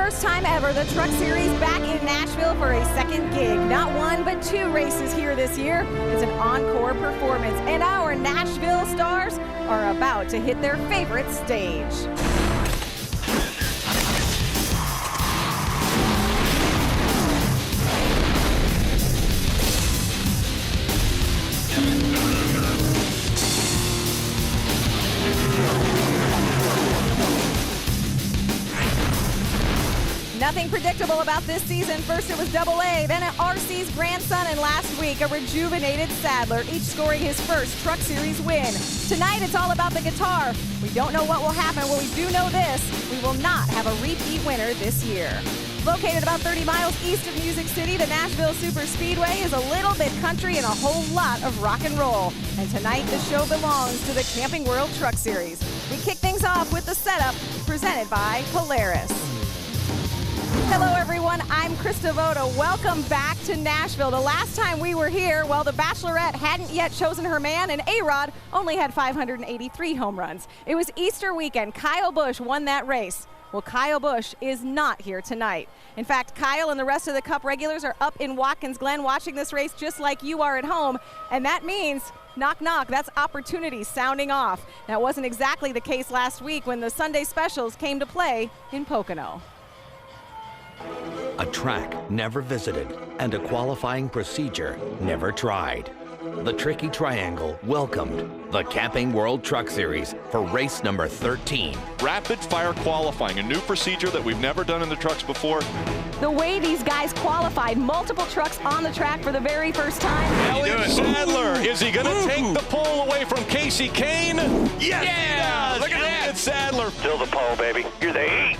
first time ever, the Truck Series back in Nashville for a second gig. Not one, but two races here this year. It's an encore performance, and our Nashville stars are about to hit their favorite stage. Nothing predictable about this season. First it was AA, then RC's grandson, and last week a rejuvenated Sadler, each scoring his first Truck Series win. Tonight it's all about the guitar. We don't know what will happen. Well, we do know this: we will not have a repeat winner this year. Located about 30 miles east of Music City, the Nashville Superspeedway is a little bit country and a whole lot of rock and roll. And tonight the show belongs to the Camping World Truck Series. We kick things off with the setup presented by Polaris. Hello everyone, I'm Krista Voda. Welcome back to Nashville. The last time we were here, well, the Bachelorette hadn't yet chosen her man, and A-Rod only had 583 home runs. It was Easter weekend. Kyle Busch won that race. Well, Kyle Busch is not here tonight. In fact, Kyle and the rest of the Cup regulars are up in Watkins Glen watching this race just like you are at home, and that means knock, knock, that's opportunity sounding off. That wasn't exactly the case last week when the Sunday specials came to play in Pocono. A track never visited and a qualifying procedure never tried. The Tricky Triangle welcomed the Camping World Truck Series for race number 13. Rapid fire qualifying, a new procedure that we've never done in the trucks before. The way these guys qualified, multiple trucks on the track for the very first time. Elliott Sadler, is he going to take the pole away from Casey Kane? Yes, yeah, he does. look at that. Elliott Sadler. Still the pole, baby. You're the 8.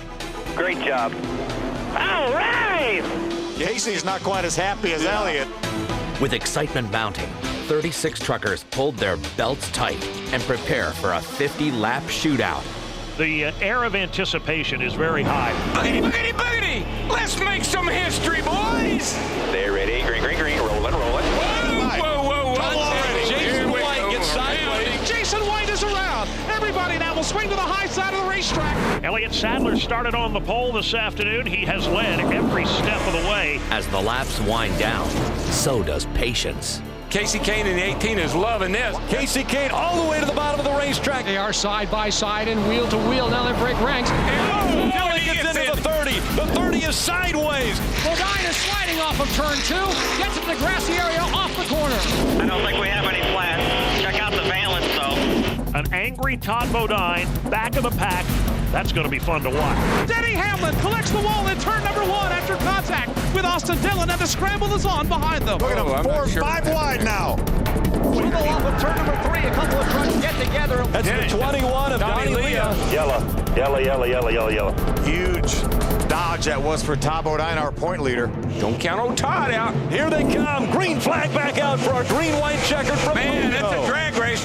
Great job. All right. Casey's not quite as happy as Elliott. With excitement mounting, 36 truckers pulled their belts tight and prepare for a 50-lap shootout. The air of anticipation is very high. Boogity, boogity, boogity. Let's make some history, boys. They're ready. Green, green, green. Rolling, rolling. Whoa. Jason White gets sideways. Jason White is around. Everybody now will swing to the high side of the racetrack. Elliott Sadler started on the pole this afternoon. He has led every step of the way. As the laps wind down, so does patience. Casey Kane in the 18 is loving this. Casey Kane all the way to the bottom of the racetrack. They are side by side and wheel to wheel. Now they break ranks. Elliott gets into the 30. The 30 is sideways. Bodine is sliding off of turn 2. Gets into the grassy area off the corner. I don't think we have any flats. Check out the valence, though. An angry Todd Bodine, back of the pack. That's going to be fun to watch. Denny Hamlin collects the wall in turn number 1 after contact with Austin Dillon, and the scramble is on behind them. Look at him, 4 and 5 wide now. Swivel off of turn number 3. A couple of trucks get together. That's the 21 of Donnie Leah. Yellow. Huge dodge that was for Todd Bodine, our point leader. Don't count on Todd out. Here they come. Green flag back out for a green-white checkered from Man, that's a drag race.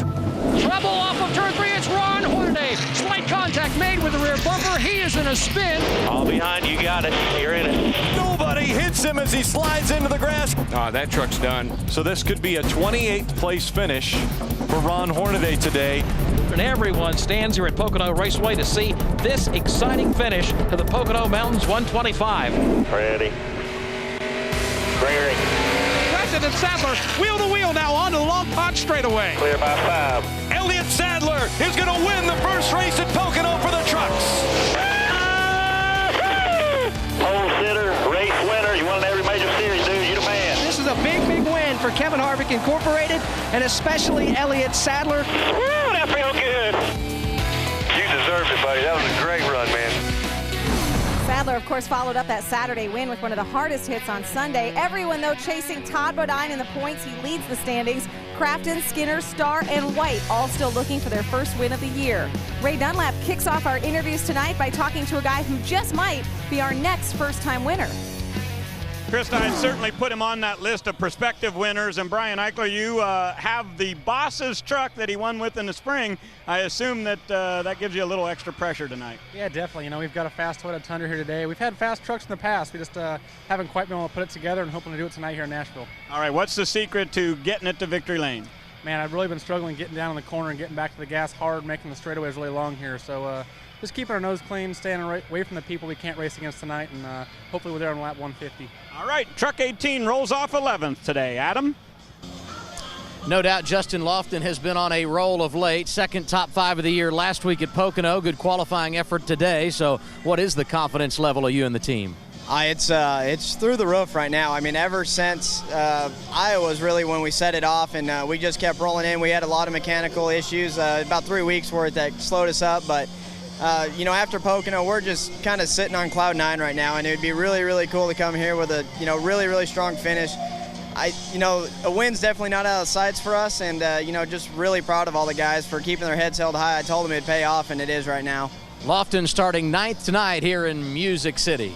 Trouble off of turn 3. It's Ron Hornaday. Slight contact made with the rear bumper. He is in a spin. All behind you, got it. You're in it. Nobody hits him as he slides into the grass. Oh, that truck's done. So this could be a 28th place finish for Ron Hornaday today. And everyone stands here at Pocono Raceway to see this exciting finish to the Pocono Mountains 125. Ready. Clearing. Preston and Sadler wheel to wheel now onto the long pond straightaway. Clear by 5. Elliott Sadler is going to win the first race at Pocono for the trucks. Pole sitter, race winner. You won every major series, dude. You the man. This is a big win for Kevin Harvick Incorporated, and especially Elliott Sadler. Woo, that feels good. You deserved it, buddy. That was a great run, man. Sadler, of course, followed up that Saturday win with one of the hardest hits on Sunday. Everyone, though, chasing Todd Bodine in the points. He leads the standings. Crafton, Skinner, Starr, and White all still looking for their first win of the year. Ray Dunlap kicks off our interviews tonight by talking to a guy who just might be our next first-time winner. Krista, I'd certainly put him on that list of prospective winners. And Brian Eichler, you have the boss's truck that he won with in the spring. I assume that that gives you a little extra pressure tonight. Yeah, definitely. You know, we've got a fast Toyota Tundra here today. We've had fast trucks in the past. We just haven't quite been able to put it together, and hoping to do it tonight here in Nashville. All right, what's the secret to getting it to victory lane? Man, I've really been struggling getting down in the corner and getting back to the gas hard, making the straightaways really long here. So just keeping our nose clean, staying away from the people we can't race against tonight, and hopefully we're there on lap 150. All right, Truck 18 rolls off 11th today. Adam? No doubt Justin Lofton has been on a roll of late. Second top 5 of the year last week at Pocono. Good qualifying effort today. So what is the confidence level of you and the team? It's through the roof right now. I mean, ever since Iowa was really when we set it off, and we just kept rolling in. We had a lot of mechanical issues, about 3 weeks worth that slowed us up. But, after Pocono, we're just kind of sitting on cloud 9 right now, and it would be really, really cool to come here with a, really, really strong finish. A win's definitely not out of the sights for us, and, just really proud of all the guys for keeping their heads held high. I told them it'd pay off, and it is right now. Lofton starting 9th tonight here in Music City.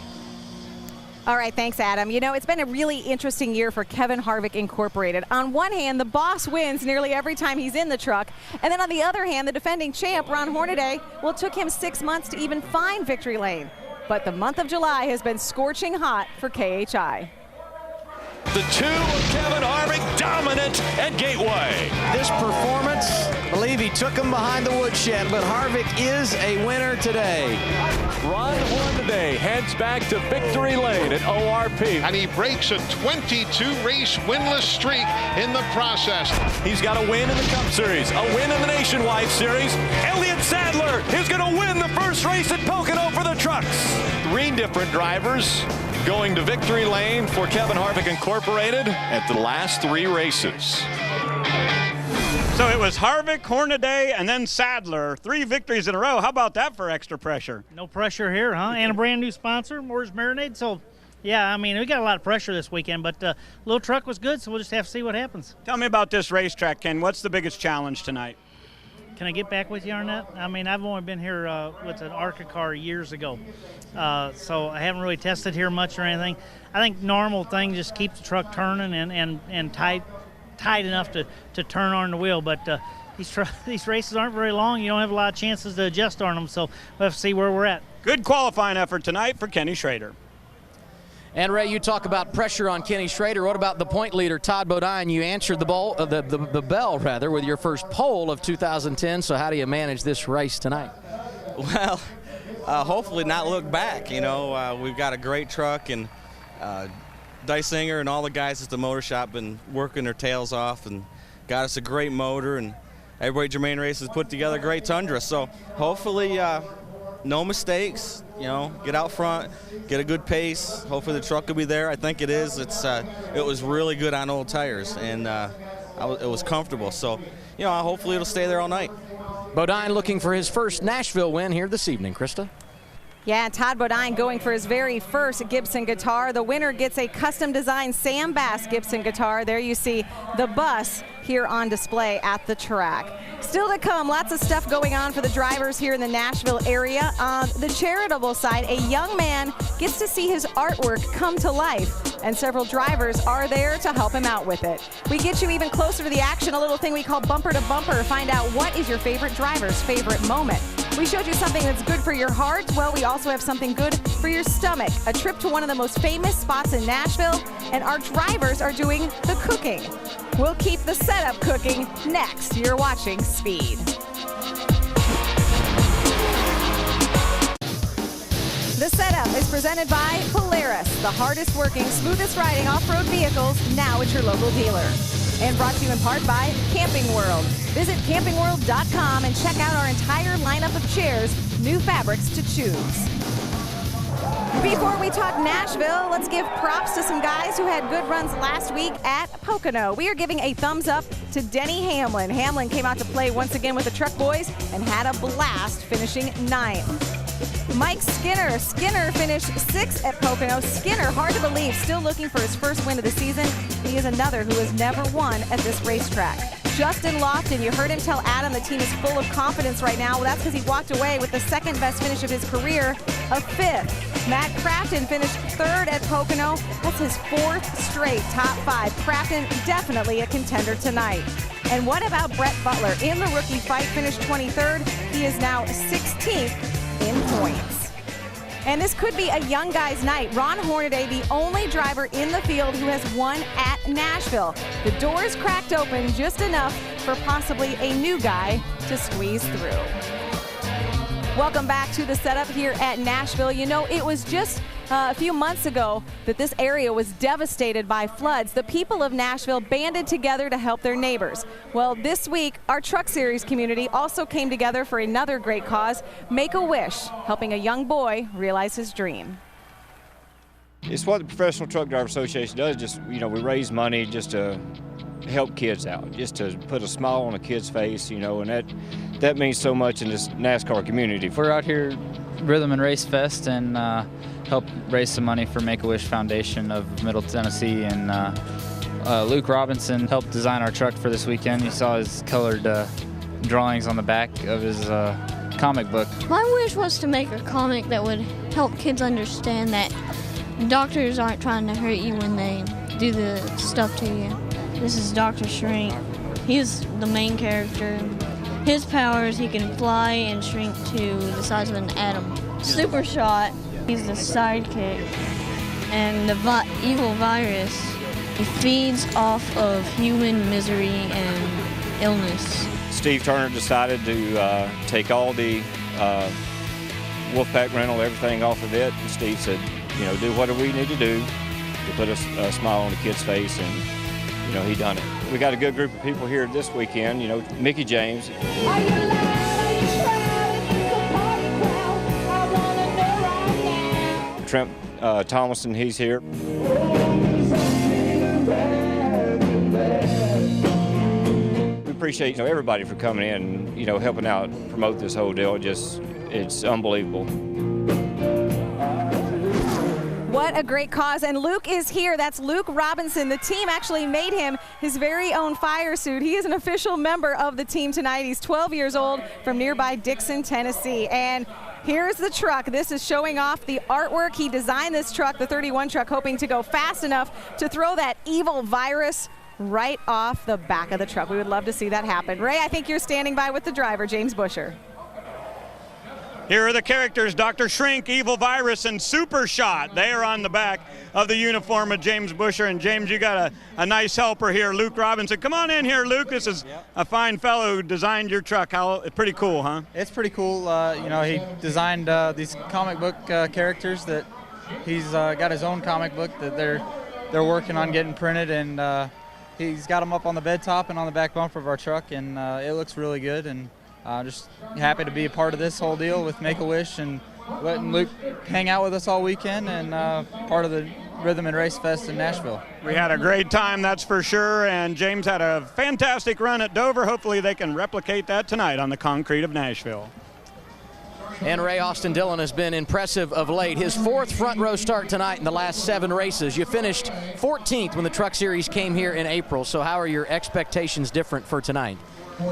All right, thanks, Adam. It's been a really interesting year for Kevin Harvick Incorporated. On one hand, the boss wins nearly every time he's in the truck. And then on the other hand, the defending champ, Ron Hornaday, took him 6 months to even find victory lane. But the month of July has been scorching hot for KHI. The 2 of Kevin Harvick dominant at Gateway. This performance, I believe he took him behind the woodshed, but Harvick is a winner today. Ron Hornaday heads back to victory lane at ORP. And he breaks a 22-race winless streak in the process. He's got a win in the Cup Series, a win in the Nationwide Series. Elliott Sadler is going to win the first race at Pocono for the trucks. 3 different drivers going to victory lane for Kevin Harvick Incorporated at the last 3 races. So it was Harvick, Hornaday, and then Sadler. 3 victories in a row. How about that for extra pressure? No pressure here, huh? And a brand new sponsor, Moore's Marinade. So, yeah, I mean, we got a lot of pressure this weekend, but little truck was good, so we'll just have to see what happens. Tell me about this racetrack, Ken. What's the biggest challenge tonight? Can I get back with you on that? I mean, I've only been here with an ARCA car years ago, so I haven't really tested here much or anything. I think normal thing, just keep the truck turning and tight enough to turn on the wheel. But these races aren't very long. You don't have a lot of chances to adjust on them, so we'll have to see where we're at. Good qualifying effort tonight for Kenny Schrader. And Ray, you talk about pressure on Kenny Schrader. What about the point leader, Todd Bodine? You answered the bell with your first pole of 2010. So how do you manage this race tonight? Well, hopefully not look back. We've got a great truck, and Dysinger and all the guys at the motor shop been working their tails off and got us a great motor, and everybody at Germain Races put together a great Tundra. So hopefully no mistakes, get out front, get a good pace. Hopefully the truck will be there. I think it is. It was really good on old tires, and it was comfortable. So, hopefully it'll stay there all night. Bodine looking for his first Nashville win here this evening, Krista. Yeah, Todd Bodine going for his very first Gibson guitar. The winner gets a custom-designed Sam Bass Gibson guitar. There you see the bus here on display at the track. Still to come, lots of stuff going on for the drivers here in the Nashville area. On the charitable side, a young man gets to see his artwork come to life, and several drivers are there to help him out with it. We get you even closer to the action, a little thing we call bumper to bumper. Find out what is your favorite driver's favorite moment. We showed you something that's good for your heart. Well, we also have something good for your stomach. A trip to one of the most famous spots in Nashville, and our drivers are doing the cooking. We'll keep the setup cooking next. You're watching Speed. The setup is presented by Polaris, the hardest working, smoothest riding off-road vehicles, now at your local dealer. And brought to you in part by Camping World. Visit campingworld.com and check out our entire lineup of chairs, new fabrics to choose. Before we talk Nashville, let's give props to some guys who had good runs last week at Pocono. We are giving a thumbs up to Denny Hamlin. Hamlin came out to play once again with the Truck Boys and had a blast, finishing 9th. Mike Skinner. Skinner finished 6th at Pocono. Skinner, hard to believe, still looking for his first win of the season. He is another who has never won at this racetrack. Justin Lofton, you heard him tell Adam the team is full of confidence right now. Well, that's because he walked away with the second best finish of his career, a 5th. Matt Crafton finished 3rd at Pocono. That's his 4th straight top 5. Crafton definitely a contender tonight. And what about Brett Butler? In the rookie fight, finished 23rd. He is now 16th in points. And this could be a young guy's night. Ron Hornaday, the only driver in the field who has won at Nashville. The doors cracked open just enough for possibly a new guy to squeeze through. Welcome back to the setup here at Nashville. You know, it was just a few months ago that this area was devastated by floods. The people of Nashville banded together to help their neighbors. Well, this week, our Truck Series community also came together for another great cause, Make-A-Wish, helping a young boy realize his dream. It's what the Professional Truck Driver Association does. Just, you know, we raise money just to help kids out, just to put a smile on a kid's face, you know, and that means so much in this NASCAR community. We're out here Rhythm and Race Fest and help raise some money for Make-A-Wish Foundation of Middle Tennessee, and Luke Robinson helped design our truck for this weekend. You saw his colored drawings on the back of his comic book. My wish was to make a comic that would help kids understand that doctors aren't trying to hurt you when they do the stuff to you. This is Dr. Shrink. He's the main character. His powers, he can fly and shrink to the size of an atom. Super Shot, he's the sidekick. And the evil virus, he feeds off of human misery and illness. Steve Turner decided to take all the Wolfpack rental, everything off of it. And Steve said, you know, do whatever we need to do to put a smile on the kid's face, and you know, he done it. We got a good group of people here this weekend. You know, Mickey James. Trent Thomason, he's here. We appreciate, you know, everybody for coming in and, you know, helping out, promote this whole deal. It's unbelievable. What a great cause. And Luke is here. That's Luke Robinson. The team actually made him his very own fire suit. He is an official member of the team tonight. He's 12 years old from nearby Dixon, Tennessee. And here's the truck. This is showing off the artwork. He designed this truck, the 31 truck, hoping to go fast enough to throw that evil virus right off the back of the truck. We would love to see that happen. Ray, I think you're standing by with the driver, James Busher. Here are the characters, Dr. Shrink, Evil Virus, and Super Shot. They are on the back of the uniform of James Busher. And James, you got a nice helper here, Luke Robinson. Come on in here, Luke. This is a fine fellow who designed your truck. Pretty cool, huh? It's pretty cool. You know, he designed these comic book characters that he's got his own comic book that they're working on getting printed, and he's got them up on the bed top and on the back bumper of our truck, and it looks really good. And just happy to be a part of this whole deal with Make-A-Wish and letting Luke hang out with us all weekend, and part of the Rhythm and Race Fest in Nashville. We had a great time, that's for sure, and James had a fantastic run at Dover. Hopefully they can replicate that tonight on the concrete of Nashville. And Ray, Austin Dillon has been impressive of late. His fourth front row start tonight in the last 7 races. You finished 14th when the Truck Series came here in April, so how are your expectations different for tonight?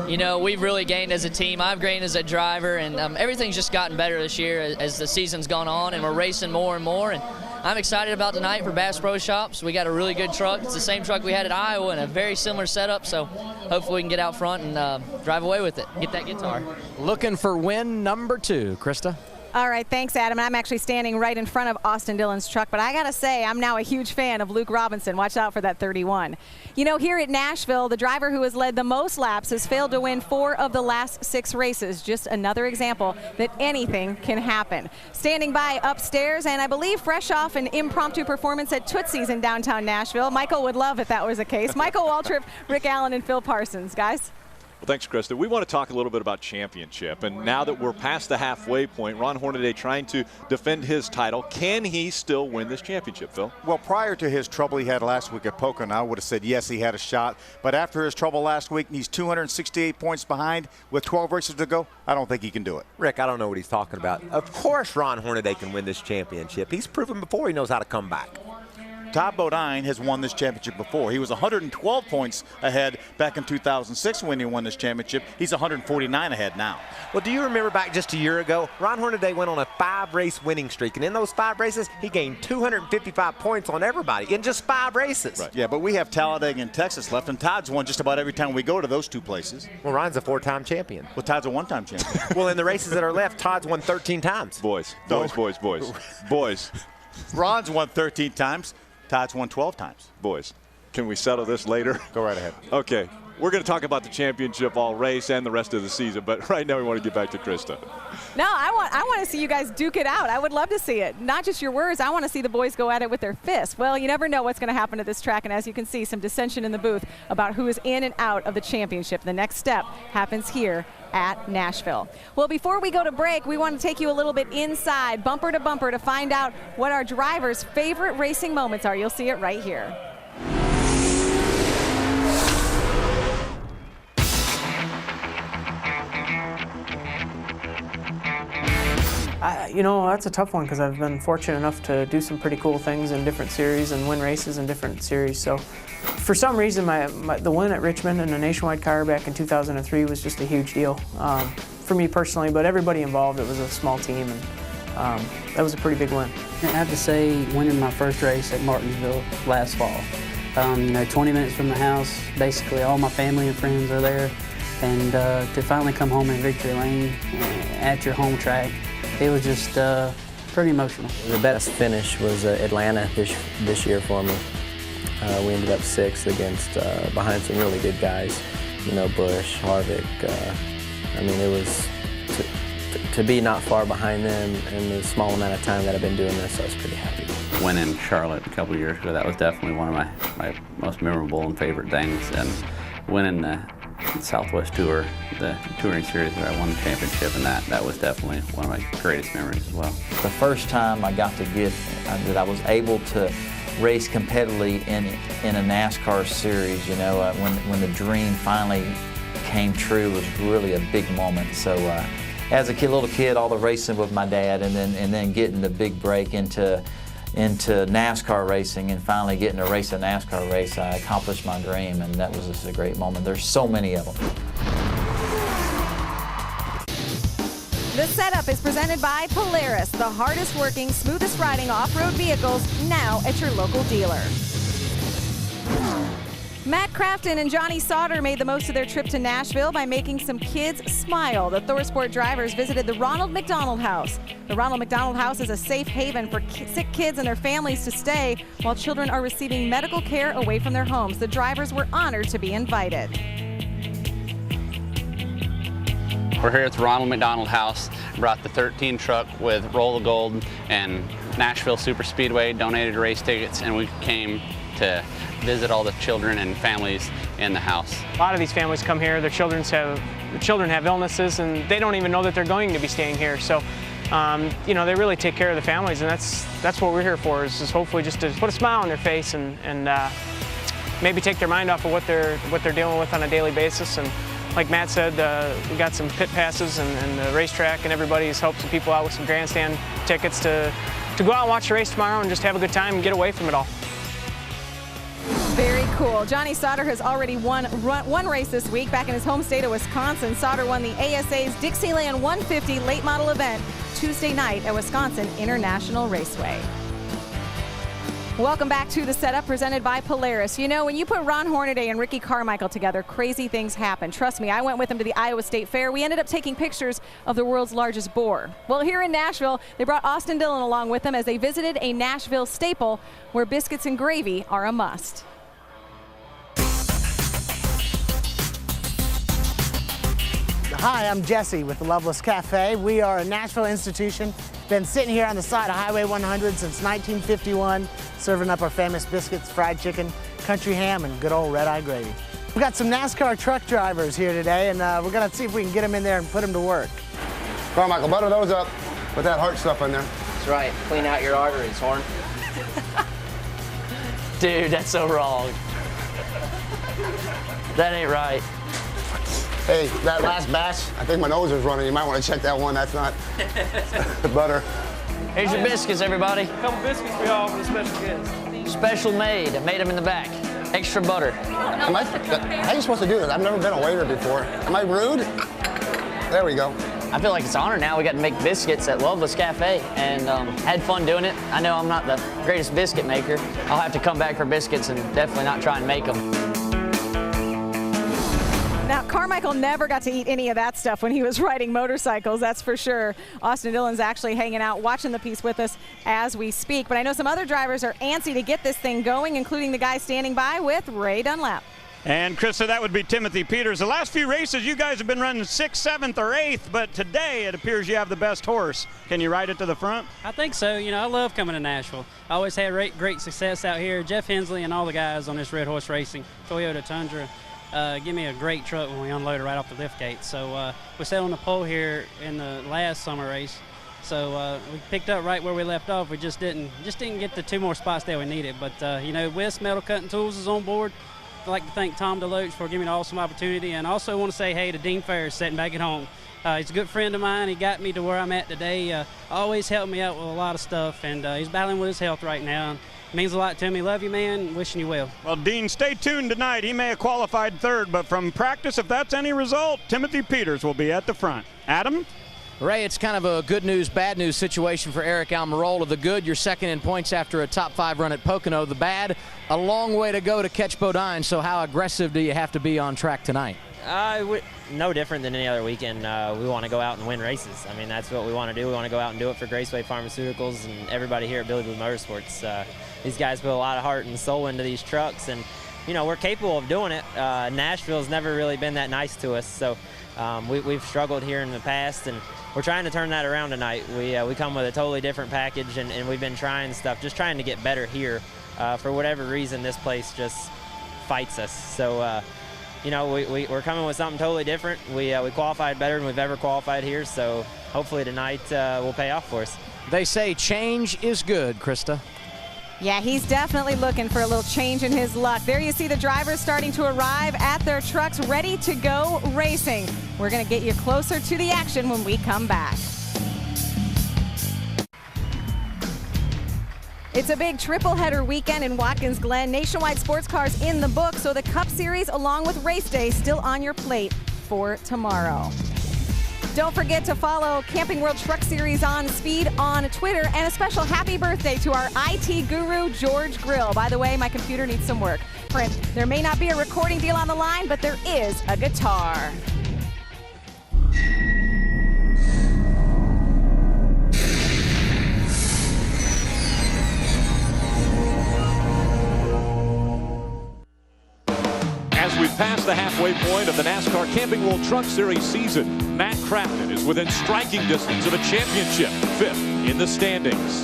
You know, we've really gained as a team. I've gained as a driver, and everything's just gotten better this year as the season's gone on, and we're racing more and more. And I'm excited about tonight for Bass Pro Shops. We got a really good truck. It's the same truck we had at Iowa and a very similar setup, so hopefully we can get out front and drive away with it, get that guitar. Looking for win number 2, Krista. All right, thanks, Adam. I'm actually standing right in front of Austin Dillon's truck, but I got to say, I'm now a huge fan of Luke Robinson. Watch out for that 31. You know, here at Nashville, the driver who has led the most laps has failed to win 4 of the last 6 races. Just another example that anything can happen. Standing by upstairs, and I believe fresh off an impromptu performance at Tootsie's in downtown Nashville. Michael would love if that was the case. Michael Waltrip, Rick Allen, and Phil Parsons. Guys? Well, thanks, Krista. We want to talk a little bit about championship. And now that we're past the halfway point, Ron Hornaday trying to defend his title. Can he still win this championship, Phil? Well, prior to his trouble he had last week at Pocono, I would have said yes, he had a shot. But after his trouble last week, he's 268 points behind with 12 races to go. I don't think he can do it. Rick, I don't know what he's talking about. Of course Ron Hornaday can win this championship. He's proven before he knows how to come back. Todd Bodine has won this championship before. He was 112 points ahead back in 2006 when he won this championship. He's 149 ahead now. Well, do you remember back just a year ago, Ron Hornaday went on a 5-race winning streak, and in those 5 races, he gained 255 points on everybody in just 5 races. Right. Yeah, but we have Talladega and Texas left, and Todd's won just about every time we go to those 2 places. Well, Ron's a 4-time champion. Well, Todd's a 1-time champion. Well, in the races that are left, Todd's won 13 times. Boys. Boys. Ron's won 13 times. Todd's won 12 times. Boys. can we settle this later? Go right ahead. Okay. We're going to talk about the championship all race and the rest of the season, but right now we want to get back to Krista. No, I want to see you guys duke it out. I would love to see it. Not just your words. I want to see the boys go at it with their fists. Well, you never know what's going to happen at this track, and as you can see, some dissension in the booth about who is in and out of the championship. The next step happens here at Nashville. Well, before we go to break, we want to take you a little bit inside, bumper to bumper, to find out what our drivers' favorite racing moments are. You'll see it right here. You know, that's a tough one because I've been fortunate enough to do some pretty cool things in different series and win races in different series. So for some reason, the win at Richmond in a nationwide car back in 2003 was just a huge deal for me personally, but everybody involved. It was a small team, and that was a pretty big win. I have to say, winning my first race at Martinsville last fall. You know, 20 minutes from the house, basically all my family and friends are there, and to finally come home in victory lane at your home track, it was just pretty emotional. The best finish was Atlanta this year for me. We ended up 6th against behind some really good guys, you know, Bush, Harvick. I mean, it was to be not far behind them in the small amount of time that I've been doing this, I was pretty happy. Winning Charlotte a couple years ago, that was definitely one of my most memorable and favorite things. And winning the Southwest Tour, the touring series that I won the championship, and that was definitely one of my greatest memories as well. The first time I got to get, that I was able to race competitively in a NASCAR series, you know, when the dream finally came true was really a big moment. So as a little kid, all the racing with my dad, and then getting the big break into NASCAR racing and finally getting to race a NASCAR race, I accomplished my dream, and that was just a great moment. There's so many of them. The setup is presented by Polaris, the hardest working, smoothest riding off-road vehicles, now at your local dealer. Matt Crafton and Johnny Sauter made the most of their trip to Nashville by making some kids smile. The ThorSport drivers visited the Ronald McDonald House. The Ronald McDonald House is a safe haven for sick kids and their families to stay while children are receiving medical care away from their homes. The drivers were honored to be invited. We're here at the Ronald McDonald House. Brought the 13 truck with Roll of Gold and Nashville Super Speedway donated race tickets, and we came to visit all the children and families in the house. A lot of these families come here, the children have illnesses, and they don't even know that they're going to be staying here. So, you know, they really take care of the families, and that's what we're here for, is just hopefully just to put a smile on their face and maybe take their mind off of what they're dealing with on a daily basis. And like Matt said, we got some pit passes and the racetrack, and everybody's helped some people out with some grandstand tickets to go out and watch the race tomorrow and just have a good time and get away from it all. Very cool. Johnny Sauter has already won one race this week back in his home state of Wisconsin. Sauter won the ASA's Dixieland 150 late model event Tuesday night at Wisconsin International Raceway. Welcome back to the setup presented by Polaris. You know, when you put Ron Hornaday and Ricky Carmichael together, crazy things happen. Trust me, I went with them to the Iowa State Fair. We ended up taking pictures of the world's largest boar. Well, here in Nashville, they brought Austin Dillon along with them as they visited a Nashville staple where biscuits and gravy are a must. Hi, I'm Jesse with the Loveless Cafe. We are a Nashville institution. Been sitting here on the side of Highway 100 since 1951, serving up our famous biscuits, fried chicken, country ham, and good old red-eye gravy. We got some NASCAR truck drivers here today, and we're gonna see if we can get them in there and put them to work. Carmichael, butter those up. Put that heart stuff in there. That's right. Clean out your arteries, Horn. Dude, that's so wrong. That ain't right. Hey, that last batch, I think my nose is running. You might want to check that one. That's not butter. Here's your biscuits, everybody. A couple biscuits for y'all for the special kids. Special made. I made them in the back. Extra butter. How are you supposed to do this? I've never been a waiter before. Am I rude? There we go. I feel like it's an honor now. We got to make biscuits at Loveless Cafe, and had fun doing it. I know I'm not the greatest biscuit maker. I'll have to come back for biscuits and definitely not try and make them. Now, Carmichael never got to eat any of that stuff when he was riding motorcycles, that's for sure. Austin Dillon's actually hanging out, watching the piece with us as we speak. But I know some other drivers are antsy to get this thing going, including the guy standing by with Ray Dunlap. And Krista, that would be Timothy Peters. The last few races, you guys have been running 6th, 7th, or 8th, but today it appears you have the best horse. Can you ride it to the front? I think so. You know, I love coming to Nashville. I always had great success out here. Jeff Hensley and all the guys on this Red Horse Racing, Toyota Tundra, give me a great truck when we unload it right off the lift gate. So we sat on the pole here in the last summer race. So we picked up right where we left off. We just didn't get the 2 more spots that we needed. But you know, West Metal Cutting Tools is on board. I'd like to thank Tom DeLoach for giving me an awesome opportunity, and also want to say hey to Dean Ferris sitting back at home. He's a good friend of mine. He got me to where I'm at today. Always helped me out with a lot of stuff, and he's battling with his health right now. It means a lot to me. Love you, man. Wishing you well. Well, Dean, stay tuned tonight. He may have qualified 3rd, but from practice, if that's any result, Timothy Peters will be at the front. Adam? Ray, it's kind of a good news, bad news situation for Eric Almirola. The good, you're 2nd in points after a top 5 run at Pocono. The bad, a long way to go to catch Bodine. So how aggressive do you have to be on track tonight? No different than any other weekend. We want to go out and win races. I mean, that's what we want to do. We want to go out and do it for Graceway Pharmaceuticals and everybody here at Billy Blue Motorsports. These guys put a lot of heart and soul into these trucks, and you know, we're capable of doing it. Nashville's never really been that nice to us, so we've struggled here in the past, and we're trying to turn that around tonight. We come with a totally different package, and we've been trying stuff, just trying to get better here. For whatever reason, this place just fights us. So, you know, we're coming with something totally different. We qualified better than we've ever qualified here, so hopefully tonight will pay off for us. They say change is good, Krista. Yeah, he's definitely looking for a little change in his luck. There you see the drivers starting to arrive at their trucks, ready to go racing. We're going to get you closer to the action when we come back. It's a big triple-header weekend in Watkins Glen. Nationwide sports cars in the book, so the Cup Series along with race day still on your plate for tomorrow. Don't forget to follow Camping World Truck Series on Speed on Twitter, and a special happy birthday to our IT guru, George Grill. By the way, my computer needs some work. Friend, there may not be a recording deal on the line, but there is a guitar. As we pass the halfway point of the NASCAR Camping World Truck Series season, Matt Crafton is within striking distance of a championship, 5th in the standings.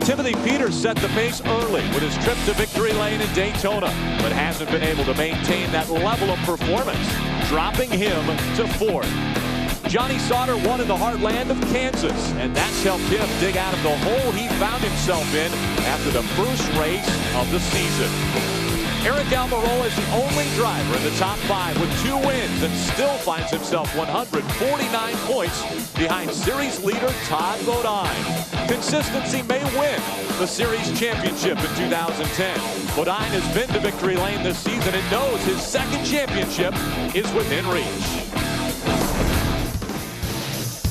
Timothy Peters set the pace early with his trip to victory lane in Daytona, but hasn't been able to maintain that level of performance, dropping him to 4th. Johnny Sauter won in the heartland of Kansas, and that's helped him dig out of the hole he found himself in after the first race of the season. Eric Almirola is the only driver in the top 5 with 2 wins and still finds himself 149 points behind series leader Todd Bodine. Consistency may win the series championship in 2010. Bodine has been to victory lane this season and knows his 2nd championship is within reach.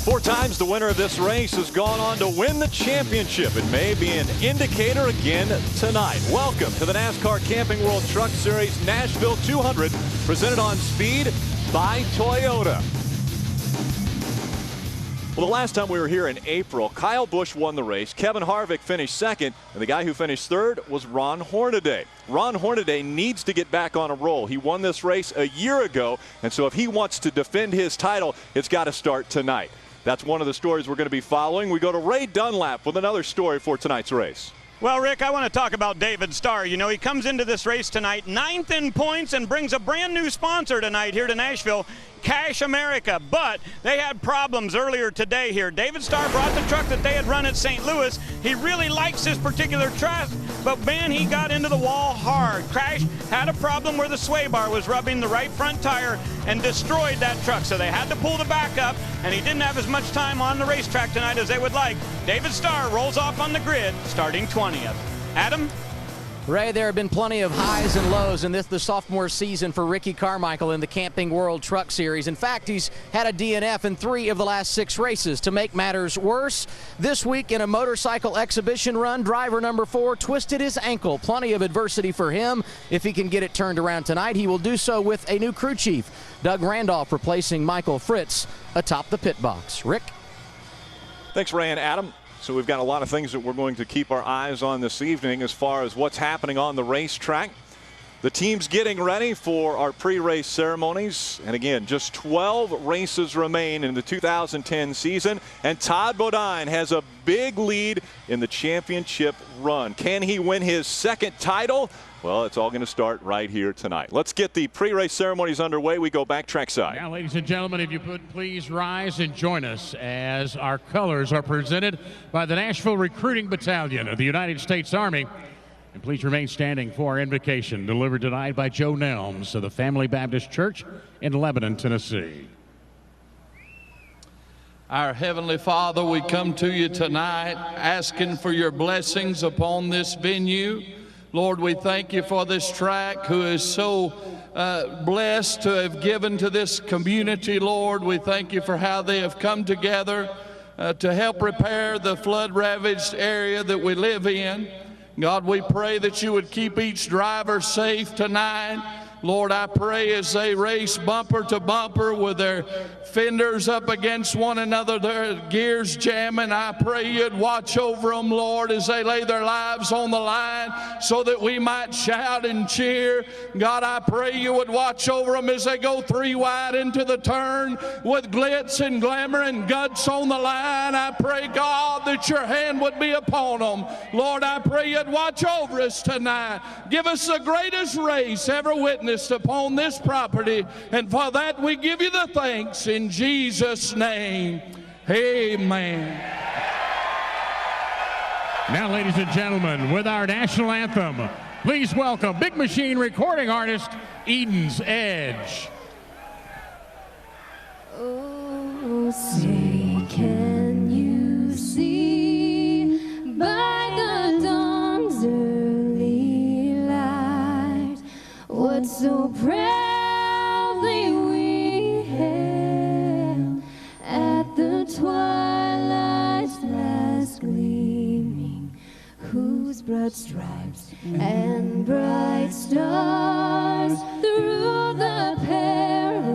4 times the winner of this race has gone on to win the championship. It may be an indicator again tonight. Welcome to the NASCAR Camping World Truck Series Nashville 200, presented on Speed by Toyota. Well, the last time we were here in April, Kyle Busch won the race. Kevin Harvick finished 2nd, and the guy who finished 3rd was Ron Hornaday. Ron Hornaday needs to get back on a roll. He won this race a year ago, and so if he wants to defend his title, it's got to start tonight. That's one of the stories we're going to be following. We go to Ray Dunlap with another story for tonight's race. Well, Rick, I want to talk about David Starr. You know, he comes into this race tonight 9th in points and brings a brand new sponsor tonight here to Nashville, Cash America. But they had problems earlier today here. David Starr brought the truck that they had run at St. Louis. He really likes this particular truck, but man, he got into the wall hard. Cash had a problem where the sway bar was rubbing the right front tire and destroyed that truck. So they had to pull the back up, and he didn't have as much time on the racetrack tonight as they would like. David Starr rolls off on the grid, starting 20th. Adam? Ray, there have been plenty of highs and lows in the sophomore season for Ricky Carmichael in the Camping World Truck Series. In fact, he's had a DNF in 3 of the last 6 races. To make matters worse, this week in a motorcycle exhibition run, driver number 4 twisted his ankle. Plenty of adversity for him. If he can get it turned around tonight, he will do so with a new crew chief, Doug Randolph, replacing Michael Fritz atop the pit box. Rick? Thanks, Ray and Adam. So we've got a lot of things that we're going to keep our eyes on this evening as far as what's happening on the racetrack. The team's getting ready for our pre-race ceremonies. And again, just 12 races remain in the 2010 season. And Todd Bodine has a big lead in the championship run. Can he win his 2nd title? Well, it's all going to start right here tonight. Let's get the pre-race ceremonies underway. We go back trackside. Now, ladies and gentlemen, if you would please rise and join us as our colors are presented by the Nashville Recruiting Battalion of the United States Army. And please remain standing for our invocation delivered tonight by Joe Nelms of the Family Baptist Church in Lebanon, Tennessee. Our Heavenly Father, we come to you tonight asking for your blessings upon this venue. Lord, we thank you for this track who is so blessed to have given to this community, Lord. We thank you for how they have come together to help repair the flood-ravaged area that we live in. God, we pray that you would keep each driver safe tonight. Lord, I pray as they race bumper to bumper with their fenders up against one another, their gears jamming, I pray you'd watch over them, Lord, as they lay their lives on the line so that we might shout and cheer. God, I pray you would watch over them as they go 3 wide into the turn with glitz and glamour and guts on the line. I pray, God, that your hand would be upon them. Lord, I pray you'd watch over us tonight. Give us the greatest race ever witnessed upon this property, and for that we give you the thanks in Jesus' name. Amen. Now, ladies and gentlemen, with our national anthem, please welcome Big Machine recording artist Eden's Edge. Oh, say, can you see by the dawn's early light what so proudly we hailed at the twilight's last gleaming, whose broad stripes and bright stars through the perilous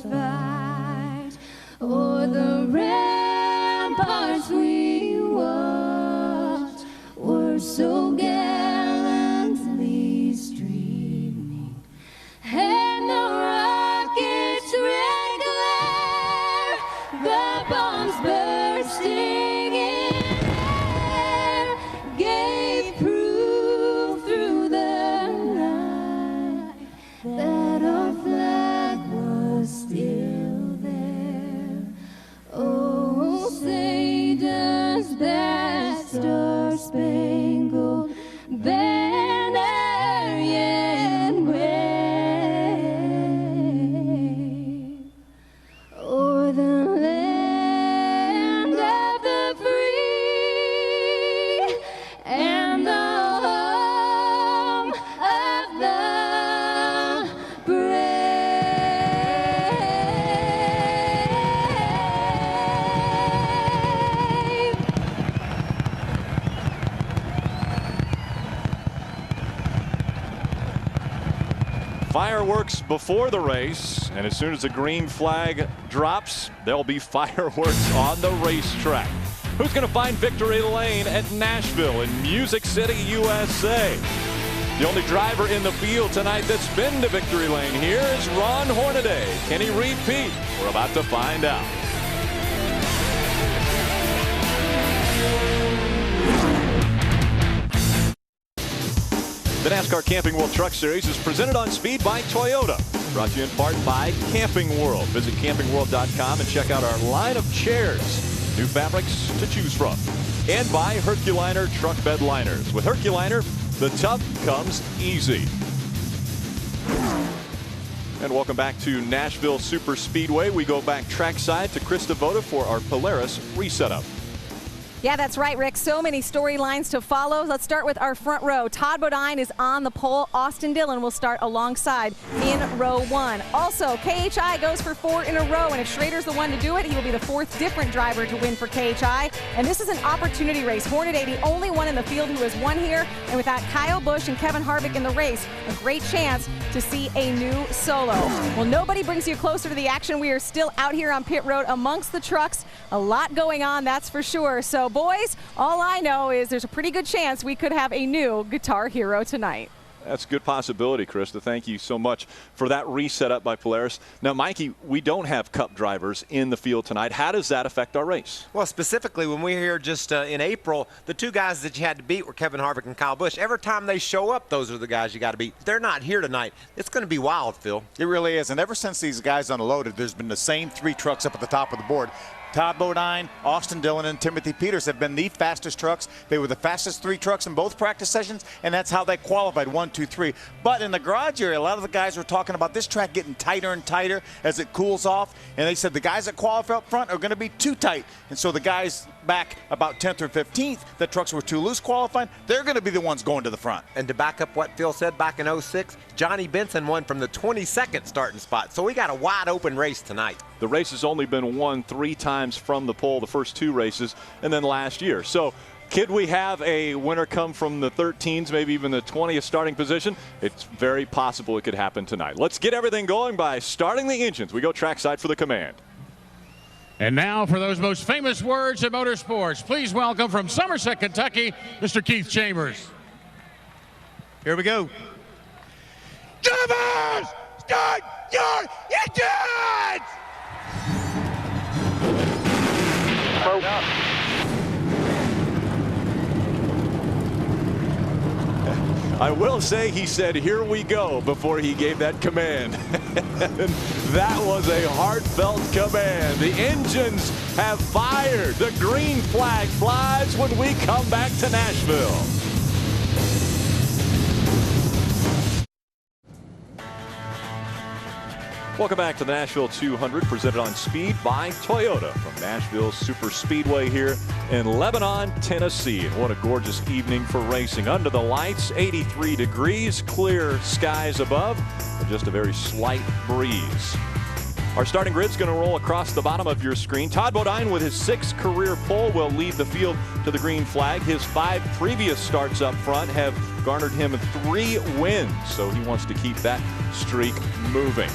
fight o'er the ramparts we watched were so gallantly streaming, and the rocket's red glare, the bombs bursting in air, gave proof through the night that our flag was still there. Oh, say does that star-spangled banner yet wave o'er the land of the free and the home of the brave? Fireworks before the race, and as soon as the green flag drops, there'll be fireworks on the racetrack. Who's going to find victory lane at Nashville in Music City, USA? The only driver in the field tonight that's been to victory lane here is Ron Hornaday. Can he repeat? We're about to find out. The NASCAR Camping World Truck Series is presented on speed by Toyota. Brought to you in part by Camping World. Visit campingworld.com and check out our line of chairs. New fabrics to choose from. And by Herculiner Truck Bed Liners. With Herculiner, the tough comes easy. And welcome back to Nashville Super Speedway. We go back trackside to Chris Devoda for our Polaris resetup. Yeah, that's right, Rick. So many storylines to follow. Let's start with our front row. Todd Bodine is on the pole. Austin Dillon will start alongside in row 1. Also, KHI goes for 4 in a row, and if Schrader's the one to do it, he will be the 4th different driver to win for KHI. And this is an opportunity race. Hornaday, the only one in the field who has won here, and without Kyle Busch and Kevin Harvick in the race, a great chance to see a new solo. Well, nobody brings you closer to the action. We are still out here on pit road amongst the trucks. A lot going on, that's for sure. So, boys, all I know is there's a pretty good chance we could have a new guitar hero tonight. That's a good possibility, Krista. Thank you so much for that reset up by Polaris. Now, Mikey, we don't have Cup drivers in the field tonight. How does that affect our race? Well, specifically, when we were here just in April, the 2 guys that you had to beat were Kevin Harvick and Kyle Busch. Every time they show up, those are the guys you got to beat. They're not here tonight. It's going to be wild, Phil. It really is. And ever since these guys unloaded, there's been the same 3 trucks up at the top of the board. Todd Bodine, Austin Dillon, and Timothy Peters have been the fastest trucks. They were the fastest 3 trucks in both practice sessions, and that's how they qualified 1, 2, 3. But in the garage area, a lot of the guys were talking about this track getting tighter and tighter as it cools off, and they said the guys that qualify up front are going to be too tight. And so the guys back about 10th or 15th, the trucks were too loose qualifying, they're going to be the ones going to the front. And to back up what Phil said, back in 06, Johnny Benson won from the 22nd starting spot. So we got a wide open race tonight. The race has only been won 3 times from the pole, the first 2 races, and then last year. So could we have a winner come from the 13s, maybe even the 20th starting position? It's very possible it could happen tonight. Let's get everything going by starting the engines. We go trackside for the command. And now for those most famous words in motorsports, please welcome from Somerset, Kentucky, Mr. Keith Chambers. Here we go. Drivers, start your engines! I will say he said, "Here we go," before he gave that command. That was a heartfelt command. The engines have fired. The green flag flies when we come back to Nashville. Welcome back to the Nashville 200, presented on Speed by Toyota from Nashville Super Speedway here in Lebanon, Tennessee. And what a gorgeous evening for racing. Under the lights, 83 degrees, clear skies above, and just a very slight breeze. Our starting grid's going to roll across the bottom of your screen. Todd Bodine, with his 6th career pole, will lead the field to the green flag. His 5 previous starts up front have garnered him 3 wins, so he wants to keep that streak moving.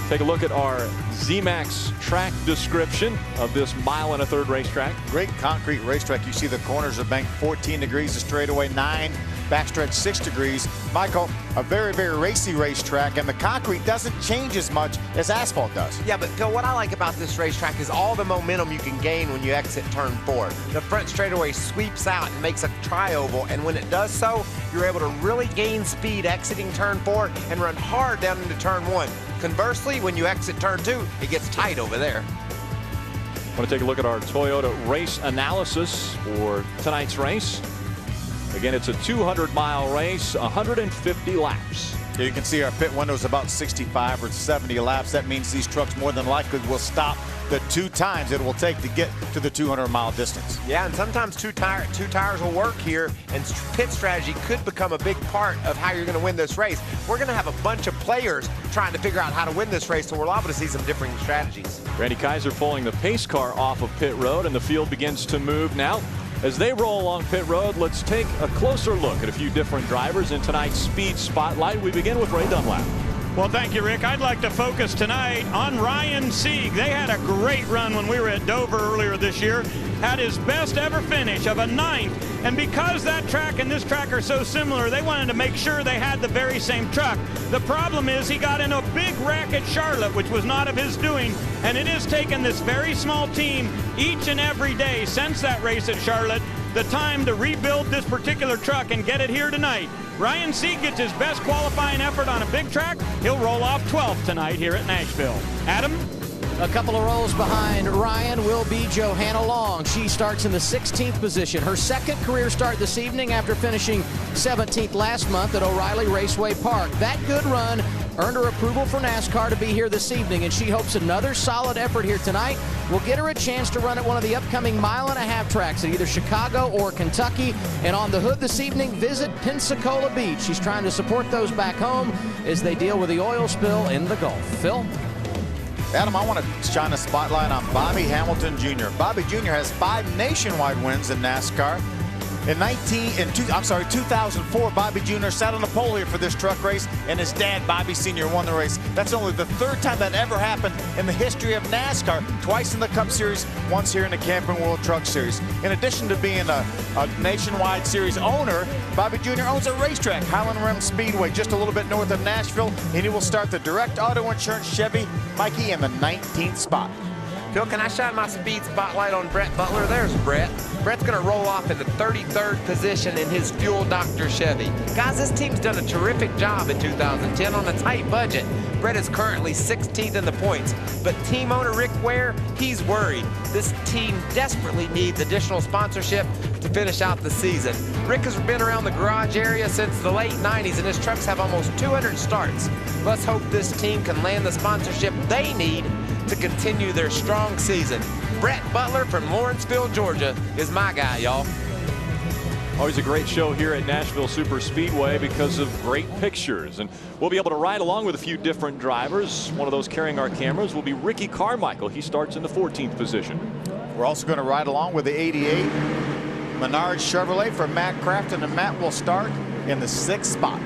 Take a look at our Z-Max track description of this 1 1/3 racetrack. Great concrete racetrack. You see the corners are banked 14 degrees, the straightaway 9, backstretch 6 degrees. Michael, a very, very racy racetrack, and the concrete doesn't change as much as asphalt does. Yeah, but Phil, what I like about this racetrack is all the momentum you can gain when you exit turn 4. The front straightaway sweeps out and makes a tri-oval, and when it does so, you're able to really gain speed exiting turn 4 and run hard down into turn 1. Conversely, when you exit turn 2, it gets tight over there. I want to take a look at our Toyota race analysis for tonight's race. Again, it's a 200-mile race, 150 laps. Here you can see our pit window is about 65 or 70 laps. That means these trucks more than likely will stop the 2 times it will take to get to the 200-mile distance. Yeah, and sometimes two tires will work here, and pit strategy could become a big part of how you're going to win this race. We're going to have a bunch of players trying to figure out how to win this race, so we're liable to see some differing strategies. Randy Kaiser pulling the pace car off of pit road, and the field begins to move now. As they roll along pit road, let's take a closer look at a few different drivers in tonight's Speed Spotlight. We begin with Ray Dunlap. Well, thank you, Rick. I'd like to focus tonight on Ryan Sieg. They had a great run when we were at Dover earlier this year. Had his best ever finish of a 9th. And because that track and this track are so similar, they wanted to make sure they had the very same truck. The problem is he got in a big wreck at Charlotte, which was not of his doing. And it has taken this very small team each and every day since that race at Charlotte the time to rebuild this particular truck and get it here tonight. Ryan Sieg gets his best qualifying effort on a big track. He'll roll off 12th tonight here at Nashville. Adam? A couple of rows behind Ryan will be Johanna Long. She starts in the 16th position. Her second career start this evening after finishing 17th last month at O'Reilly Raceway Park. That good run earned her approval for NASCAR to be here this evening, and she hopes another solid effort here tonight will get her a chance to run at one of the upcoming mile-and-a-half tracks at either Chicago or Kentucky. And on the hood this evening, visit Pensacola Beach. She's trying to support those back home as they deal with the oil spill in the Gulf. Phil? Adam, I want to shine a spotlight on Bobby Hamilton Jr. Bobby Jr. has 5 nationwide wins in NASCAR. In 2004, Bobby Jr. sat on the pole here for this truck race, and his dad, Bobby Sr., won the race. That's only the 3rd time that ever happened in the history of NASCAR. Twice in the Cup Series, once here in the Camping World Truck Series. In addition to being a nationwide series owner, Bobby Jr. owns a racetrack, Highland Rim Speedway, just a little bit north of Nashville, and he will start the Direct Auto Insurance Chevy Mikey in the 19th spot. Phil, can I shine my speed spotlight on Brett Butler? There's Brett. Brett's going to roll off in the 33rd position in his Fuel Doctor Chevy. Guys, this team's done a terrific job in 2010 on a tight budget. Brett is currently 16th in the points, but team owner Rick Ware, he's worried. This team desperately needs additional sponsorship to finish out the season. Rick has been around the garage area since the late 90s, and his trucks have almost 200 starts. Let's hope this team can land the sponsorship they need to continue their strong season. Brett Butler from Lawrenceville, Georgia is my guy, y'all. Always a great show here at Nashville Super Speedway because of great pictures. And we'll be able to ride along with a few different drivers. One of those carrying our cameras will be Ricky Carmichael. He starts in the 14th position. We're also going to ride along with the 88 Menard Chevrolet for Matt Crafton, and Matt will start in the 6th spot.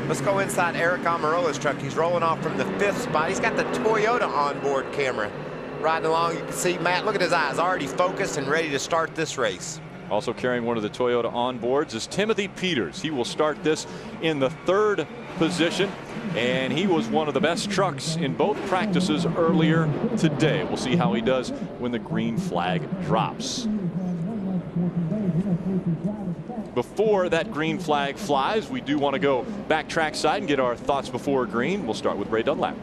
Let's go inside Eric Almirola's truck. He's rolling off from the 5th spot. He's got the Toyota onboard camera. Riding along, you can see Matt, look at his eyes, already focused and ready to start this race. Also carrying one of the Toyota onboards is Timothy Peters. He will start this in the 3rd position, and he was one of the best trucks in both practices earlier today. We'll see how he does when the green flag drops. Before that green flag flies, we do want to go back trackside and get our thoughts before green. We'll start with Ray Dunlap.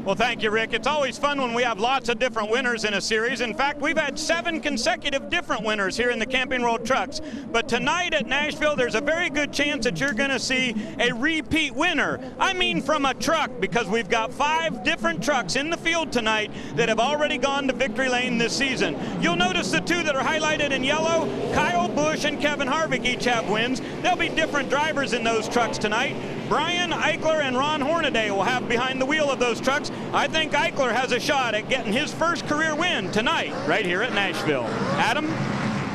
Well, thank you, Rick. It's always fun when we have lots of different winners in a series. In fact, we've had 7 consecutive different winners here in the Camping World Trucks. But tonight at Nashville, there's a very good chance that you're going to see a repeat winner. I mean from a truck, because we've got 5 different trucks in the field tonight that have already gone to victory lane this season. You'll notice the 2 that are highlighted in yellow, Kyle Busch and Kevin Harvick each have wins. There'll be different drivers in those trucks tonight. Brian Eichler and Ron Hornaday will have behind the wheel of those trucks. I think Eichler has a shot at getting his first career win tonight right here at Nashville. Adam?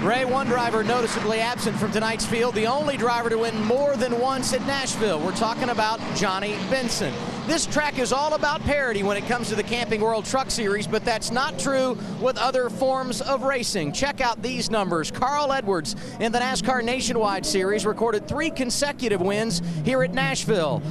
Ray, one driver noticeably absent from tonight's field, the only driver to win more than once at Nashville. We're talking about Johnny Benson. This track is all about parity when it comes to the Camping World Truck Series, but that's not true with other forms of racing. Check out these numbers. Carl Edwards in the NASCAR Nationwide Series recorded 3 consecutive wins here at Nashville.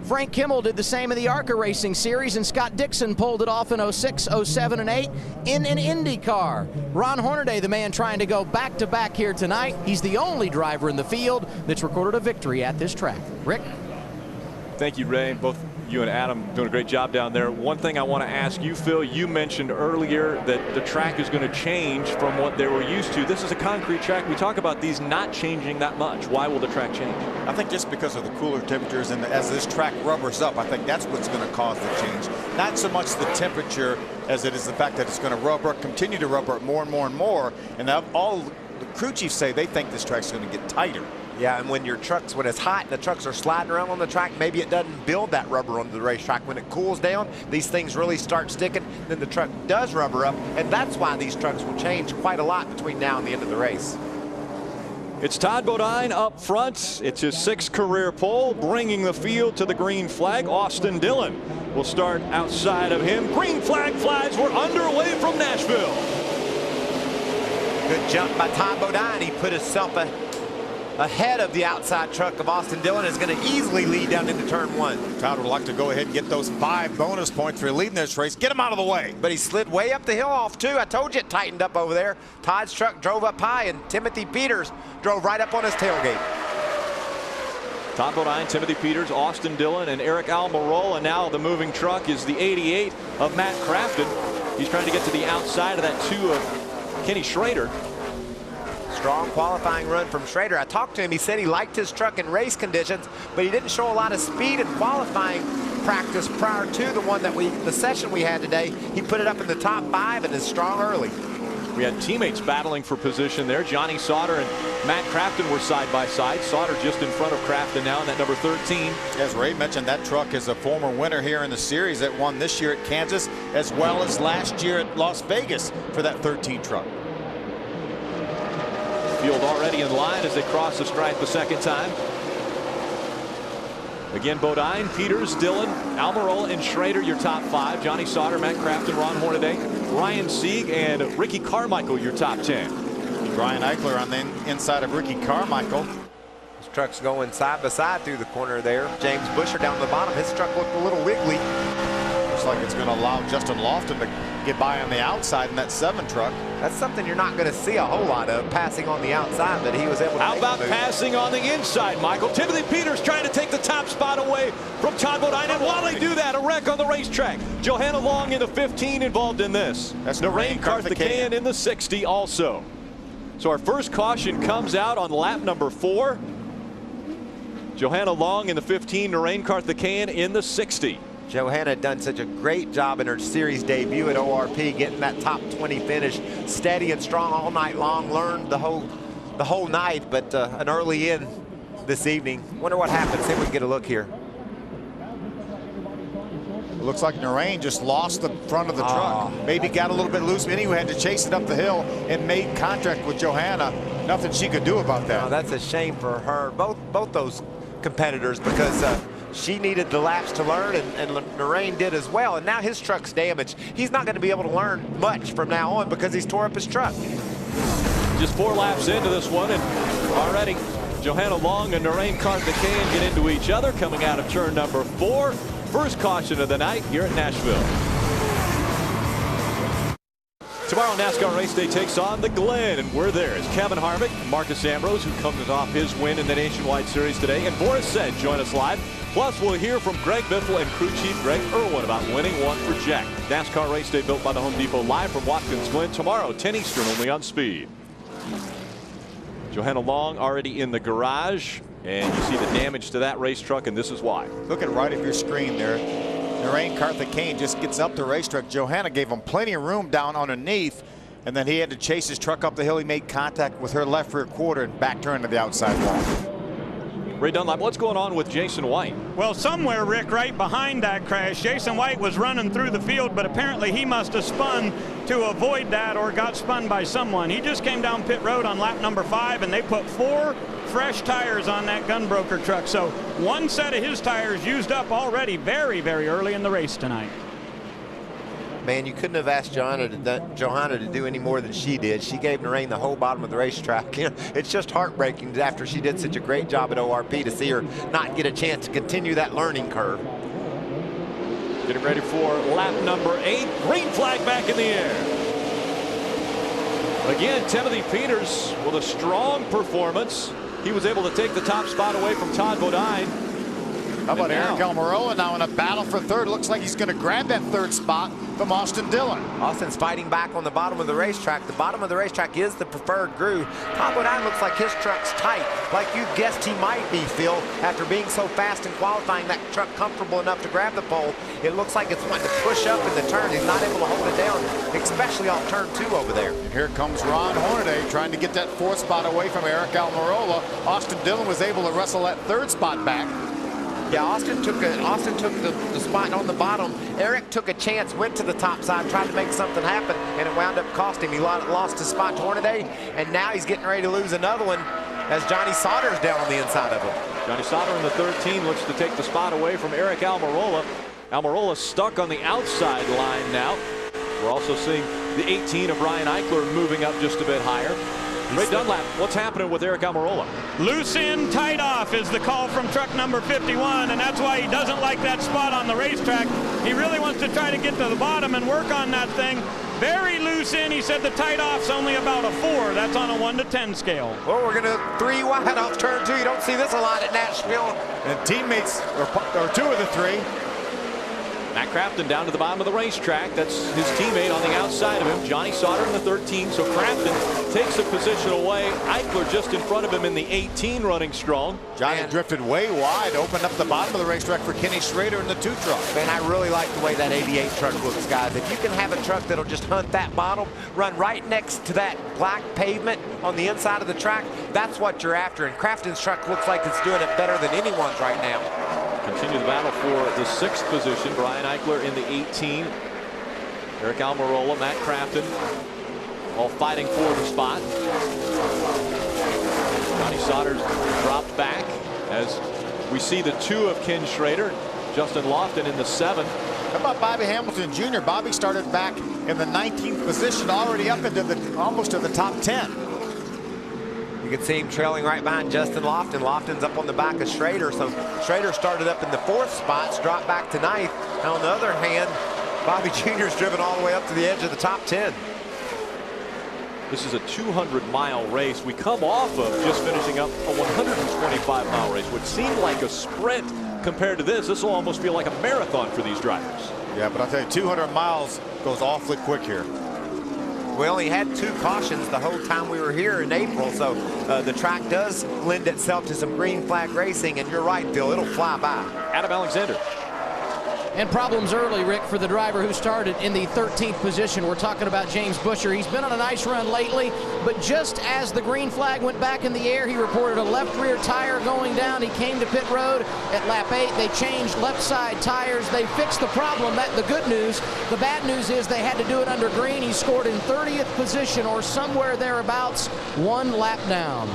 Frank Kimmel did the same in the ARCA Racing Series, and Scott Dixon pulled it off in 06, 07, and 8 in an Indy car. Ron Hornaday, the man trying to go back-to-back here tonight. He's the only driver in the field that's recorded a victory at this track. Rick? Thank you, Ray. Both you and Adam doing a great job down there. One thing I want to ask you, Phil, you mentioned earlier that the track is going to change from what they were used to. This is a concrete track. We talk about these not changing that much. Why will the track change? I think just because of the cooler temperatures, and as this track rubbers up, I think that's what's going to cause the change. Not so much the temperature as it is the fact that it's going to rubber, continue to rubber up more and more and more. And all the crew chiefs say they think this track's going to get tighter. Yeah, and when it's hot and the trucks are sliding around on the track, maybe it doesn't build that rubber onto the racetrack. When it cools down, these things really start sticking, then the truck does rubber up, and that's why these trucks will change quite a lot between now and the end of the race. It's Todd Bodine up front. It's his 6th career pole, bringing the field to the green flag. Austin Dillon will start outside of him. Green flag flies. We're underway from Nashville. Good jump by Todd Bodine. He put himself ahead of the outside truck of Austin Dillon, is going to easily lead down into turn 1. Todd would like to go ahead and get those 5 bonus points for leading this race. Get him out of the way. But he slid way up the hill off too. I told you it tightened up over there. Todd's truck drove up high, and Timothy Peters drove right up on his tailgate. Todd Bodine, Timothy Peters, Austin Dillon, and Eric Almirola. And now the moving truck is the 88 of Matt Crafton. He's trying to get to the outside of that 2 of Kenny Schrader. Strong qualifying run from Schrader. I talked to him. He said he liked his truck in race conditions, but he didn't show a lot of speed in qualifying practice prior to the session we had today. He put it up in the top 5 and is strong early. We had teammates battling for position there. Johnny Sauter and Matt Crafton were side by side. Sauter just in front of Crafton now in that number 13. As Ray mentioned, that truck is a former winner here in the series that won this year at Kansas, as well as last year at Las Vegas for that 13 truck. Field already in line as they cross the stripe the second time. Again, Bodine, Peters, Dillon, Almirola, and Schrader, your top 5. Johnny Sauter, Matt Crafton, Ron Hornaday, Ryan Sieg, and Ricky Carmichael, your top 10. Brian Eichler on the inside of Ricky Carmichael. His truck's going side by side through the corner there. James Busher down the bottom. His truck looked a little wiggly. Looks like it's going to allow Justin Lofton to get by on the outside in that 7 truck. That's something you're not going to see a whole lot of, passing on the outside, but he was able to. How about passing on the inside, Michael? Timothy Peters trying to take the top spot away from Todd Bodine, and while they do that, a wreck on the racetrack. Johanna Long in the 15 involved in this. That's Narain Karthikeyan in the 60 also. So our first caution comes out on lap number 4. Johanna Long in the 15, Narain Karthikeyan in the 60. Johanna had done such a great job in her series debut at ORP, getting that top 20 finish, steady and strong all night long. Learned the whole night, but an early in this evening. Wonder what happens. See if we can get a look here. It looks like Narain just lost the front of the truck. Maybe got a little bit loose. Anyway, had to chase it up the hill and made contact with Johanna. Nothing she could do about that. Oh, that's a shame for her. Both those competitors, because she needed the laps to learn, and Narain did as well. And now his truck's damaged. He's not going to be able to learn much from now on because he's tore up his truck. Just 4 laps into this one, and already Johanna Long and Narain Karthikeyan get into each other coming out of turn number 4. First caution of the night here at Nashville. Tomorrow, NASCAR Race Day takes on the Glen, and we're there. It's Kevin Harvick, Marcus Ambrose, who comes off his win in the Nationwide Series today, and Boris Said join us live. Plus, we'll hear from Greg Biffle and crew chief Greg Irwin about winning one for Jack. NASCAR Race Day built by the Home Depot, live from Watkins Glen tomorrow, 10 Eastern, only on Speed. Johanna Long already in the garage, and you see the damage to that race truck, and this is why. Look at right of your screen there. Narain Karthikeyan just gets up the racetrack. Johanna gave him plenty of room down underneath, and then he had to chase his truck up the hill. He made contact with her left rear quarter and back turn to the outside wall. Ray Dunlap, what's going on with Jason White? Well, somewhere, Rick, right behind that crash, Jason White was running through the field, but apparently he must have spun to avoid that or got spun by someone. He just came down pit road on lap number 5, and they put 4 fresh tires on that Gunbroker truck. So one set of his tires used up already very, very early in the race tonight. Man, you couldn't have asked Johanna to do any more than she did. She gave Narain the whole bottom of the racetrack. You know, it's just heartbreaking after she did such a great job at ORP to see her not get a chance to continue that learning curve. Getting ready for lap number 8. Green flag back in the air. Again, Timothy Peters with a strong performance. He was able to take the top spot away from Todd Bodine. How about Eric Almirola now in a battle for third? Looks like he's going to grab that 3rd spot from Austin Dillon. Austin's fighting back on the bottom of the racetrack. The bottom of the racetrack is the preferred groove. Todd Bodine looks like his truck's tight, like you guessed he might be, Phil, after being so fast in qualifying. That truck comfortable enough to grab the pole. It looks like it's wanting to push up in the turn. He's not able to hold it down, especially off turn 2 over there. And here comes Ron Hornaday trying to get that 4th spot away from Eric Almirola. Austin Dillon was able to wrestle that 3rd spot back. Yeah, Austin took the spot on the bottom. Eric took a chance, went to the top side, tried to make something happen, and it wound up costing him. He lost his spot to Hornaday, and now he's getting ready to lose another one as Johnny Sauter's down on the inside of him. Johnny Sauter in the 13 looks to take the spot away from Eric Almirola. Almirola stuck on the outside line now. We're also seeing the 18 of Brian Eichler moving up just a bit higher. Ray Dunlap, what's happening with Eric Almirola? Loose in, tight off is the call from truck number 51, and that's why he doesn't like that spot on the racetrack. He really wants to try to get to the bottom and work on that thing. Very loose in. He said the tight off's only about a 4. That's on a 1 to 10 scale. Well, we're going to 3 wide off turn 2. You don't see this a lot at Nashville. And teammates, or 2 of the 3. Matt Crafton down to the bottom of the racetrack. That's his teammate on the outside of him, Johnny Sauter in the 13. So Crafton takes a position away. Eichler just in front of him in the 18, running strong. Johnny drifted way wide, opened up the bottom of the racetrack for Kenny Schrader in the 2 truck. Man, I really like the way that 88 truck looks, guys. If you can have a truck that'll just hunt that bottom, run right next to that black pavement on the inside of the track, that's what you're after. And Crafton's truck looks like it's doing it better than anyone's right now. Continue the battle for the 6th position. Brian Eichler in the 18. Eric Almirola, Matt Crafton, all fighting for the spot. Johnny Sauter's dropped back as we see the 2 of Ken Schrader. Justin Lofton in the 7. How about Bobby Hamilton Jr.? Bobby started back in the 19th position, already up into almost to the top 10. You can see him trailing right behind Justin Lofton. Lofton's up on the back of Schrader, so Schrader started up in the 4th spot, dropped back to 9th. And on the other hand, Bobby Jr.'s driven all the way up to the edge of the top 10. This is a 200-mile race. We come off of just finishing up a 125-mile race, which seemed like a sprint compared to this. This will almost feel like a marathon for these drivers. Yeah, but I'll tell you, 200 miles goes awfully quick here. We only had 2 cautions the whole time we were here in April, so the track does lend itself to some green flag racing, and you're right, Phil, it'll fly by. Adam Alexander. And problems early, Rick, for the driver who started in the 13th position. We're talking about James Busher. He's been on a nice run lately, but just as the green flag went back in the air, he reported a left rear tire going down. He came to pit road at lap 8. They changed left side tires. They fixed the problem. That's the good news. The bad news is they had to do it under green. He scored in 30th position or somewhere thereabouts, 1 lap down.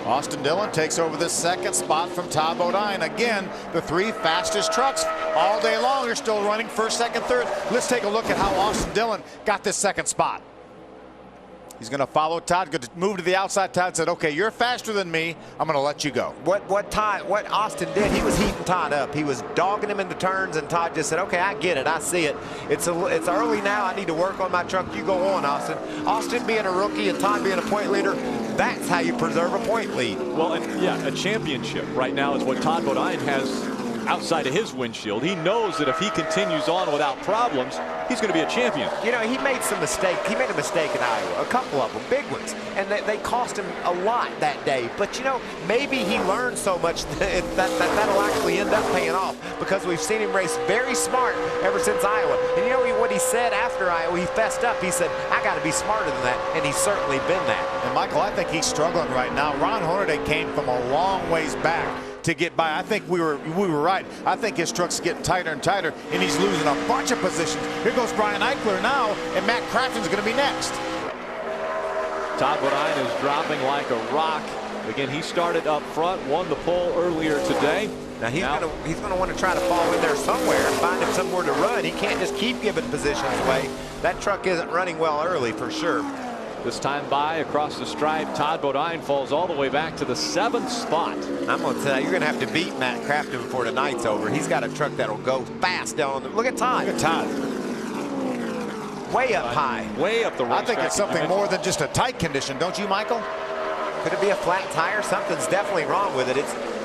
Austin Dillon takes over the 2nd spot from Todd Bodine. Again, the 3 fastest trucks all day long. They're still running 1st, 2nd, 3rd. Let's take a look at how Austin Dillon got this 2nd spot. He's going to follow Todd, going to move to the outside. Todd said, okay, you're faster than me. I'm going to let you go. What Austin did, he was heating Todd up. He was dogging him in the turns, and Todd just said, okay, I get it. I see it. It's early now. I need to work on my truck. You go on, Austin. Austin being a rookie and Todd being a point leader, that's how you preserve a point lead. Well, and yeah, a championship right now is what Todd Bodine has outside of his windshield. He knows that if he continues on without problems, he's going to be a champion. You know, he made some mistakes. He made a mistake in Iowa, a couple of them, big ones, and they cost him a lot that day. But, you know, maybe he learned so much that'll actually end up paying off, because we've seen him race very smart ever since Iowa. And you know what he said after Iowa? He fessed up. He said, I got to be smarter than that, and he's certainly been that. And, Michael, I think he's struggling right now. Ron Hornaday came from a long ways back to get by. I think we were right. I think his truck's getting tighter and tighter, and he's losing a bunch of positions. Here goes Brian Eichler now, and Matt Crafton's going to be next. Todd Bodine is dropping like a rock. Again, he started up front, won the pole earlier today. Now he's going to want to try to fall in there somewhere and find him somewhere to run. He can't just keep giving positions away. That truck isn't running well early for sure. This time by across the stripe, Todd Bodine falls all the way back to the 7th spot. I'm going to tell you, you're going to have to beat Matt Crafton before tonight's over. He's got a truck that'll go fast down. Look at Todd. Look at Todd. Way up high. Way up the racetrack. I think it's something more than just a tight condition, don't you, Michael? Could it be a flat tire? Something's definitely wrong with it.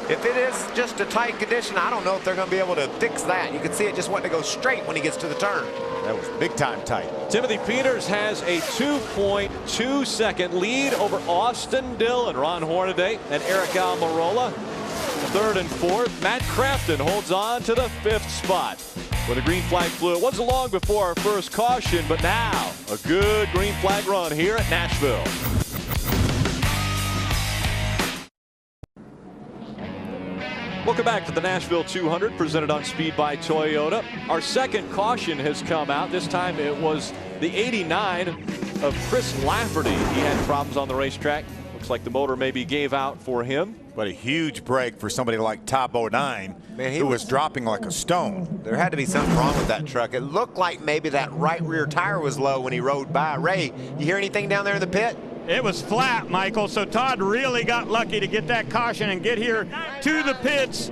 If it is just a tight condition, I don't know if they're going to be able to fix that. You can see it just wanting to go straight when he gets to the turn. That was big time tight. Timothy Peters has a 2.2 second lead over Austin Dillon, Ron Hornaday, and Eric Almirola. 3rd and 4th. Matt Crafton holds on to the 5th spot. When the green flag flew, it wasn't long before our first caution, but now a good green flag run here at Nashville. Welcome back to the Nashville 200, presented on Speed by Toyota. Our second caution has come out. This time it was the 89 of Chris Lafferty. He had problems on the racetrack. Looks like the motor maybe gave out for him. But a huge break for somebody like Todd Bodine, who was dropping like a stone. There had to be something wrong with that truck. It looked like maybe that right rear tire was low when he rode by. Ray, you hear anything down there in the pit? It was flat, Michael, so Todd really got lucky to get that caution and get here to the pits.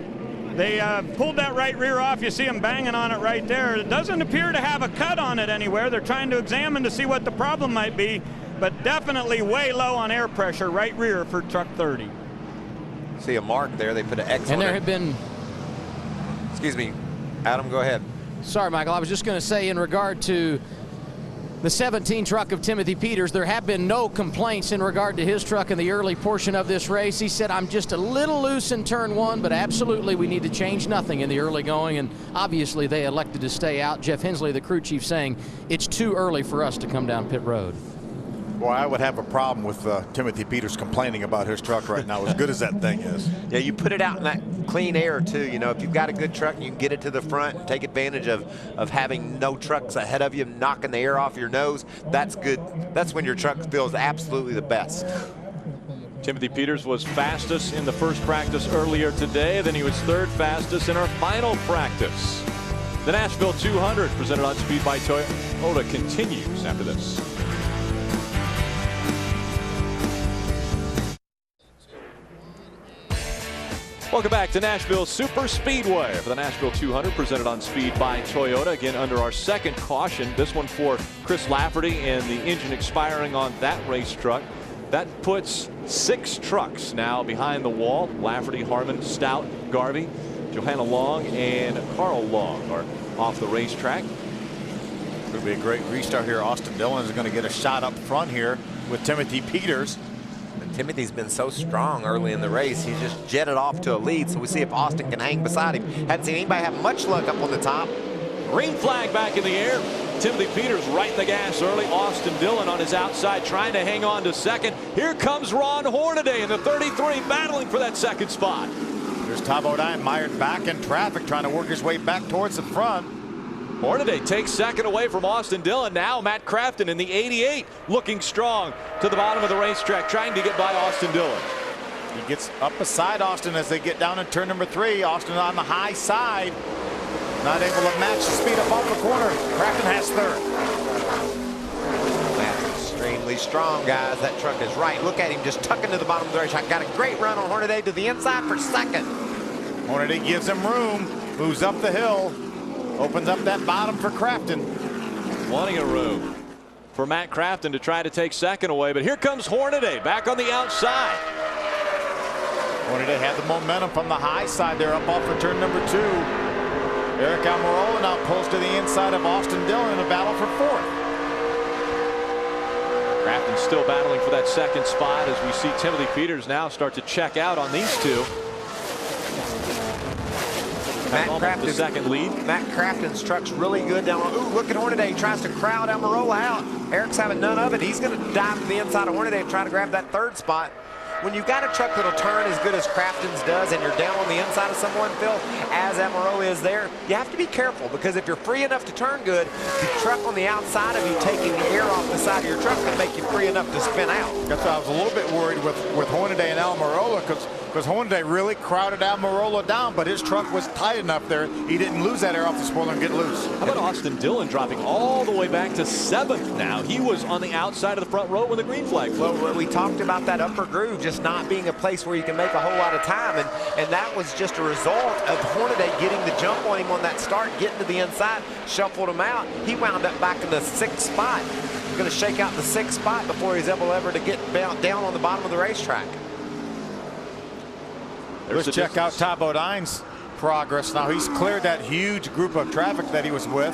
They pulled that right rear off. You see him banging on it right there. It doesn't appear to have a cut on it anywhere. They're trying to examine to see what the problem might be, but definitely way low on air pressure, right rear for truck 30. See a mark there. They put an X on it. And there have been... Excuse me, Adam, go ahead. Sorry, Michael. I was just going to say in regard to the 17 truck of Timothy Peters, there have been no complaints in regard to his truck in the early portion of this race. He said, I'm just a little loose in turn 1, but absolutely we need to change nothing in the early going, and obviously they elected to stay out. Jeff Hensley, the crew chief, saying it's too early for us to come down pit road. Boy, I would have a problem with Timothy Peters complaining about his truck right now, as good as that thing is. Yeah, you put it out in that clean air, too. You know, if you've got a good truck and you can get it to the front and take advantage of having no trucks ahead of you, knocking the air off your nose, that's good. That's when your truck feels absolutely the best. Timothy Peters was fastest in the first practice earlier today. Then he was third fastest in our final practice. The Nashville 200, presented on Speed by Toyota, continues after this. Welcome back to Nashville Super Speedway for the Nashville 200, presented on Speed by Toyota. Again, under our second caution, this one for Chris Lafferty and the engine expiring on that race truck. That puts 6 trucks now behind the wall. Lafferty, Harmon, Stout, Garvey, Johanna Long, and Carl Long are off the racetrack. It's going to be a great restart here. Austin Dillon is going to get a shot up front here with Timothy Peters. Timothy's been so strong early in the race. He just jetted off to a lead, so we see if Austin can hang beside him. Hadn't seen anybody have much luck up on the top. Green flag back in the air. Timothy Peters right in the gas early. Austin Dillon on his outside trying to hang on to second. Here comes Ron Hornaday in the 33 battling for that second spot. There's Todd Bodine mired back in traffic trying to work his way back towards the front. Hornaday takes second away from Austin Dillon. Now Matt Crafton in the 88 looking strong to the bottom of the racetrack trying to get by Austin Dillon. He gets up beside Austin as they get down in turn number 3. Austin on the high side. Not able to match the speed up off the corner. Crafton has third. That's extremely strong, guys. That truck is right. Look at him just tucking to the bottom of the racetrack. Got a great run on Hornaday to the inside for second. Hornaday gives him room. Moves up the hill. Opens up that bottom for Crafton. Wanting a room for Matt Crafton to try to take second away, but here comes Hornaday back on the outside. Hornaday had the momentum from the high side there up off of turn number 2. Eric Almirola now pulls to the inside of Austin Dillon in a battle for 4th. Crafton still battling for that second spot as we see Timothy Peters now start to check out on these two. Matt Crafton's the second lead. Matt Crafton's truck's really good down on. Ooh, look at Hornaday. He tries to crowd Almirola out. Eric's having none of it. He's going to dive to the inside of Hornaday and try to grab that third spot. When you've got a truck that'll turn as good as Crafton's does and you're down on the inside of someone, Phil, as Almirola is there, you have to be careful because if you're free enough to turn good, the truck on the outside of you taking the air off the side of your truck can make you free enough to spin out. That's why I was a little bit worried with Hornaday and Almirola because Hornaday really crowded Almirola down, but his truck was tight enough there. He didn't lose that air off the spoiler and get loose. How about Austin Dillon dropping all the way back to 7th now? He was on the outside of the front row when the green flag flew. Well, we talked about that upper groove just not being a place where you can make a whole lot of time, and that was just a result of Hornaday getting the jump on him on that start, getting to the inside, shuffled him out. He wound up back in the 6th spot. He's going to shake out the 6th spot before he's able ever to get down on the bottom of the racetrack. Let's check out Todd Bodine's progress. Now he's cleared that huge group of traffic that he was with.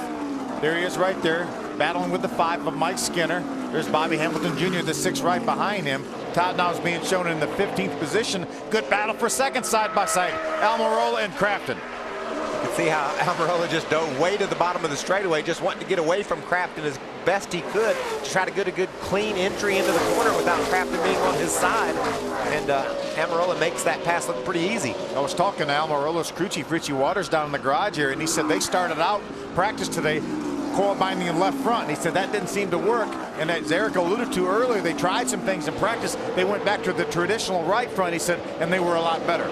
There he is right there, battling with the 5 of Mike Skinner. There's Bobby Hamilton Jr., the 6 right behind him. Todd now is being shown in the 15th position. Good battle for second side by side. Almirola and Crafton. You can see how Almirola just dove way to the bottom of the straightaway, just wanting to get away from Crafton as best he could to try to get a good clean entry into the corner without Crafton being on his side. And Almirola makes that pass look pretty easy. I was talking to Almirola's crew chief Richie Waters down in the garage here, and he said they started out practice today coil binding in left front. And he said that didn't seem to work. And as Eric alluded to earlier, they tried some things in practice. They went back to the traditional right front, he said, and they were a lot better.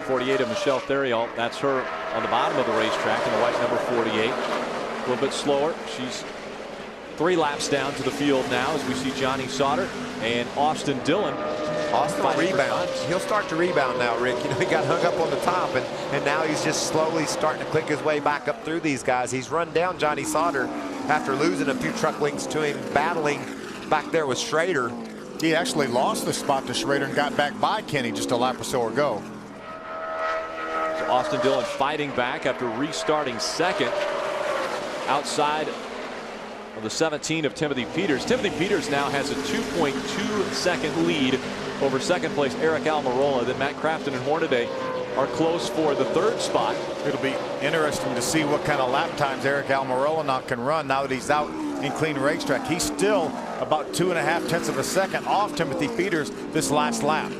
48 of Michelle Theriault. That's her on the bottom of the racetrack in the white number 48. A little bit slower. She's 3 laps down to the field now as we see Johnny Sauter and Austin Dillon. Austin will rebound. He'll start to rebound now, Rick. You know, he got hung up on the top, and now he's just slowly starting to click his way back up through these guys. He's run down Johnny Sauter after losing a few truck links to him, battling back there with Schrader. He actually lost the spot to Schrader and got back by Kenny just a lap or so ago. So Austin Dillon fighting back after restarting second outside of the 17 of Timothy Peters. Timothy Peters now has a 2.2 second lead over second place Eric Almirola. Then Matt Crafton and Hornaday are close for the third spot. It'll be interesting to see what kind of lap times Eric Almirola now can run now that he's out in clean racetrack. He's still about 2.5 tenths of a second off Timothy Peters this last lap.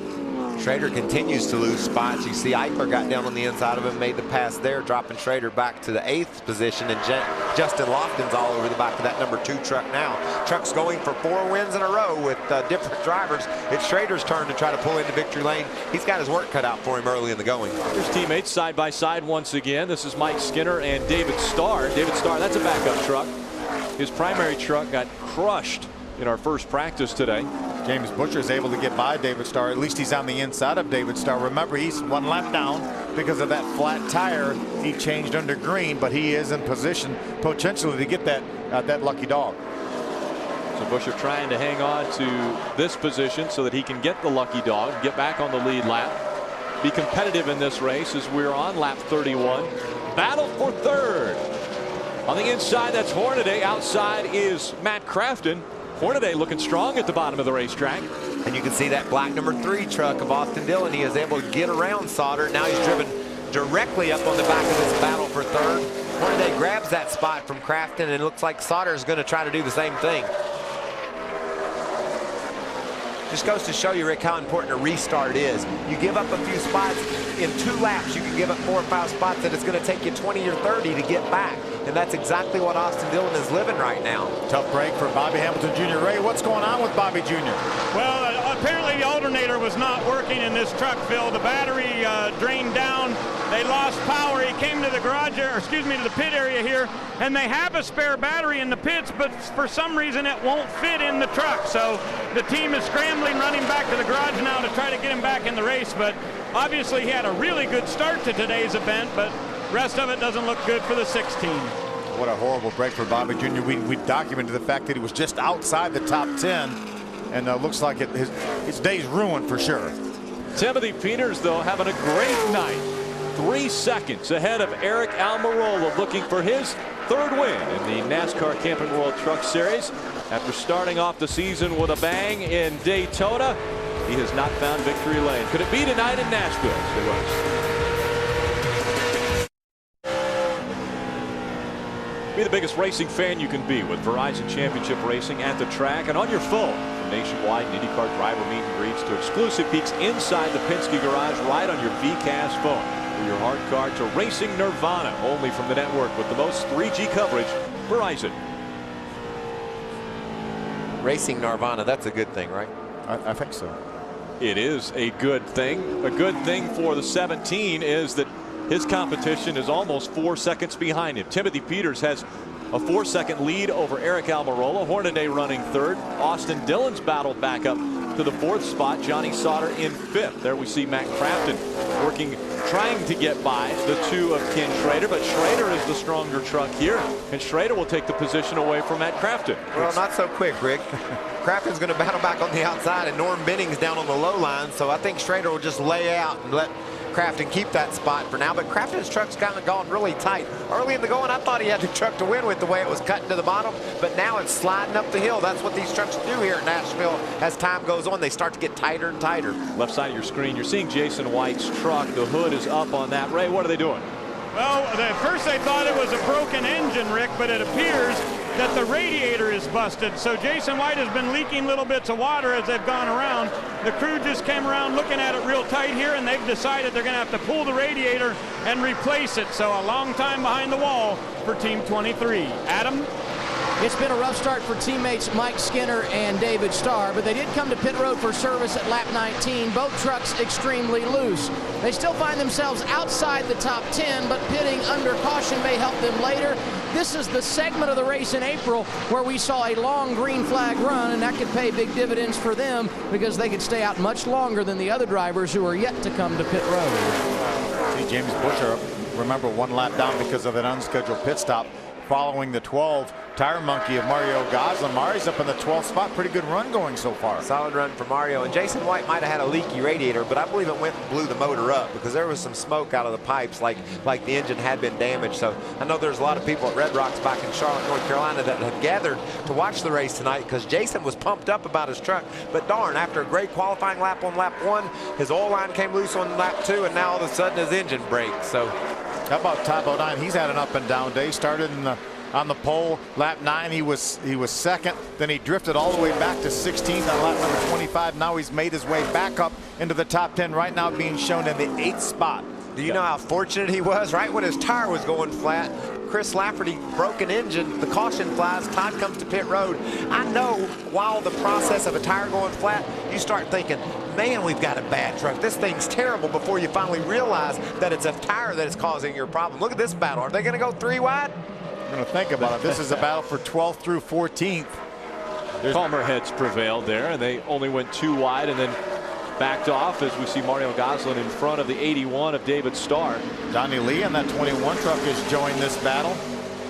Schrader continues to lose spots. You see Eichler got down on the inside of him, made the pass there, dropping Schrader back to the 8th position, and Justin Lofton's all over the back of that number 2 truck now. Truck's going for 4 wins in a row with different drivers. It's Schrader's turn to try to pull into victory lane. He's got his work cut out for him early in the going. His teammates side by side once again. This is Mike Skinner and David Starr. David Starr, that's a backup truck. His primary truck got crushed in our first practice today. James Butcher is able to get by David Starr. At least he's on the inside of David Starr. Remember, he's 1 lap down because of that flat tire he changed under green, but he is in position potentially to get that lucky dog. So Butcher trying to hang on to this position so that he can get the lucky dog, get back on the lead lap, be competitive in this race as we're on lap 31. Battle for third. On the inside, that's Hornaday. Outside is Matt Crafton. Hornaday looking strong at the bottom of the racetrack. And you can see that black number 3 truck of Austin Dillon. He is able to get around Sauter. Now he's driven directly up on the back of this battle for third. Hornaday grabs that spot from Crafton, and it looks like Sauter is going to try to do the same thing. Just goes to show you, Rick, how important a restart is. You give up a few spots. In 2 laps, you can give up 4 or 5 spots, and it's going to take you 20 or 30 to get back. And that's exactly what Austin Dillon is living right now. Tough break for Bobby Hamilton Jr. Ray, what's going on with Bobby Jr.? Well, apparently the alternator was not working in this truck, Phil. The battery drained down. They lost power. He came to the garage, or excuse me, to the pit area here, and they have a spare battery in the pits, but for some reason it won't fit in the truck. So the team is scrambling, running back to the garage now to try to get him back in the race. But obviously he had a really good start to today's event, but rest of it doesn't look good for the 16. What a horrible break for Bobby Jr. We documented the fact that he was just outside the top 10, and looks like his day's ruined for sure. Timothy Peters, though, having a great night. 3 seconds ahead of Eric Almirola, looking for his 3rd win in the NASCAR Camping World Truck Series. After starting off the season with a bang in Daytona, he has not found victory lane. Could it be tonight in Nashville? It was. Be the biggest racing fan you can be with Verizon Championship Racing at the track and on your phone. From nationwide IndyCar driver meet and greets to exclusive peeks inside the Penske garage right on your VCAS phone. For your hard card to Racing Nirvana, only from the network with the most 3G coverage, Verizon. Racing Nirvana, that's a good thing, right? I think so. It is a good thing. A good thing for the 17 is that his competition is almost 4 seconds behind him. Timothy Peters has a 4-second lead over Eric Almirola. Hornaday running 3rd. Austin Dillon's battled back up to the 4th spot. Johnny Sauter in 5th. There we see Matt Crafton working, trying to get by the 2 of Ken Schrader, but Schrader is the stronger truck here, and Schrader will take the position away from Matt Crafton. Well, not so quick, Rick. Crafton's going to battle back on the outside, and Norm Benning's down on the low line, so I think Schrader will just lay out and let Crafton keep that spot for now. But Crafton's truck's kind of gone really tight. Early in the going, I thought he had the truck to win with the way it was cutting to the bottom, but now it's sliding up the hill. That's what these trucks do here at Nashville. As time goes on, they start to get tighter and tighter. Left side of your screen, you're seeing Jason White's truck. The hood is up on that. Ray, what are they doing? Well, at first they thought it was a broken engine, Rick, but it appears that the radiator is busted. So Jason White has been leaking little bits of water as they've gone around. The crew just came around looking at it real tight here, and they've decided they're going to have to pull the radiator and replace it. So a long time behind the wall for Team 23. Adam? It's been a rough start for teammates Mike Skinner and David Starr, but they did come to pit road for service at lap 19. Both trucks extremely loose. They still find themselves outside the top 10, but pitting under caution may help them later. This is the segment of the race in April where we saw a long green flag run, and that could pay big dividends for them because they could stay out much longer than the other drivers who are yet to come to pit road. See James Butcher, remember, 1 lap down because of an unscheduled pit stop following the 12 tire monkey of Mario Goslin. Mario's up in the 12th spot. Pretty good run going so far. Solid run for Mario. And Jason White might have had a leaky radiator, but I believe it went and blew the motor up because there was some smoke out of the pipes like the engine had been damaged. So I know there's a lot of people at Red Rocks back in Charlotte, North Carolina that had gathered to watch the race tonight because Jason was pumped up about his truck. But darn, after a great qualifying lap on lap 1, his oil line came loose on lap 2, and now all of a sudden his engine breaks. So how about Todd Bodine? He's had an up and down day. Started on the pole, lap 9, he was second. Then he drifted all the way back to 16th on lap number 25. Now he's made his way back up into the top 10. Right now being shown in the 8th spot. Do you know how fortunate he was? Right when his tire was going flat, Chris Lafferty broke an engine. The caution flies. Todd comes to pit road. I know while the process of a tire going flat, you start thinking, man, we've got a bad truck. This thing's terrible, before you finally realize that it's a tire that is causing your problem. Look at this battle. Are they going to go 3 wide? I'm going to think about it. This is a battle for 12th through 14th. Calmer heads prevailed there, and they only went 2 wide and then backed off as we see Mario Goslin in front of the 81 of David Starr. Donnie Lee and that 21 truck has joined this battle.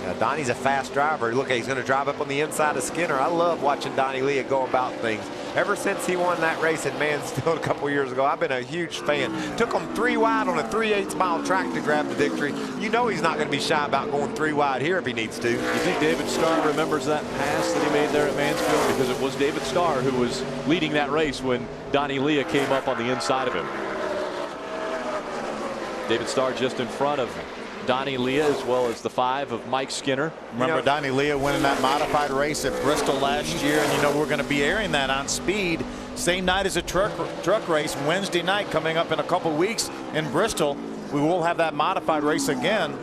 Yeah, Donnie's a fast driver. Look, he's going to drive up on the inside of Skinner. I love watching Donnie Lee go about things. Ever since he won that race in Mansfield a couple years ago, I've been a huge fan. Took him 3 wide on a 3/8 mile track to grab the victory. You know he's not going to be shy about going 3 wide here if he needs to. You think David Starr remembers that pass that he made there at Mansfield? Because it was David Starr who was leading that race when Donnie Lee came up on the inside of him. David Starr just in front of Donnie Lee, as well as the 5 of Mike Skinner. Remember Donnie Lee winning that modified race at Bristol last year, and you know we're going to be airing that on Speed same night as a truck race Wednesday night coming up in a couple weeks in Bristol. We will have that modified race again.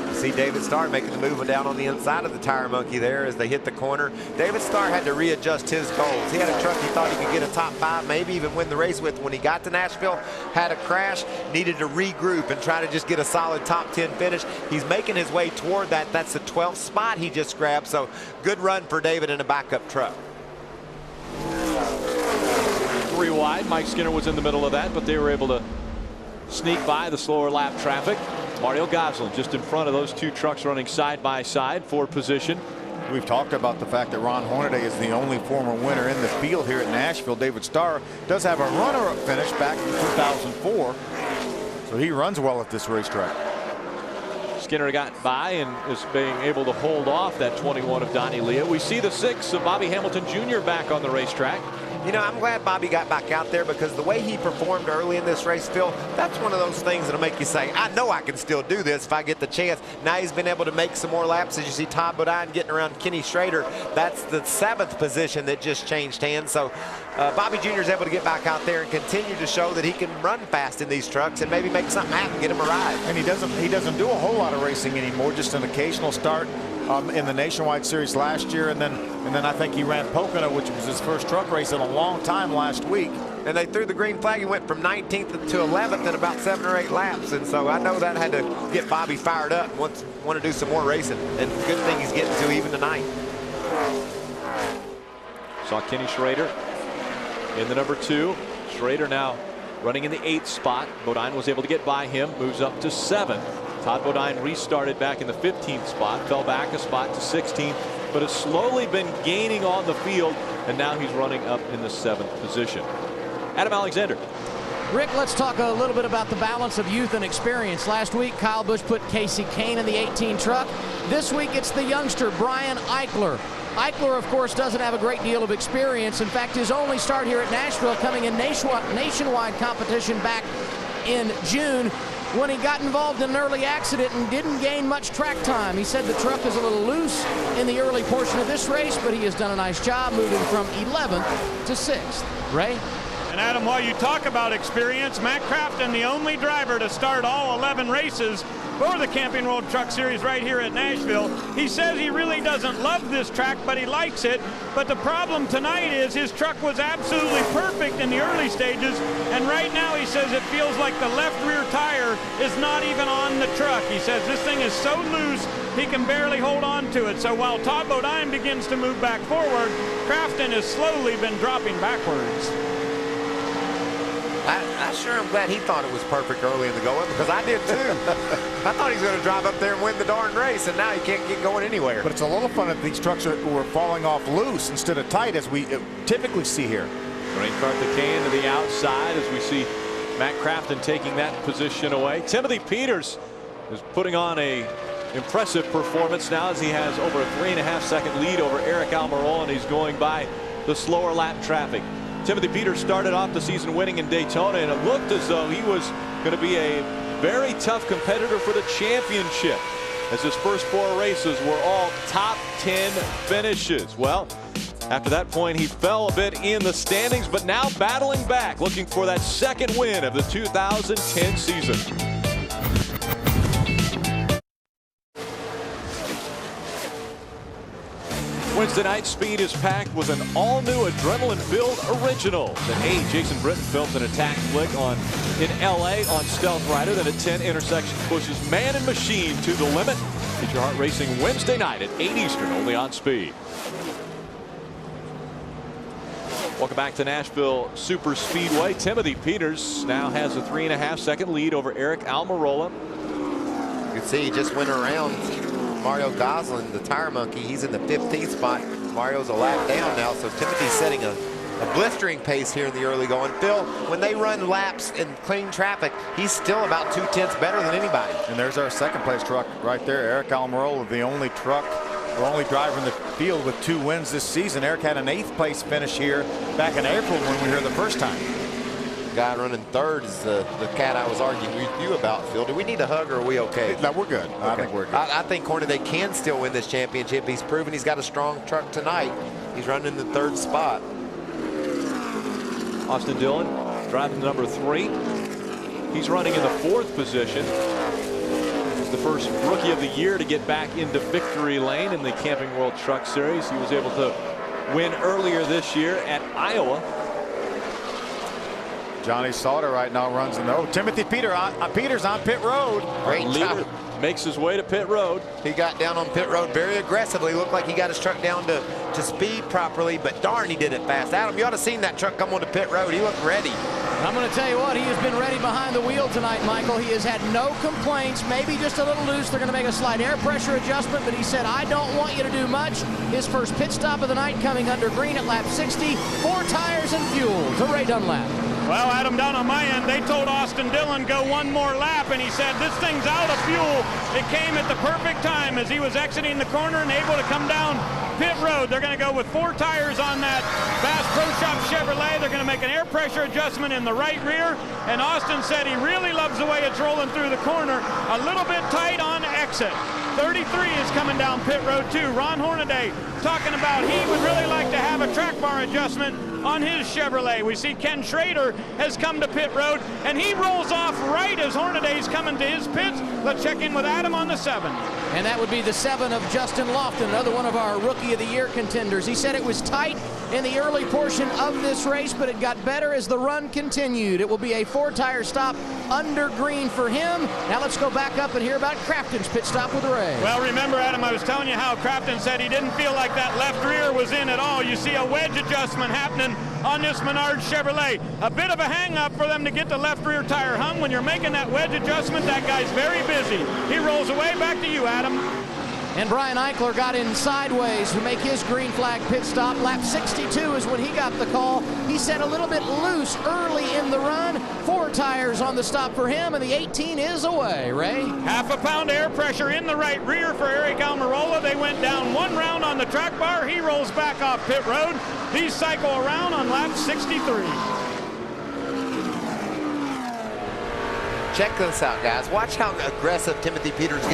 You see David Starr making the move down on the inside of the tire monkey there as they hit the corner. David Starr had to readjust his goals. He had a truck he thought he could get a top 5, maybe even win the race with. When he got to Nashville, had a crash, needed to regroup and try to just get a solid top 10 finish. He's making his way toward that. That's the 12th spot he just grabbed. So good run for David in a backup truck. 3 wide. Mike Skinner was in the middle of that, but they were able to sneak by the slower lap traffic. Mario Goslin just in front of those 2 trucks running side by side for position. We've talked about the fact that Ron Hornaday is the only former winner in the field here at Nashville. David Starr does have a runner-up finish back in 2004, so he runs well at this racetrack. Skinner got by and is being able to hold off that 21 of Donnie Lee. We see the 6 of Bobby Hamilton Jr. back on the racetrack. You know, I'm glad Bobby got back out there because the way he performed early in this race, Phil, that's one of those things that'll make you say, I know I can still do this if I get the chance. Now he's been able to make some more laps. As you see Todd Bodine getting around Kenny Schrader, that's the 7th position that just changed hands. So Bobby Jr. is able to get back out there and continue to show that he can run fast in these trucks and maybe make something happen, get him a ride. And he doesn't do a whole lot of racing anymore, just an occasional start in the Nationwide Series last year, and then I think he ran Pocono, which was his first truck race in a long time last week. And they threw the green flag. He went from 19th to 11th in about 7 or 8 laps, and so I know that had to get Bobby fired up and want to do some more racing, and good thing he's getting to even tonight. Saw Kenny Schrader in the number 2. Schrader now running in the 8th spot. Bodine was able to get by him, moves up to 7th. Todd Bodine restarted back in the 15th spot, fell back a spot to 16th, but has slowly been gaining on the field, and now he's running up in the 7th position. Adam Alexander. Rick, let's talk a little bit about the balance of youth and experience. Last week, Kyle Busch put Casey Kane in the 18 truck. This week, it's the youngster, Brian Eichler. Eichler, of course, doesn't have a great deal of experience. In fact, his only start here at Nashville coming in nationwide competition back in June, when he got involved in an early accident and didn't gain much track time. He said the truck is a little loose in the early portion of this race, but he has done a nice job moving from 11th to 6th. Ray? And Adam, while you talk about experience, Matt Crafton, the only driver to start all 11 races for the Camping World Truck Series right here at Nashville. He says he really doesn't love this track, but he likes it. But the problem tonight is his truck was absolutely perfect in the early stages, and right now he says it feels like the left rear tire is not even on the truck. He says this thing is so loose he can barely hold on to it. So while Todd Bodine begins to move back forward, Crafton has slowly been dropping backwards. I sure am glad he thought it was perfect early in the going, because I did too. I thought he was going to drive up there and win the darn race, and now he can't get going anywhere. But it's a little fun that these trucks were falling off loose instead of tight, as we typically see here. Green cart the can to the outside as we see Matt Crafton taking that position away. Timothy Peters is putting on a impressive performance now as he has over a 3.5-second lead over Eric Almirola, and he's going by the slower lap traffic. Timothy Peters started off the season winning in Daytona, and it looked as though he was going to be a very tough competitor for the championship, as his first 4 races were all top 10 finishes. Well, after that point, he fell a bit in the standings, but now battling back, looking for that second win of the 2010 season. Wednesday night speed is packed with an all-new adrenaline-filled original. Then 8, Jason Britton films an attack flick in LA on Stealth Rider that at 10 intersections pushes man and machine to the limit. Get your heart racing Wednesday night at 8 Eastern, only on Speed. Welcome back to Nashville Super Speedway. Timothy Peters now has a 3.5-second lead over Eric Almirola. You can see he just went around Mario Goslin, the tire monkey. He's in the 15th spot. Mario's a lap down now, so Timothy's setting a blistering pace here in the early going. Phil, when they run laps in clean traffic, he's still about 2/10 better than anybody. And there's our second place truck right there. Eric Almirola, the only driver in the field with 2 wins this season. Eric had an 8th place finish here back in April when we were here the first time. The guy running third is the cat I was arguing with you about, Phil. Do we need a hug, or are we okay? No, we're good. Okay. I think we're good. I think Hornaday can still win this championship. He's proven he's got a strong truck tonight. He's running in the 3rd spot. Austin Dillon driving number 3. He's running in the 4th position. He's the first rookie of the year to get back into victory lane in the Camping World Truck Series. He was able to win earlier this year at Iowa. Johnny Sauter right now runs in the Timothy Peters on pit road. Great job. Makes his way to pit road. He got down on pit road very aggressively. Looked like he got his truck down to speed properly, but darn, he did it fast. Adam, you ought to seen that truck come onto pit road. He looked ready. I'm going to tell you what, he has been ready behind the wheel tonight, Michael. He has had no complaints, maybe just a little loose. They're going to make a slight air pressure adjustment, but he said, I don't want you to do much. His first pit stop of the night coming under green at lap 60. 4 tires and fuel to Ray Dunlap. Well, Adam, down on my end, they told Austin Dillon go 1 more lap, and he said this thing's out of fuel. It came at the perfect time as he was exiting the corner and able to come down pit road. They're going to go with 4 tires on that Bass Pro Shop Chevrolet. They're going to make an air pressure adjustment in the right rear, and Austin said he really loves the way it's rolling through the corner. A little bit tight on exit. 33 is coming down pit road too. Ron Hornaday talking about he would really like to have a track bar adjustment on his Chevrolet. We see Ken Schrader has come to pit road, and he rolls off right as Hornaday's coming to his pits. Let's check in with Adam on the 7. And that would be the 7 of Justin Lofton, another one of our Rookie of the Year contenders. He said it was tight in the early portion of this race, but it got better as the run continued. It will be a 4-tire stop under green for him. Now let's go back up and hear about Crafton's pit stop with Ray. Well, remember, Adam, I was telling you how Crafton said he didn't feel like that left rear was in at all. You see a wedge adjustment happening on this Menard Chevrolet. A bit of a hang-up for them to get the left rear tire hung. When you're making that wedge adjustment, that guy's very busy. He rolls away. Back to you, Adam. And Brian Eichler got in sideways to make his green flag pit stop. Lap 62 is when he got the call. He said a little bit loose early in the run. 4 tires on the stop for him, and the 18 is away. Ray? Half a pound air pressure in the right rear for Eric Almirola. They went down 1 round on the track bar. He rolls back off pit road. These cycle around on lap 63. Check this out, guys. Watch how aggressive Timothy Peters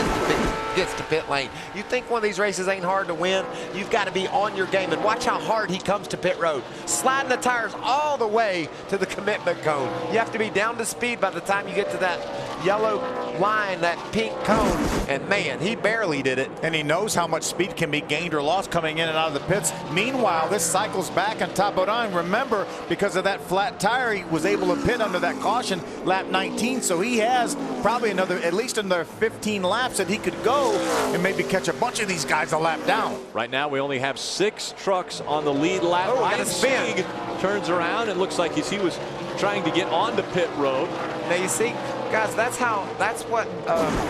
gets to pit lane. You think one of these races ain't hard to win? You've got to be on your game, and watch how hard he comes to pit road. Sliding the tires all the way to the commitment cone. You have to be down to speed by the time you get to that yellow line, that pink cone, and man, he barely did it. And he knows how much speed can be gained or lost coming in and out of the pits. Meanwhile, this cycles back on top of nine. Remember, because of that flat tire, he was able to pit under that caution lap 19, so he has probably at least another 15 laps that he could go and maybe catch a bunch of these guys a lap down. Right now we only have 6 trucks on the lead lap. Oh, got a spin. Turns around. It looks like he was trying to get onto pit road. Now you see, guys, that's what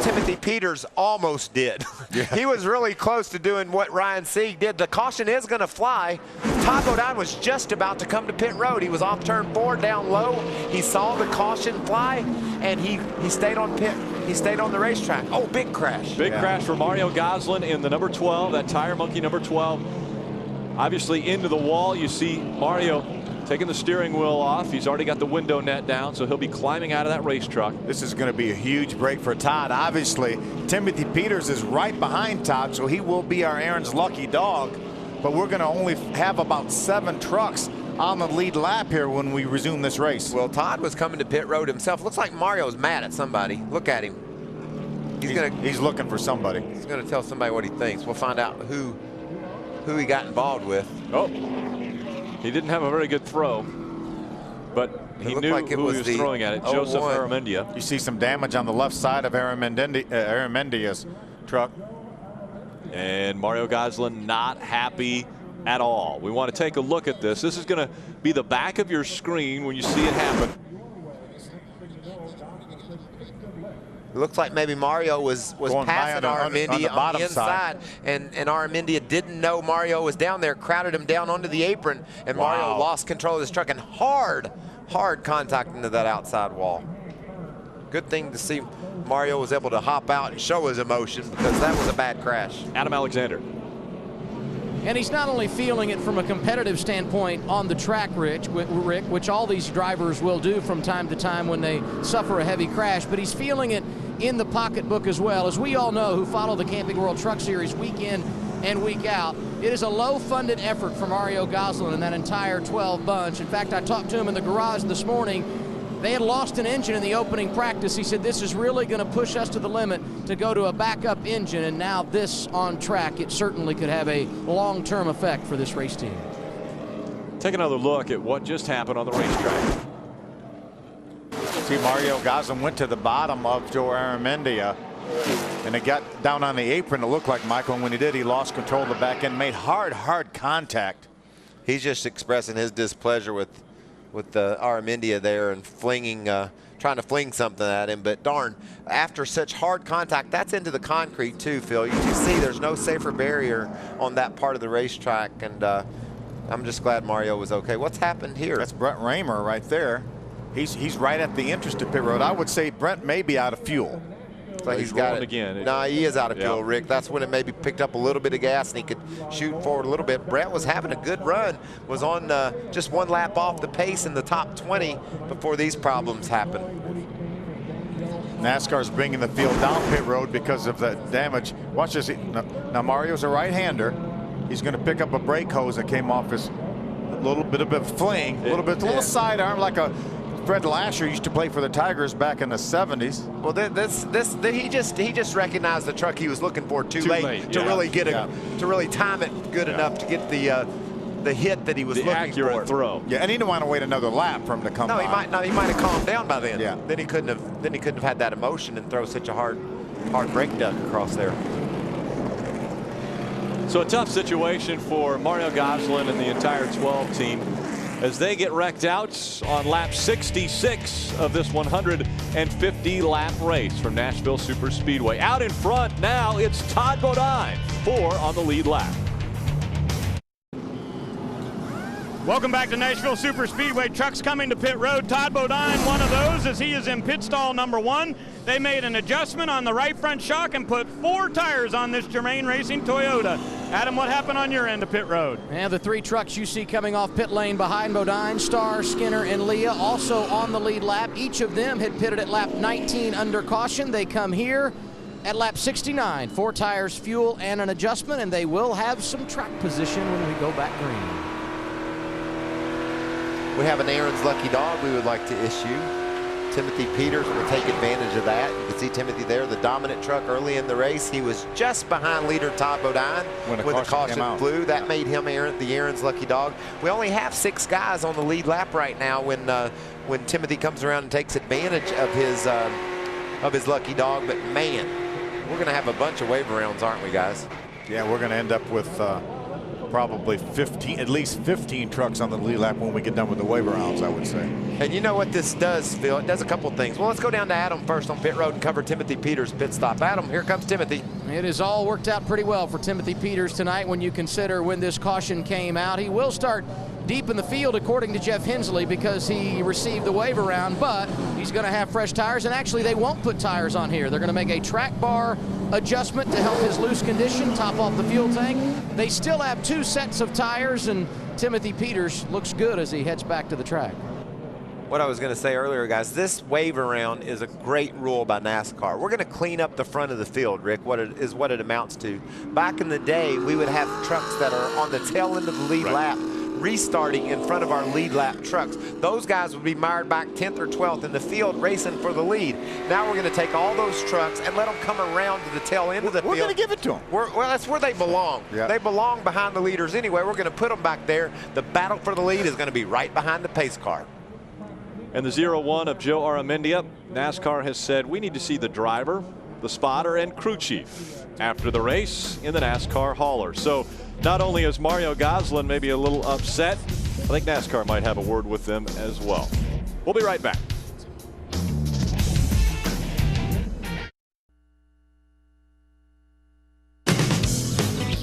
Timothy Peters almost did. Yeah. He was really close to doing what Ryan Sieg did. The caution is going to fly. Todd Bodine was just about to come to pit road. He was off turn 4, down low. He saw the caution fly, and he stayed on pit. He stayed on the racetrack. Oh, big crash. Big crash for Mario Goslin in the number 12, that tire monkey number 12. Obviously into the wall. You see Mario taking the steering wheel off. He's already got the window net down, so he'll be climbing out of that race truck. This is going to be a huge break for Todd. Obviously, Timothy Peters is right behind Todd, so he will be our Aaron's lucky dog. But we're going to only have about 7 trucks on the lead lap here when we resume this race. Well, Todd was coming to pit road himself. Looks like Mario's mad at somebody. Look at him. He's looking for somebody. He's going to tell somebody what he thinks. We'll find out who he got involved with. Oh, he didn't have a very good throw, but he knew like who he was throwing at it. Joseph Aramendia. You see some damage on the left side of Aramendia's truck. And Mario Goslin not happy at all. We want to take a look at this. This is going to be the back of your screen when you see it happen. It looks like maybe Mario was passing Aramendia on the inside, and Aramendia didn't know Mario was down there, crowded him down onto the apron, and Mario lost control of his truck and hard contact into that outside wall. Good thing to see Mario was able to hop out and show his emotion, because that was a bad crash. Adam Alexander. And he's not only feeling it from a competitive standpoint on the track, Rick, which all these drivers will do from time to time when they suffer a heavy crash, but he's feeling it in the pocketbook as well. As we all know who follow the Camping World Truck Series week in and week out, it is a low-funded effort for Mario Goslin and that entire 12 bunch. In fact, I talked to him in the garage this morning. They had lost an engine in the opening practice. He said, this is really going to push us to the limit to go to a backup engine, and now this on track, it certainly could have a long-term effect for this race team. Take another look at what just happened on the racetrack. See, Mario Goslin went to the bottom of Joe Aramendia, and it got down on the apron. It looked like Michael, and when he did, he lost control of the back end, made hard contact. He's just expressing his displeasure with the Aramendia there and trying to fling something at him. But darn, after such hard contact, that's into the concrete too, Phil. You can see there's no safer barrier on that part of the racetrack, and I'm just glad Mario was okay. What's happened here? That's Brent Raymer right there. He's right at the entrance to pit road. I would say Brent may be out of fuel. Like he's got it again. No, he is out of fuel, Rick. That's when it maybe picked up a little bit of gas and he could shoot forward a little bit. Brent was having a good run, was on just 1 lap off the pace in the top 20 before these problems happened. NASCAR's bringing the field down pit road because of the damage. Watch this. Now Mario's a right-hander. He's going to pick up a brake hose that came off his little bit of a fling, a little sidearm, like a Fred Lasher used to play for the Tigers back in the 70s. Well, he just recognized the truck he was looking for too late to really get to really time it good enough to get the hit that he was looking accurate for. Throw. Yeah, and he didn't want to wait another lap for him to come. No, he might have calmed down by then. Yeah. Then he couldn't have had that emotion and throw such a hard brake duck across there. So a tough situation for Mario Goslin and the entire 12 team as they get wrecked out on lap 66 of this 150 lap race from Nashville Super Speedway. Out in front now, it's Todd Bodine, 4 on the lead lap. Welcome back to Nashville Super Speedway. Trucks coming to pit road. Todd Bodine, one of those, as he is in pit stall number 1. They made an adjustment on the right front shock and put 4 tires on this Germain Racing Toyota. Adam, what happened on your end of pit road? And the 3 trucks you see coming off pit lane behind Bodine, Starr, Skinner, and Leah, also on the lead lap. Each of them had pitted at lap 19 under caution. They come here at lap 69. 4 tires, fuel, and an adjustment, and they will have some track position when we go back green. We have an Aaron's Lucky Dog we would like to issue. Timothy Peters will take advantage of that. You can see Timothy there, the dominant truck early in the race. He was just behind leader Todd Bodine when the caution flew. That made him the Aaron's Lucky Dog. We only have 6 guys on the lead lap right now when Timothy comes around and takes advantage of his lucky dog. But man, we're going to have a bunch of wave rounds, aren't we, guys? Yeah, we're going to end up with probably 15, at least 15 trucks on the lead lap when we get done with the waiver rounds, I would say. And you know what this does, Phil? It does a couple things. Well, let's go down to Adam first on pit road and cover Timothy Peters' pit stop. Adam, here comes Timothy. It has all worked out pretty well for Timothy Peters tonight when you consider when this caution came out. He will start deep in the field, according to Jeff Hensley, because he received the waiver round, but he's going to have fresh tires, and actually they won't put tires on here. They're going to make a track bar adjustment to help his loose condition, top off the fuel tank. They still have 2 sets of tires, and Timothy Peters looks good as he heads back to the track. What I was going to say earlier, guys, this waiver round is a great rule by NASCAR. We're going to clean up the front of the field, Rick, what it amounts to. Back in the day, we would have trucks that are on the tail end of the lead lap, restarting in front of our lead lap trucks. Those guys would be mired back 10th or 12th in the field racing for the lead. Now we're going to take all those trucks and let them come around to the tail end of the field. We're going to give it to them. Well, that's where they belong. Yeah. They belong behind the leaders anyway. We're going to put them back there. The battle for the lead is going to be right behind the pace car. And the 0-1 of Joe Aramendia, NASCAR has said we need to see the driver, the spotter, and crew chief after the race in the NASCAR hauler. So not only is Mario Goslin maybe a little upset, I think NASCAR might have a word with them as well. We'll be right back.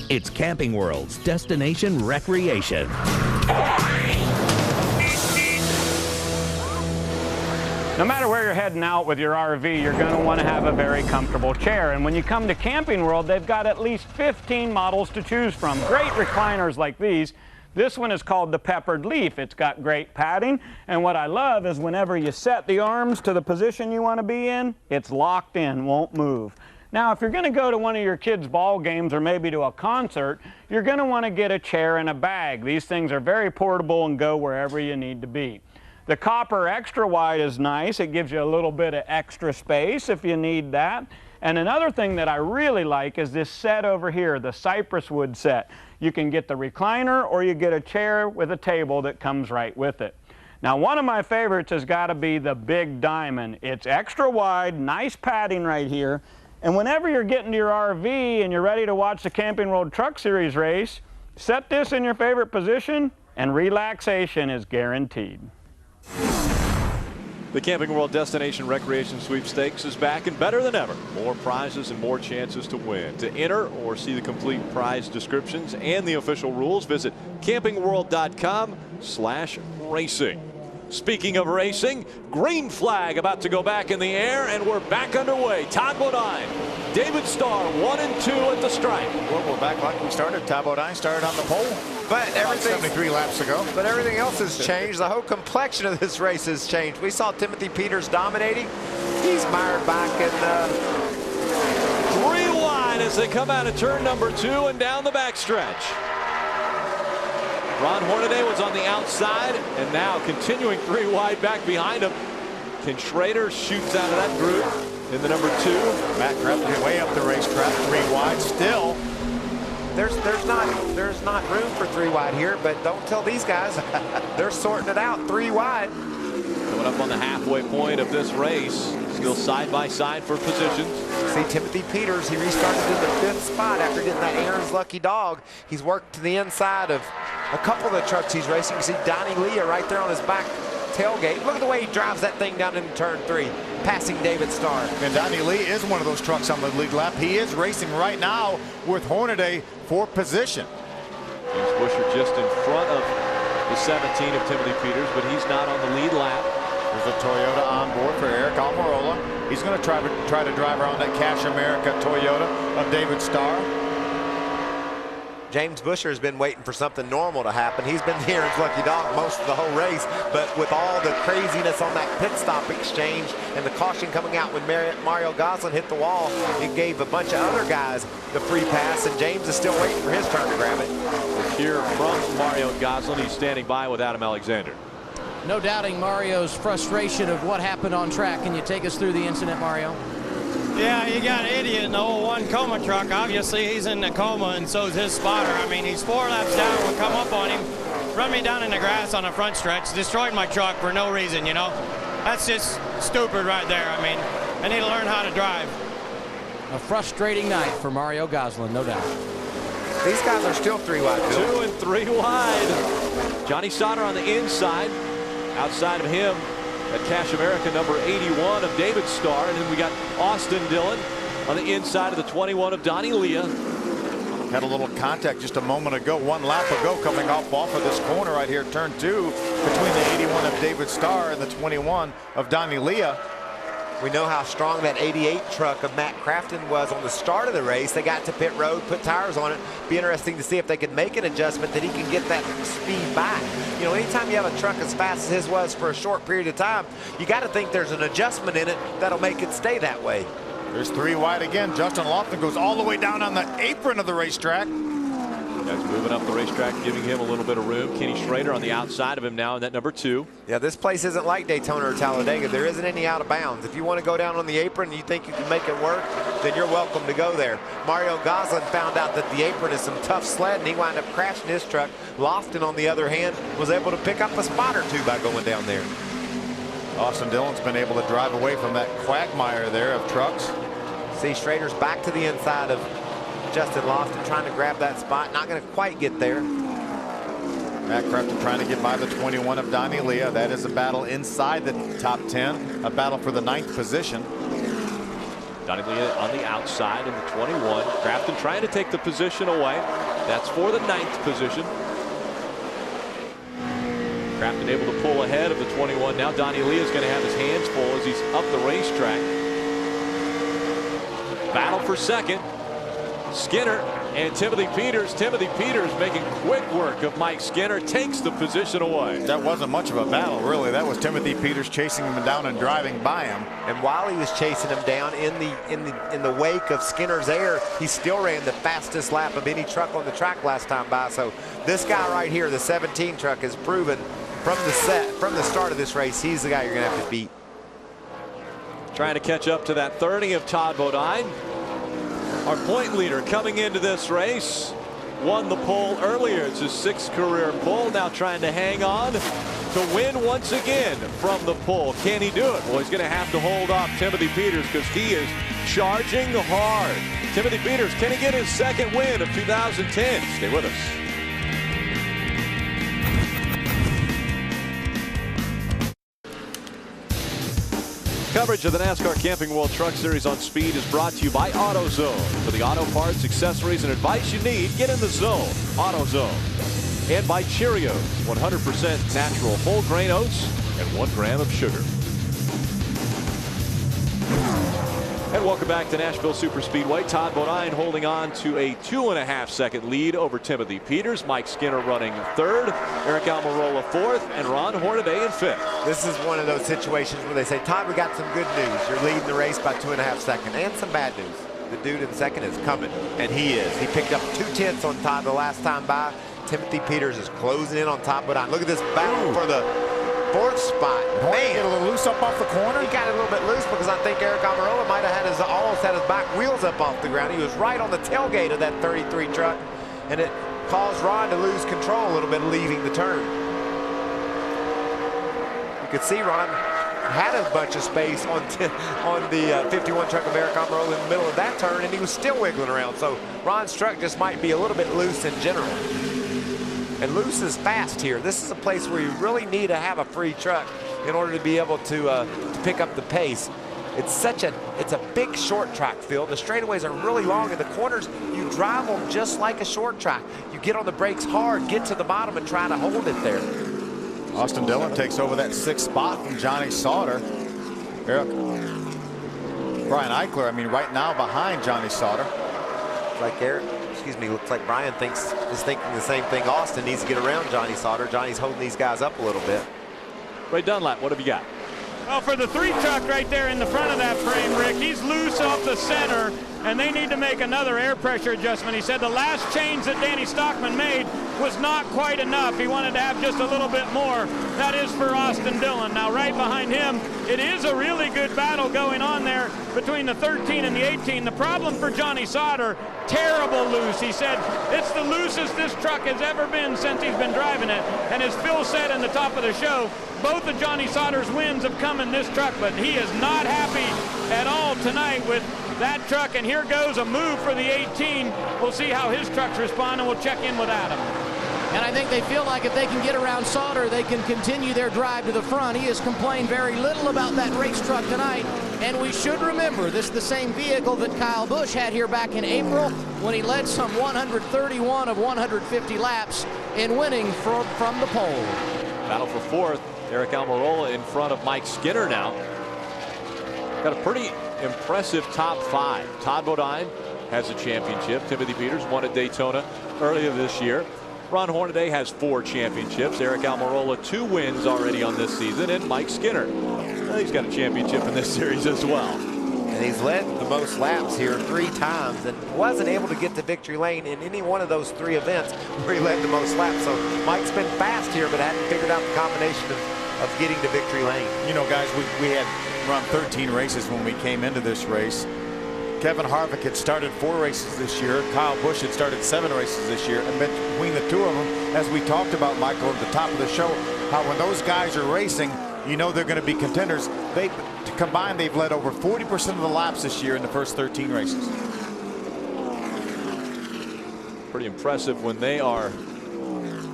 It's Camping World's destination recreation. No matter where you're heading out with your RV, you're going to want to have a very comfortable chair. And when you come to Camping World, they've got at least 15 models to choose from. Great recliners like these. This one is called the Peppered Leaf. It's got great padding. And what I love is whenever you set the arms to the position you want to be in, it's locked in, won't move. Now, if you're going to go to one of your kids' ball games or maybe to a concert, you're going to want to get a chair and a bag. These things are very portable and go wherever you need to be. The copper extra wide is nice. It gives you a little bit of extra space if you need that. And another thing that I really like is this set over here, the cypress wood set. You can get the recliner or you get a chair with a table that comes right with it. Now, one of my favorites has got to be the Big Diamond. It's extra wide, nice padding right here. And whenever you're getting to your RV and you're ready to watch the Camping World Truck Series race, set this in your favorite position and relaxation is guaranteed. The Camping World Destination Recreation Sweepstakes is back and better than ever. More prizes and more chances to win. To enter or see the complete prize descriptions and the official rules, visit campingworld.com/racing. Speaking of racing, green flag about to go back in the air, and we're back underway. Todd Bodine, David Starr, 1 and 2 at the stripe. Well, we're back like we started. Todd Bodine started on the pole. But everything 73 laps ago. But everything else has changed. The whole complexion of this race has changed. We saw Timothy Peters dominating. He's mired back in 3 wide as they come out of turn number 2 and down the backstretch. Ron Hornaday was on the outside, and now continuing 3 wide back behind him. Ken Schrader shoots out of that group in the number 2. Matt Crafton way up the racetrack, 3 wide still. There's not room for 3 wide here, but don't tell these guys. They're sorting it out 3 wide. Coming up on the halfway point of this race, still side by side for positions. See Timothy Peters, he restarted in the 5th spot after getting that Aaron's Lucky Dog. He's worked to the inside of a couple of the trucks he's racing. You see Donnie Leah right there on his back tailgate. Look at the way he drives that thing down into turn 3, passing David Starr. And Donnie Lee is one of those trucks on the lead lap. He is racing right now with Hornaday for position. James Busher just in front of the 17 of Timothy Peters, but he's not on the lead lap. There's a Toyota on board for Eric Almirola. He's going to try to drive around that Cash America Toyota of David Starr. James Busher has been waiting for something normal to happen. He's been here as Lucky Dog most of the whole race, but with all the craziness on that pit stop exchange and the caution coming out when Mario Goslin hit the wall, it gave a bunch of other guys the free pass, and James is still waiting for his turn to grab it. We'll hear from Mario Goslin. He's standing by with Adam Alexander. No doubting Mario's frustration of what happened on track. Can you take us through the incident, Mario? Yeah, you got an idiot in the 01 coma truck. Obviously, he's in the coma, and so's his spotter. I mean, he's 4 laps down. We come up on him, run me down in the grass on the front stretch, destroyed my truck for no reason, you know? That's just stupid right there. I mean, I need to learn how to drive. A frustrating night for Mario Goslin, no doubt. These guys are still 3 wide, Bill. 2 and 3 wide. Johnny Sauter on the inside. Outside of him, at Cash America, number 81 of David Starr. And then we got Austin Dillon on the inside of the 21 of Donnie Leah. Had a little contact just a moment ago, 1 lap ago, coming off of this corner right here, turn 2, between the 81 of David Starr and the 21 of Donnie Leah. We know how strong that 88 truck of Matt Crafton was on the start of the race. They got to pit road, put tires on it. Be interesting to see if they could make an adjustment that he can get that speed back. You know, anytime you have a truck as fast as his was for a short period of time, you got to think there's an adjustment in it that'll make it stay that way. There's 3 wide again. Justin Lofton goes all the way down on the apron of the racetrack. Guys moving up the racetrack, giving him a little bit of room. Kenny Schrader on the outside of him now in that number 2. Yeah, this place isn't like Daytona or Talladega. There isn't any out of bounds. If you want to go down on the apron and you think you can make it work, then you're welcome to go there. Mario Goslin found out that the apron is some tough sled, and he wound up crashing his truck. Lofton, on the other hand, was able to pick up a spot or 2 by going down there. Austin Dillon's been able to drive away from that quagmire there of trucks. See, Schrader's back to the inside of Justin Lofton, trying to grab that spot. Not going to quite get there. Matt Crafton trying to get by the 21 of Donnie Leah. That is a battle inside the top 10. A battle for the 9th position. Donnie Leah on the outside in the 21. Crafton trying to take the position away. That's for the 9th position. Crafton able to pull ahead of the 21. Now Donnie Leah is going to have his hands full as he's up the racetrack. Battle for second. Skinner and Timothy Peters. Timothy Peters making quick work of Mike Skinner, takes the position away. That wasn't much of a battle, really. That was Timothy Peters chasing him down and driving by him. And while he was chasing him down in the wake of Skinner's air, he still ran the fastest lap of any truck on the track last time by. So this guy right here, the 17 truck, has proven from the start of this race, he's the guy you're going to have to beat. Trying to catch up to that 30 of Todd Bodine. Our point leader coming into this race, won the pole earlier. It's his 6th career pole, now trying to hang on to win once again from the pole. Can he do it? Well, he's going to have to hold off Timothy Peters because he is charging hard. Timothy Peters, can he get his 2nd win of 2010? Stay with us. Coverage of the NASCAR Camping World Truck Series on Speed is brought to you by AutoZone. For the auto parts, accessories, and advice you need, get in the zone. AutoZone. And by Cheerios, 100% natural whole grain oats and 1 gram of sugar. And welcome back to Nashville Superspeedway. Todd Bodine holding on to a 2.5-second lead over Timothy Peters. Mike Skinner running 3rd. Eric Almirola 4th. And Ron Hornaday in 5th. This is one of those situations where they say, Todd, we got some good news. You're leading the race by 2.5 seconds. And some bad news. The dude in 2nd is coming. And he is. He picked up 2/10 on Todd the last time by. Timothy Peters is closing in on Todd Bodine. Look at this battle for the 4th spot. Man, get a little loose up off the corner. He got a little bit loose because I think Eric Almirola might have had almost had his back wheels up off the ground. He was right on the tailgate of that 33 truck, and it caused Ron to lose control a little bit, leaving the turn. You could see Ron had a bunch of space on the 51 truck of Eric Almirola in the middle of that turn, and he was still wiggling around. So Ron's truck just might be a little bit loose in general. And loose is fast here. This is a place where you really need to have a free truck in order to be able to pick up the pace. It's a big short track field. The straightaways are really long, and the corners, you drive them just like a short track. You get on the brakes hard, get to the bottom, and try to hold it there. Austin Dillon takes over that 6th spot from Johnny Sauter. Brian Eichler, I mean, right now behind Johnny Sauter. Like looks like Brian is thinking the same thing. Austin needs to get around Johnny Sauter. Johnny's holding these guys up a little bit. Ray Dunlap, what have you got? Well, for the 3 truck right there in the front of that frame, Rick, he's loose off the center, and they need to make another air pressure adjustment. He said the last change that Danny Stockman made was not quite enough. He wanted to have just a little bit more. That is for Austin Dillon. Now, right behind him, it is a really good battle going on there between the 13 and the 18. The problem for Johnny Sauter, terrible loose. He said it's the loosest this truck has ever been since he's been driving it. And as Phil said in the top of the show, both of Johnny Sauter's wins have come in this truck, but he is not happy at all tonight with that truck, and here goes a move for the 18. We'll see how his trucks respond, and we'll check in with Adam. And I think they feel like if they can get around Sauter, they can continue their drive to the front. He has complained very little about that race truck tonight. And we should remember, this is the same vehicle that Kyle Busch had here back in April when he led some 131 of 150 laps in winning from the pole. Battle for fourth. Eric Almirola in front of Mike Skinner now. Got a pretty impressive top 5. Todd Bodine has a championship. Timothy Peters won at Daytona earlier this year. Ron Hornaday has 4 championships. Eric Almirola 2 wins already on this season. And Mike Skinner, well, he's got a championship in this series as well. And he's led the most laps here 3 times and wasn't able to get to victory lane in any one of those 3 events where he led the most laps. So Mike's been fast here, but hadn't figured out the combination of getting to victory lane. You know, guys, we had run 13 races when we came into this race. Kevin Harvick had started 4 races this year. Kyle Busch had started 7 races this year. And between the 2 of them, as we talked about, Michael, at the top of the show, how when those guys are racing, you know they're going to be contenders. Combined, they've led over 40% of the laps this year in the first 13 races. Pretty impressive when they are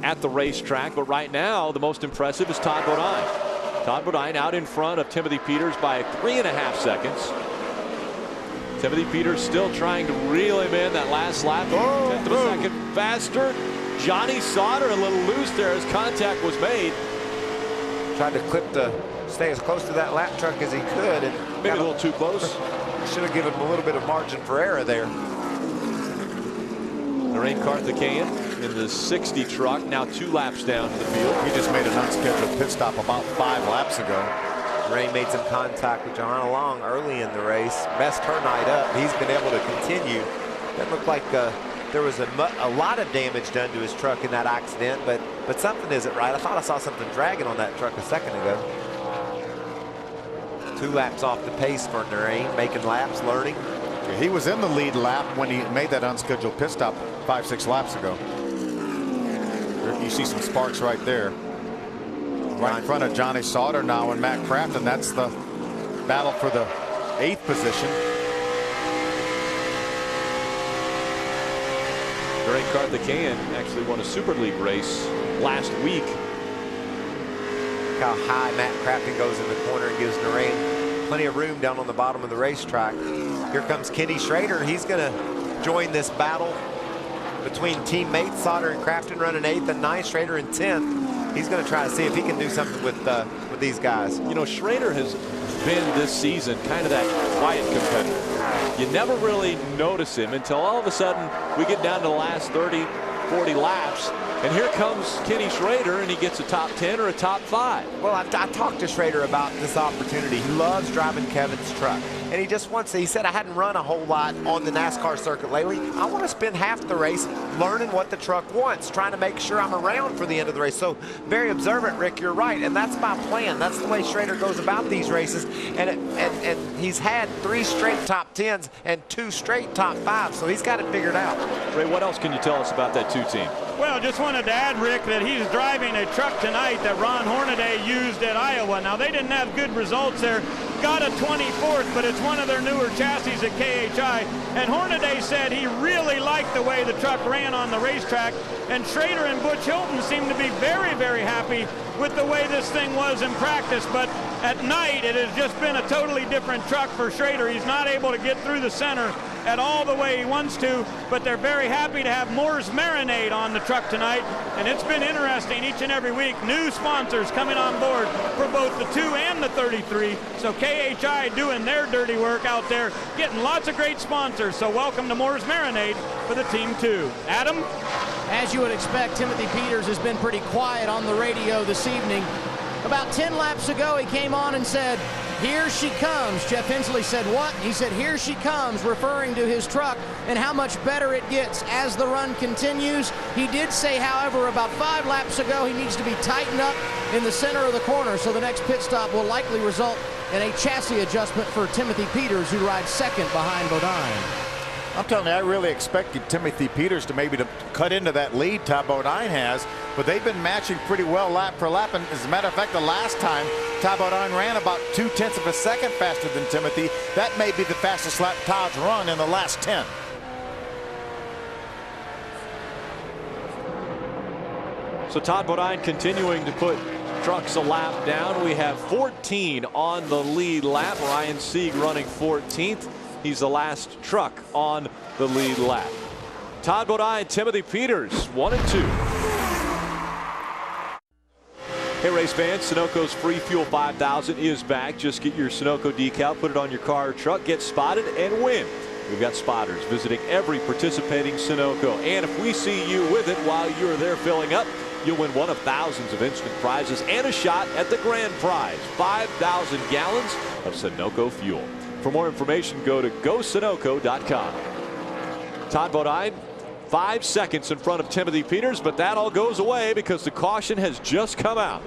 at the racetrack. But right now, the most impressive is Todd Bodine. Todd Bodine out in front of Timothy Peters by 3.5 seconds. Timothy Peters still trying to reel him in that last lap. 10th of a second faster. Johnny Sauter a little loose there as contact was made. Tried to stay as close to that lap truck as he could, and maybe a little too close. Should have given him a little bit of margin for error there. Narain Karthikeyan in the 60 truck, now 2 laps down to the field. He just made an unscheduled pit stop about 5 laps ago. Ray made some contact with Johanna Long early in the race. Messed her night up. He's been able to continue. It looked like there was a lot of damage done to his truck in that accident, but something isn't right. I thought I saw something dragging on that truck a second ago. 2 laps off the pace for Narain, making laps, learning. He was in the lead lap when he made that unscheduled pit stop 5-6 laps ago. You see some sparks right there. Right in front of Johnny Sauter now and Matt Crafton. That's the battle for the 8th position. Narain Karthikeyan actually won a Super League race last week. Look how high Matt Crafton goes in the corner and gives Narain plenty of room down on the bottom of the racetrack. Here comes Kenny Schrader. He's going to join this battle between teammates. Sauter and Crafton running 8th and 9th. Schrader in 10th. He's going to try to see if he can do something with these guys. You know, Schrader has been this season kind of that quiet competitor. You never really notice him until all of a sudden we get down to the last 30, 40 laps. And here comes Kenny Schrader, and he gets a top 10 or a top 5. Well, I talked to Schrader about this opportunity. He loves driving Kevin's truck. And he just wants to, he said, I hadn't run a whole lot on the NASCAR circuit lately. I want to spend half the race learning what the truck wants, trying to make sure I'm around for the end of the race. So very observant, Rick, you're right. And that's my plan. That's the way Schrader goes about these races. And he's had 3 straight top 10s and 2 straight top 5s. So he's got it figured out. Ray, what else can you tell us about that 2 team? Well, just wanted to add, Rick, that he's driving a truck tonight that Ron Hornaday used at Iowa. Now, they didn't have good results there. Got a 24th, but it's one of their newer chassis at KHI. And Hornaday said he really liked the way the truck ran on the racetrack. And Schrader and Butch Hilton seemed to be very, very happy with the way this thing was in practice. But at night, it has just been a totally different truck for Schrader. He's not able to get through the center at all the way he wants to, but they're very happy to have Moore's Marinade on the truck tonight, and it's been interesting each and every week. New sponsors coming on board for both the 2 and the 33, so KHI doing their dirty work out there, getting lots of great sponsors, so welcome to Moore's Marinade for the Team 2. Adam? As you would expect, Timothy Peters has been pretty quiet on the radio this evening. About 10 laps ago, he came on and said, "Here she comes." Jeff Hensley said, "What?" He said, "Here she comes," referring to his truck and how much better it gets as the run continues. He did say, however, about 5 laps ago, he needs to be tightened up in the center of the corner, so the next pit stop will likely result in a chassis adjustment for Timothy Peters, who rides 2nd behind Bodine. I'm telling you, I really expected Timothy Peters to maybe cut into that lead Todd Bodine has, but they've been matching pretty well lap for lap. And as a matter of fact, the last time Todd Bodine ran about 0.2 of a second faster than Timothy. That may be the fastest lap Todd's run in the last 10. So Todd Bodine continuing to put trucks a lap down. We have 14 on the lead lap. Ryan Sieg running 14th. He's the last truck on the lead lap. Todd Bodine, Timothy Peters, 1 and 2. Hey race fans, Sunoco's Free Fuel 5000 is back. Just get your Sunoco decal, put it on your car or truck, get spotted, and win. We've got spotters visiting every participating Sunoco. And if we see you with it while you're there filling up, you'll win one of thousands of instant prizes and a shot at the grand prize, 5,000 gallons of Sunoco fuel. For more information, go to GoSunoco.com. Todd Bodine, 5 seconds in front of Timothy Peters, but that all goes away because the caution has just come out.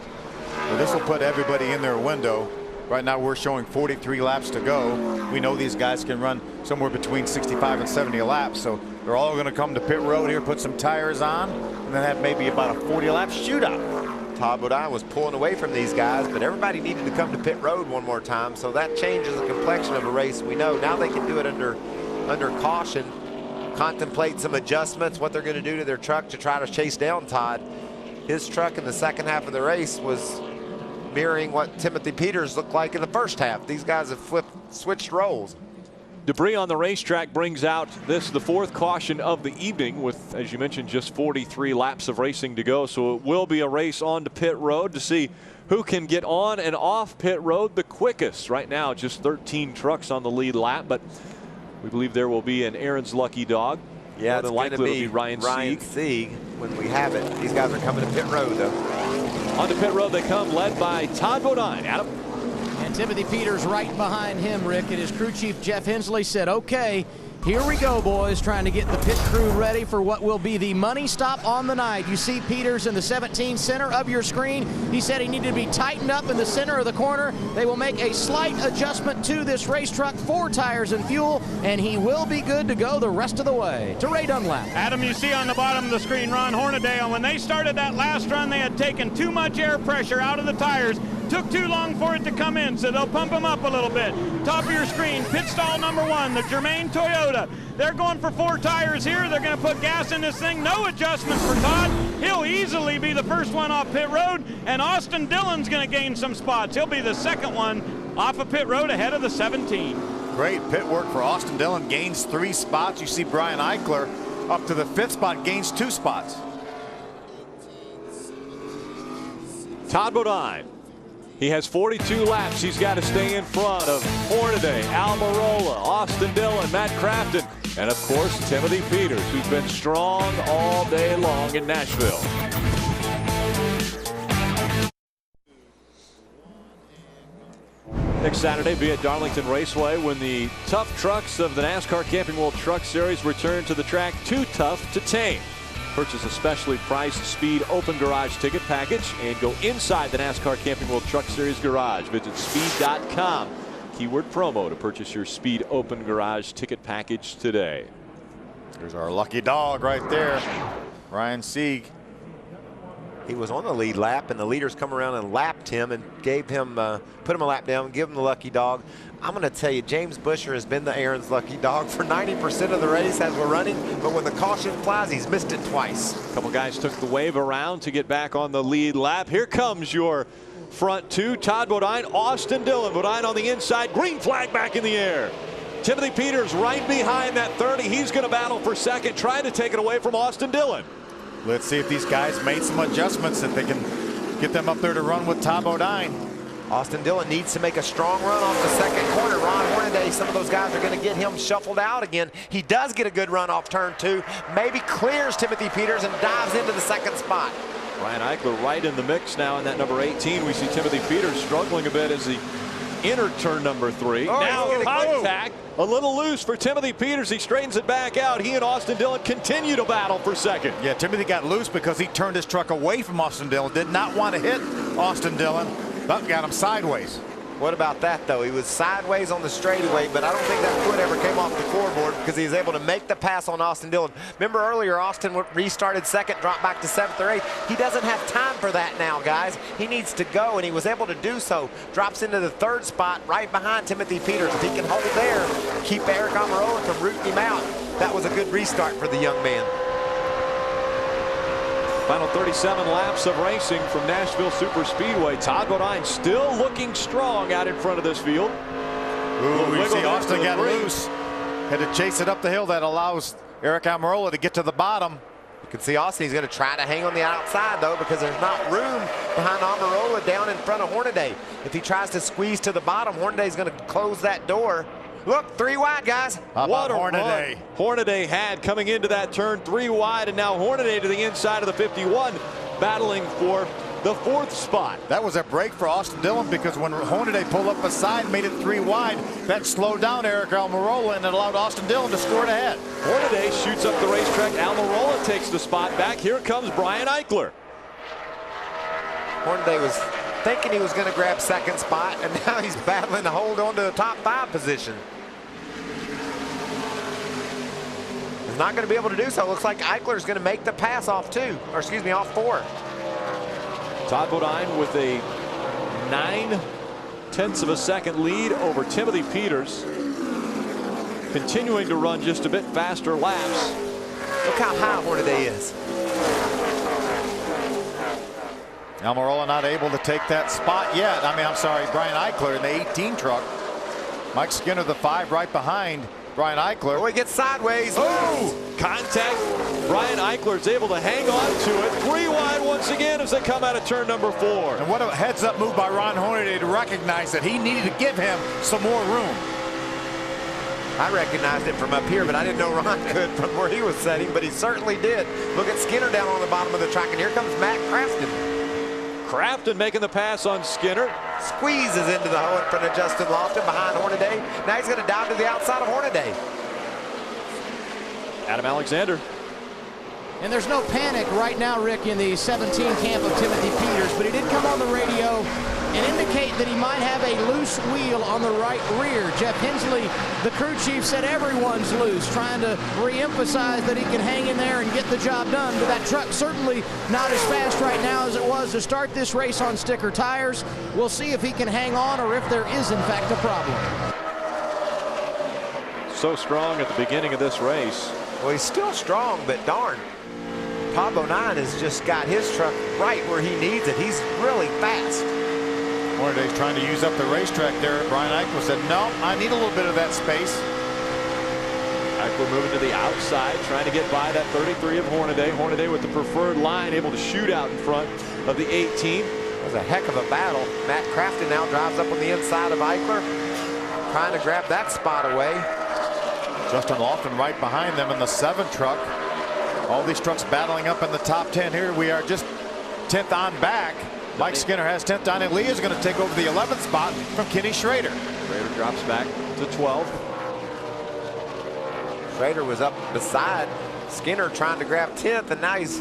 Well, this will put everybody in their window. Right now we're showing 43 laps to go. We know these guys can run somewhere between 65 and 70 laps, so they're all going to come to pit road here, put some tires on, and then have maybe about a 40-lap shootout. Todd Bodine was pulling away from these guys, but everybody needed to come to pit road one more time, so that changes the complexion of a race. We know now they can do it under caution, contemplate some adjustments, what they're going to do to their truck to try to chase down Todd. His truck in the second half of the race was mirroring what Timothy Peters looked like in the first half. These guys have switched roles. Debris on the racetrack brings out the fourth caution of the evening with, as you mentioned, just 43 laps of racing to go. So it will be a race on to pit road to see who can get on and off pit road the quickest. Right now, just 13 trucks on the lead lap, but we believe there will be an Aaron's lucky dog. Yeah, it's going to be Ryan Sieg when we have it. These guys are coming to pit road, though. On to pit road they come, led by Todd Bodine. Adam. And Timothy Peters right behind him, Rick. And his crew chief, Jeff Hensley, said, okay, here we go, boys, trying to get the pit crew ready for what will be the money stop on the night. You see Peters in the 17 center of your screen. He said he needed to be tightened up in the center of the corner. They will make a slight adjustment to this race truck, 4 tires and fuel, and he will be good to go the rest of the way. To Ray Dunlap. Adam, you see on the bottom of the screen, Ron Hornaday, when they started that last run, they had taken too much air pressure out of the tires. Took too long for it to come in, so they'll pump them up a little bit. Top of your screen, pit stall number 1, the Germain Toyota. They're going for 4 tires here. They're going to put gas in this thing. No adjustments for Todd. He'll easily be the first one off pit road, and Austin Dillon's going to gain some spots. He'll be the second one off of pit road ahead of the 17. Great pit work for Austin Dillon. Gains 3 spots. You see Brian Eichler up to the 5th spot, gains 2 spots. Todd Bodine. He has 42 laps. He's got to stay in front of Hornaday, Almirola, Austin Dillon, Matt Crafton, and of course Timothy Peters, who's been strong all day long in Nashville. Next Saturday, be at Darlington Raceway when the tough trucks of the NASCAR Camping World Truck Series return to the track. Too tough to tame. Purchase a specially priced Speed Open Garage ticket package and go inside the NASCAR Camping World Truck Series garage. Visit speed.com, keyword promo, to purchase your Speed Open Garage ticket package today. There's our lucky dog right there, Ryan Sieg. He was on the lead lap, and the leaders come around and lapped him and gave him, put him a lap down, give him the lucky dog. I'm going to tell you, James Busher has been the Aaron's lucky dog for 90% of the race as we're running, but when the caution flies, he's missed it twice. A couple guys took the wave around to get back on the lead lap. Here comes your front 2, Todd Bodine, Austin Dillon. Bodine on the inside, green flag back in the air. Timothy Peters right behind that 30. He's going to battle for second, trying to take it away from Austin Dillon. Let's see if these guys made some adjustments that they can get them up there to run with Todd Bodine. Austin Dillon needs to make a strong run off the second corner. Ron Hornaday, some of those guys are going to get him shuffled out again. He does get a good run off turn 2, maybe clears Timothy Peters and dives into the second spot. Ryan Eichler right in the mix now in that number 18. We see Timothy Peters struggling a bit as he entered turn number 3. Now contact, a little loose for Timothy Peters. He straightens it back out. He and Austin Dillon continue to battle for second. Yeah, Timothy got loose because he turned his truck away from Austin Dillon. Did not want to hit Austin Dillon, but got him sideways. What about that, though? He was sideways on the straightaway, but I don't think that foot ever came off the scoreboard because he was able to make the pass on Austin Dillon. Remember earlier, Austin restarted second, dropped back to 7th or 8th. He doesn't have time for that now, guys. He needs to go, and he was able to do so. Drops into the 3rd spot right behind Timothy Peters. If he can hold there, keep Eric Almirola from rooting him out, that was a good restart for the young man. Final 37 laps of racing from Nashville Superspeedway. Todd Bodine still looking strong out in front of this field. Ooh, you see Austin got loose. Had to chase it up the hill. That allows Eric Almirola to get to the bottom. You can see Austin, he's going to try to hang on the outside, though, because there's not room behind Almirola down in front of Hornaday. If he tries to squeeze to the bottom, Hornaday's going to close that door. Look, 3 wide, guys. What a Hornaday. Hornaday had coming into that turn 3 wide, and now Hornaday to the inside of the 51, battling for the 4th spot. That was a break for Austin Dillon because when Hornaday pulled up beside, made it 3 wide, that slowed down Eric Almirola and it allowed Austin Dillon to score it ahead. Hornaday shoots up the racetrack. Almirola takes the spot back. Here comes Brian Eichler. Hornaday was thinking he was going to grab 2nd spot, and now he's battling to hold on to the top 5 position. He's not going to be able to do so. Looks like Eichler's going to make the pass off 2, or excuse me, off 4. Todd Bodine with a 9/10 of a second lead over Timothy Peters. Continuing to run just a bit faster laps. Look how high Hornaday is. Almirola not able to take that spot yet. I mean, I'm sorry, Brian Eichler in the 18 truck. Mike Skinner, the 5 right behind Brian Eichler. Oh, he gets sideways. Oh, contact. Brian Eichler is able to hang on to it. 3 wide once again as they come out of turn number 4. And what a heads-up move by Ron Hornaday to recognize that he needed to give him some more room. I recognized it from up here, but I didn't know Ron could from where he was setting, but he certainly did. Look at Skinner down on the bottom of the track, and here comes Matt Crafton. Crafton making the pass on Skinner. Squeezes into the hole in front of Justin Lofton behind Hornaday. Now he's going to dive to the outside of Hornaday. Adam Alexander. And there's no panic right now, Rick, in the 17 camp of Timothy Peters, but he did come on the radio and indicate that he might have a loose wheel on the right rear. Jeff Hensley, the crew chief, said everyone's loose, trying to re-emphasize that he can hang in there and get the job done. But that truck certainly not as fast right now as it was to start this race on sticker tires. We'll see if he can hang on or if there is, in fact, a problem. So strong at the beginning of this race. Well, he's still strong, but darn. Todd Bodine has just got his truck right where he needs it. He's really fast. Hornaday's trying to use up the racetrack there. Brian Eichler said, no, I need a little bit of that space. Eichler moving to the outside, trying to get by that 33 of Hornaday. Hornaday with the preferred line, able to shoot out in front of the 18. It was a heck of a battle. Matt Crafton now drives up on the inside of Eichler, trying to grab that spot away. Justin Lofton right behind them in the 7 truck. All these trucks battling up in the top 10 here. We are just 10th on back. Mike Skinner has 10th on, and Lee is going to take over the 11th spot from Kenny Schrader. Schrader drops back to 12. Schrader was up beside Skinner trying to grab 10th, and now he's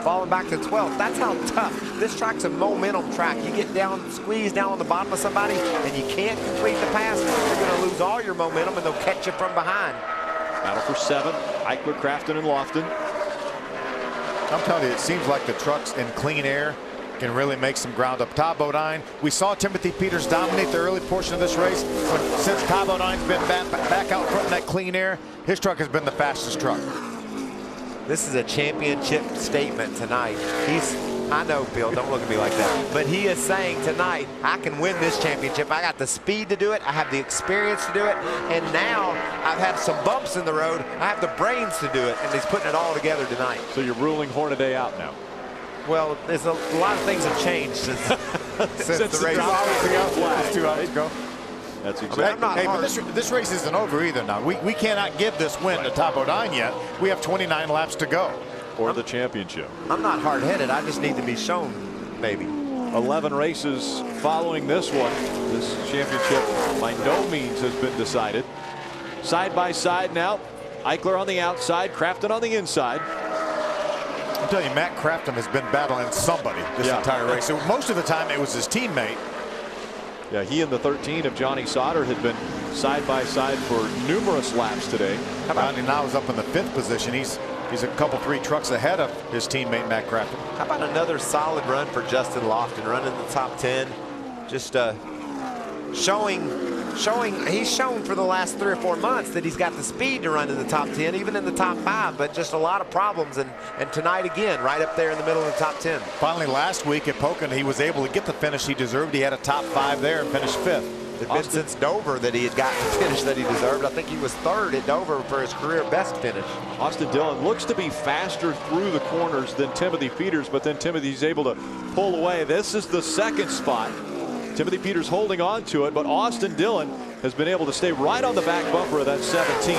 falling back to 12th. That's how tough. This track's a momentum track. You get down, squeeze down on the bottom of somebody, and you can't complete the pass. You're going to lose all your momentum, and they'll catch you from behind. Battle for 7. Eichler, Crafton, and Lofton. I'm telling you, it seems like the trucks in clean air can really make some ground up. Todd Bodine, we saw Timothy Peters dominate the early portion of this race. Since Todd Bodine's been back out front in that clean air, his truck has been the fastest truck. This is a championship statement tonight. I know, Phil, don't look at me like that. But he is saying tonight, I can win this championship. I got the speed to do it. I have the experience to do it. And now I've had some bumps in the road. I have the brains to do it. And he's putting it all together tonight. So you're ruling Hornaday out now? Well, there's a lot of things have changed since the race. 2 hours ago. That's exactly. But this race isn't over either now. We cannot give this win to Todd Bodine yet. We have 29 laps to go. Or the championship. I'm not hard-headed. I just need to be shown, maybe. 11 races following this one. This championship by no means has been decided. Side by side now. Eichler on the outside, Crafton on the inside. I'm telling you, Matt Crafton has been battling somebody this entire race. So most of the time it was his teammate. Yeah, he and the 13 of Johnny Sauter had been side by side for numerous laps today. How about Johnny now is up in the 5th position. He's a couple 3 trucks ahead of his teammate Matt Crafton. How about another solid run for Justin Lofton, running the top 10, just he's shown for the last 3 or 4 months that he's got the speed to run in the top 10, even in the top 5, but just a lot of problems, and tonight again right up there in the middle of the top 10. Finally last week at Pocono he was able to get the finish he deserved. He had a top 5 there and finished 5th. It's been since Dover that he had gotten the finish that he deserved. I think he was 3rd at Dover for his career best finish. Austin Dillon looks to be faster through the corners than Timothy Peters, but then Timothy's able to pull away. This is the 2nd spot. Timothy Peters holding on to it, but Austin Dillon has been able to stay right on the back bumper of that 17.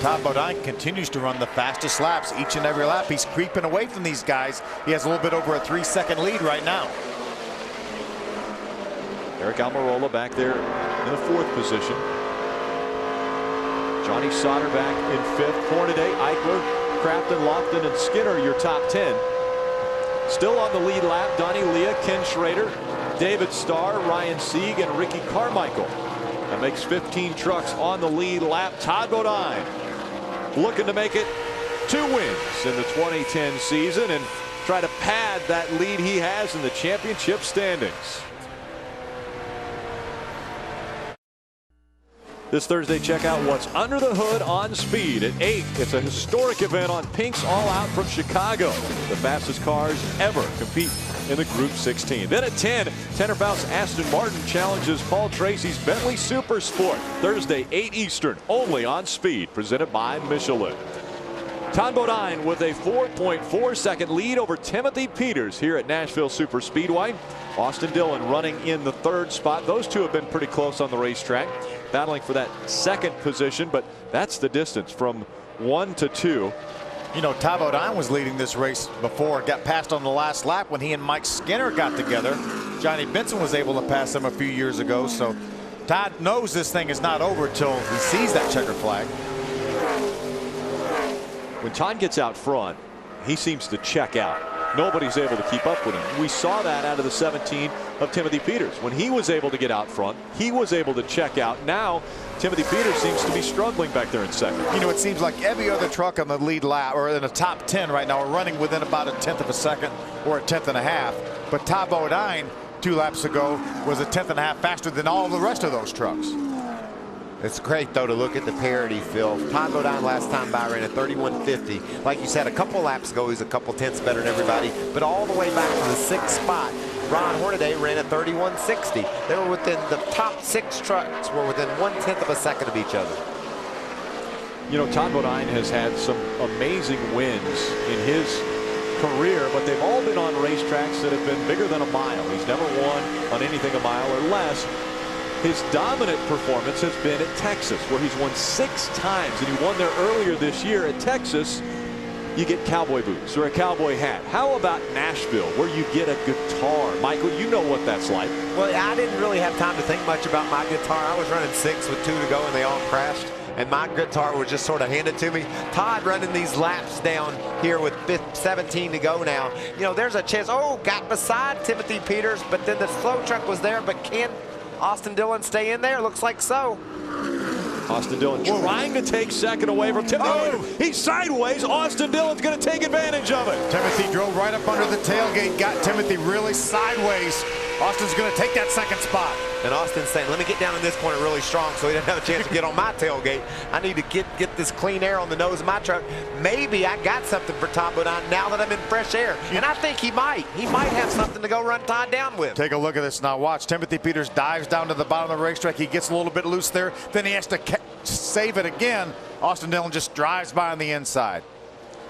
Todd Bodine continues to run the fastest laps each and every lap. He's creeping away from these guys. He has a little bit over a 3-second lead right now. Eric Almirola back there in the 4th position. Johnny Sauter back in 5th. Hornaday, Eichler, Crafton, Lofton, and Skinner your top 10. Still on the lead lap, Donnie Leah, Ken Schrader, David Starr, Ryan Sieg, and Ricky Carmichael. That makes 15 trucks on the lead lap. Todd Bodine looking to make it 2 wins in the 2010 season and try to pad that lead he has in the championship standings. This Thursday, check out what's under the hood on speed. At 8, it's a historic event on Pink's All Out from Chicago. The fastest cars ever compete in the Group 16. Then at 10, Tanner Faust's Aston Martin challenges Paul Tracy's Bentley Super Sport. Thursday, 8 Eastern, only on Speed, presented by Michelin. Todd Bodine with a 4.4-second lead over Timothy Peters here at Nashville Super Speedway. Austin Dillon running in the 3rd spot. Those two have been pretty close on the racetrack, battling for that 2nd position, but that's the distance from 1 to 2. You know, Todd Bodine was leading this race before, got passed on the last lap when he and Mike Skinner got together. Johnny Benson was able to pass him a few years ago, so Todd knows this thing is not over till he sees that checker flag. When Todd gets out front, he seems to check out. Nobody's able to keep up with him. We saw that out of the 17 of Timothy Peters. When he was able to get out front, he was able to check out. Now, Timothy Peters seems to be struggling back there in 2nd. You know, it seems like every other truck on the lead lap or in the top 10 right now are running within about a 1/10 of a second or a 1/10 and a half. But Todd Bodine 2 laps ago was a 1/10 and a half faster than all the rest of those trucks. It's great, though, to look at the parity, Phil. Todd Bodine last time by ran a 31.50. Like you said, a couple laps ago, he was a couple tenths better than everybody. But all the way back to the 6th spot, Ron Hornaday ran a 31.60. They were within the top 6 trucks were within 1/10 of a second of each other. You know, Todd Bodine has had some amazing wins in his career, but they've all been on racetracks that have been bigger than a mile. He's never won on anything a mile or less. His dominant performance has been at Texas, where he's won 6 times, and he won there earlier this year. At Texas, you get cowboy boots or a cowboy hat. How about Nashville, where you get a guitar? Michael, you know what that's like. Well, I didn't really have time to think much about my guitar. I was running 6 with 2 to go, and they all crashed. And my guitar was just sort of handed to me. Todd running these laps down here with 17 to go now. You know, there's a chance. Oh, got beside Timothy Peters, but then the slow truck was there, but can Austin Dillon stay in there? Looks like so. Austin Dillon trying to take 2nd away from Timothy. Oh, he's sideways. Austin Dillon's going to take advantage of it. Timothy drove right up under the tailgate, got Timothy really sideways. Austin's going to take that 2nd spot. And Austin's saying, let me get down in this corner really strong so he doesn't have a chance to get on my tailgate. I need to get this clean air on the nose of my truck. Maybe I got something for Todd Bodine now that I'm in fresh air. And I think he might. He might have something to go run Todd down with. Take a look at this now. Watch. Timothy Peters dives down to the bottom of the racetrack. He gets a little bit loose there. Then he has to save it again. Austin Dillon just drives by on the inside.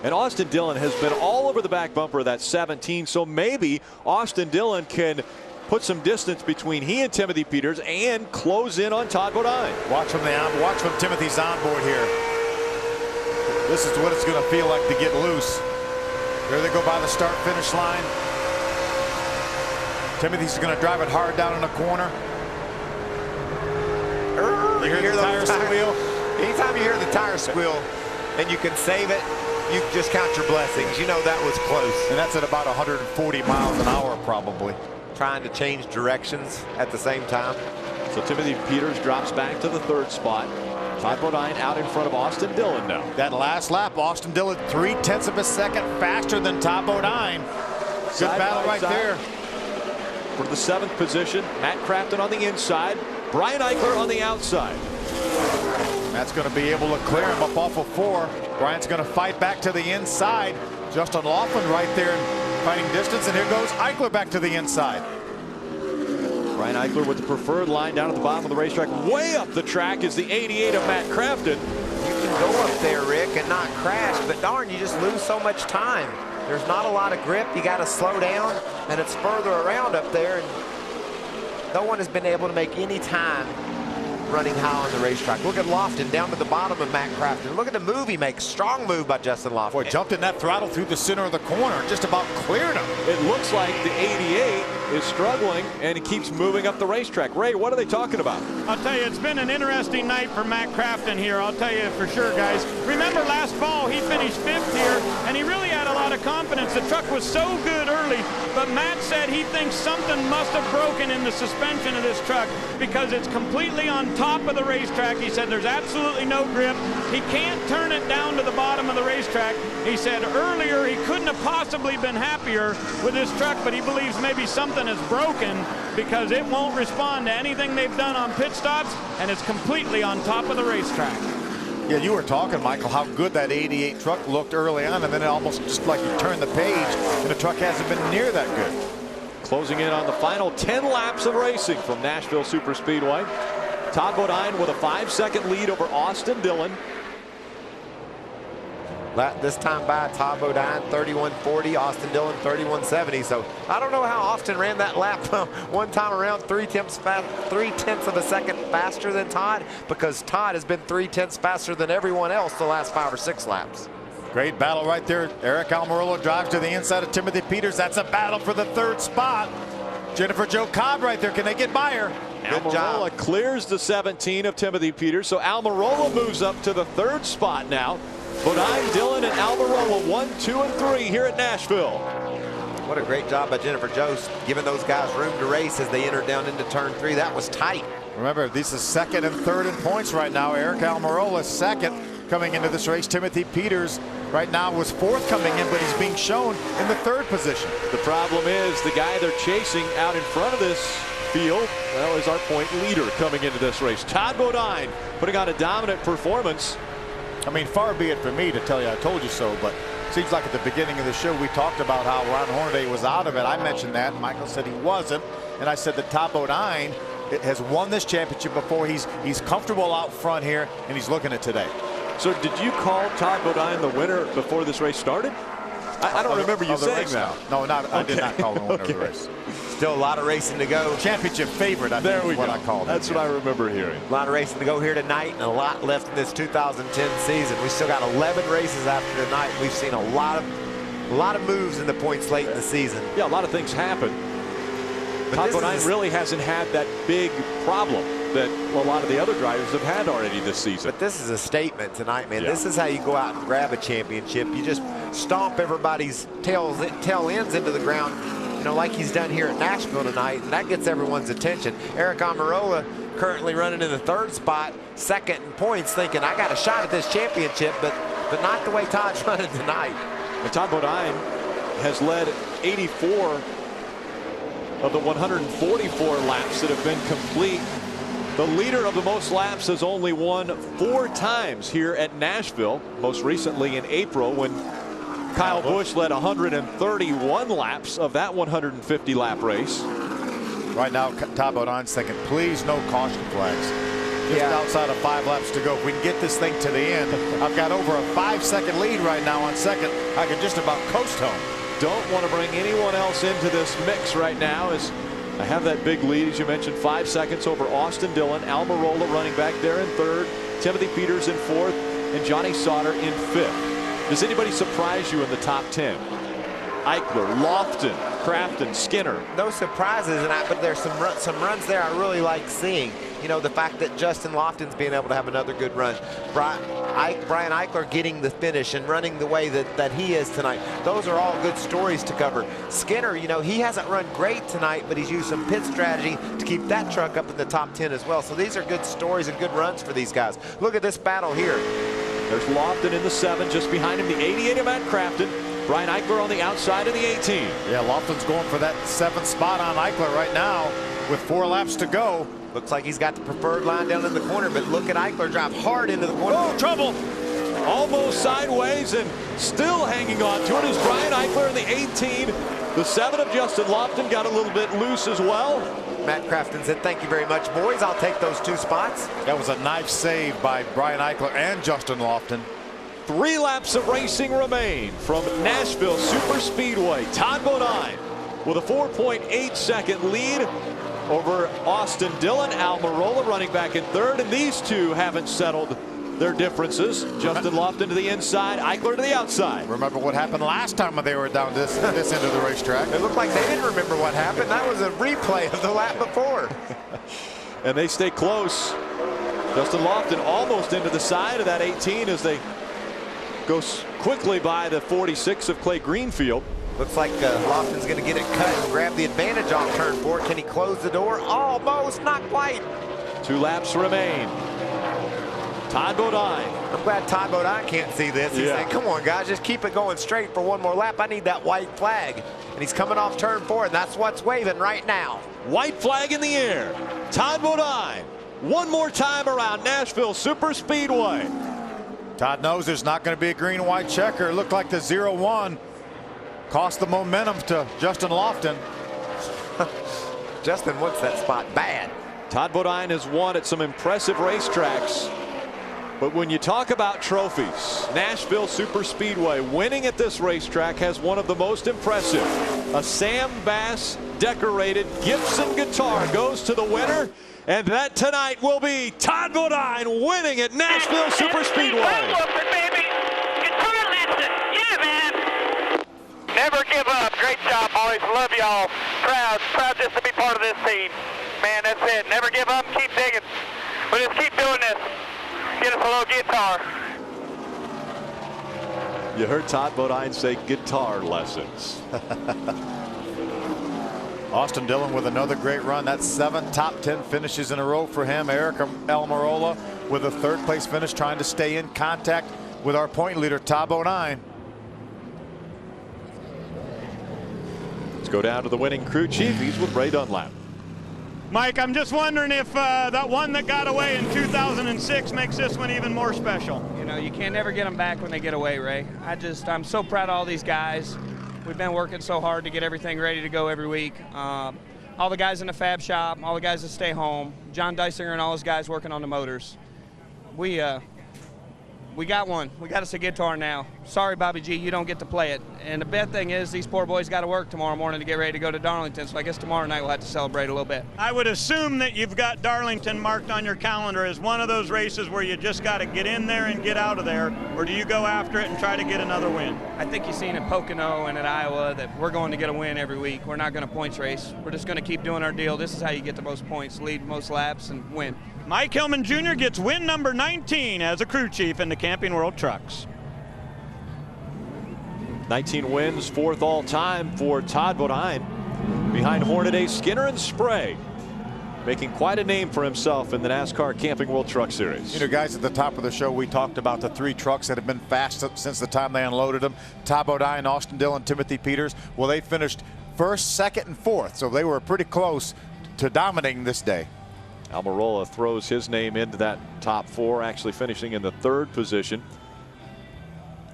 And Austin Dillon has been all over the back bumper of that 17. So maybe Austin Dillon can put some distance between he and Timothy Peters and close in on Todd Bodine. Watch from Timothy's onboard here. This is what it's going to feel like to get loose. There they go by the start-finish line. Timothy's going to drive it hard down in the corner. You hear the tire squeal? Anytime you hear the tire squeal and you can save it, you just count your blessings. You know that was close. And that's at about 140 miles an hour probably. trying to change directions at the same time. So Timothy Peters drops back to the 3rd spot. Todd Bodine out in front of Austin Dillon now. That last lap, Austin Dillon 0.3 of a second faster than Todd Bodine. Good battle right there. For the 7th position, Matt Crafton on the inside, Brian Eichler on the outside. Matt's going to be able to clear him up off of 4. Brian's going to fight back to the inside. Justin Laughlin right there in fighting distance, and here goes Eichler back to the inside. Brian Eichler with the preferred line down at the bottom of the racetrack. Way up the track is the 88 of Matt Crafton. You can go up there, Rick, and not crash, but darn, you just lose so much time. There's not a lot of grip. You got to slow down, and it's further around up there, and no one has been able to make any time running high on the racetrack. Look at Lofton down to the bottom of Matt Crafton. Look at the move he makes. Strong move by Justin Lofton. Boy, jumped in that throttle through the center of the corner. Just about cleared him. It looks like the 88 is struggling, and he keeps moving up the racetrack. Ray, what are they talking about? I'll tell you, it's been an interesting night for Matt Crafton here. I'll tell you for sure, guys. Remember last fall, he finished 5th here, and he really had a lot of confidence. The truck was so good early, but Matt said he thinks something must have broken in the suspension of this truck because it's completely on top of the racetrack. He said there's absolutely no grip. He can't turn it down to the bottom of the racetrack. He said earlier he couldn't have possibly been happier with this truck, but he believes maybe something is broken because it won't respond to anything they've done on pit stops, and it's completely on top of the racetrack. Yeah, you were talking, Michael, how good that 88 truck looked early on, and then it almost just like you turned the page, and the truck hasn't been near that good. Closing in on the final 10 laps of racing from Nashville Superspeedway. Todd Bodine with a 5-second lead over Austin Dillon. This time by Todd Bodine 31.40, Austin Dillon 31.70. So I don't know how Austin ran that lap one time around 3/10 of a second faster than Todd, because Todd has been 3/10 faster than everyone else the last 5 or 6 laps. Great battle right there. Eric Almirola drives to the inside of Timothy Peters. That's a battle for the 3rd spot. Jennifer Jo Cobb right there. Can they get by her? Almirola clears the 17 of Timothy Peters, so Almirola moves up to the 3rd spot now. Bodine, Dillon, and Almirola 1, 2, and 3 here at Nashville. What a great job by Jennifer Jo, giving those guys room to race as they enter down into turn 3. That was tight. Remember, this is 2nd and 3rd in points right now. Eric Almirola 2nd coming into this race. Timothy Peters right now was 4th coming in, but he's being shown in the 3rd position. The problem is the guy they're chasing out in front of this field, well, is our point leader coming into this race. Todd Bodine putting on a dominant performance. I mean, far be it for me to tell you I told you so, but it seems like at the beginning of the show we talked about how Ron Hornaday was out of it. I mentioned that, and Michael said he wasn't, and I said that Todd Bodine has won this championship before. He's comfortable out front here, and he's looking at today. So did you call Todd Bodine the winner before this race started? I don't remember you saying that. No, I did not call him the winner of the race. Still a lot of racing to go. Championship favorite, I think is what I called it. That's what I remember hearing. A lot of racing to go here tonight, and a lot left in this 2010 season. We still got 11 races after tonight. We've seen a lot of moves in the points late in the season. Yeah, a lot of things happen. Todd Bodine really hasn't had that big problem that a lot of the other drivers have had already this season. But this is a statement tonight, man. Yeah. This is how you go out and grab a championship. You just stomp everybody's tail ends into the ground, you know, like he's done here at Nashville tonight, and that gets everyone's attention. Eric Almirola currently running in the 3rd spot, 2nd in points, thinking I got a shot at this championship, but not the way Todd's running tonight. And Todd Bodine has led 84 of the 144 laps that have been complete. The leader of the most laps has only won 4 times here at Nashville, most recently in April when Kyle Busch led 131 laps of that 150 lap race. Right now Todd Bodine's thinking, please no caution flags. Just outside of 5 laps to go. If we can get this thing to the end, I've got over a 5-second lead right now on 2nd. I can just about coast home. Don't want to bring anyone else into this mix right now as I have that big lead, as you mentioned, 5 seconds over Austin Dillon. Almirola running back there in 3rd, Timothy Peters in 4th, and Johnny Sauter in 5th. Does anybody surprise you in the top 10? Eichler, Lofton, Crafton, Skinner. No surprises, but there's some runs there I really like seeing. you know, the fact that Justin Lofton's being able to have another good run. Brian Eichler getting the finish and running the way that he is tonight. Those are all good stories to cover. Skinner, you know, he hasn't run great tonight, but he's used some pit strategy to keep that truck up in the top 10 as well. So these are good stories and good runs for these guys. Look at this battle here. There's Lofton in the 7, just behind him the 88 of Matt Crafton. Brian Eichler on the outside of the 18. Yeah, Lofton's going for that 7th spot on Eichler right now with 4 laps to go. Looks like he's got the preferred line down in the corner, but look at Eichler drive hard into the corner. Oh, trouble! Almost sideways and still hanging on to it is Brian Eichler in the 18. The 7 of Justin Lofton got a little bit loose as well. Matt Crafton said, thank you very much, boys. I'll take those 2 spots. That was a knife save by Brian Eichler and Justin Lofton. 3 laps of racing remain from Nashville Super Speedway. Todd Bodine with a 4.8 second lead over Austin Dillon. Almirola running back in 3rd, and these two haven't settled their differences. Justin Lofton to the inside, Eichler to the outside. Remember what happened last time when they were down this end of the racetrack? It looked like they didn't remember what happened. That was a replay of the lap before. And they stay close. Justin Lofton almost into the side of that 18 as they go quickly by the 46 of Clay Greenfield. Looks like Lofton's going to get it cut and grab the advantage off turn 4. Can he close the door? Almost, not quite. 2 laps remain. Todd Bodine. I'm glad Todd Bodine can't see this. He's saying, come on, guys, just keep it going straight for 1 more lap. I need that white flag. And he's coming off turn 4, and that's what's waving right now. White flag in the air. Todd Bodine, 1 more time around Nashville Super Speedway. Todd knows there's not going to be a green and white checker. It looked like the 0-1 cost the momentum to Justin Lofton. Justin wants that spot bad. Todd Bodine has won at some impressive racetracks. But when you talk about trophies, Nashville Super Speedway winning at this racetrack has one of the most impressive. A Sam Bass decorated Gibson guitar goes to the winner. And that tonight will be Todd Bodine winning at Nashville Super Speedway. Yeah, man. Never give up. Great job, boys. Love y'all. Proud just to be part of this team. Man, that's it. Never give up. Keep digging. We'll just keep doing this. Get us a little guitar. You heard Todd Bodine say guitar lessons. Austin Dillon with another great run. That's 7 top 10 finishes in a row for him. Eric Almirola with a 3rd place finish, trying to stay in contact with our point leader, Todd Bodine. Let's go down to the winning crew chief. He's with Ray Dunlap. Mike, I'm just wondering if that one that got away in 2006 makes this one even more special. You know, you can't never get them back when they get away, Ray. I'm so proud of all these guys. We've been working so hard to get everything ready to go every week. All the guys in the fab shop, all the guys that stay home, John Dysinger and all his guys working on the motors. We got one. We got us a guitar now. Sorry, Bobby G, you don't get to play it. And the bad thing is these poor boys got to work tomorrow morning to get ready to go to Darlington, so I guess tomorrow night we'll have to celebrate a little bit. I would assume that you've got Darlington marked on your calendar as one of those races where you just got to get in there and get out of there, or do you go after it and try to get another win? I think you've seen in Pocono and at Iowa that we're going to get a win every week. We're not going to points race. We're just going to keep doing our deal. This is how you get the most points, lead most laps, and win. Mike Hillman Jr. gets win number 19 as a crew chief in the Camping World Trucks. 19 wins, 4th all time for Todd Bodine. Behind Hornaday, Skinner, and Sprague. Making quite a name for himself in the NASCAR Camping World Truck Series. You know, guys, at the top of the show, we talked about the 3 trucks that have been fast since the time they unloaded them. Todd Bodine, Austin Dillon, Timothy Peters. Well, they finished 1st, 2nd, and 4th, so they were pretty close to dominating this day. Almirola throws his name into that top 4, actually finishing in the 3rd position.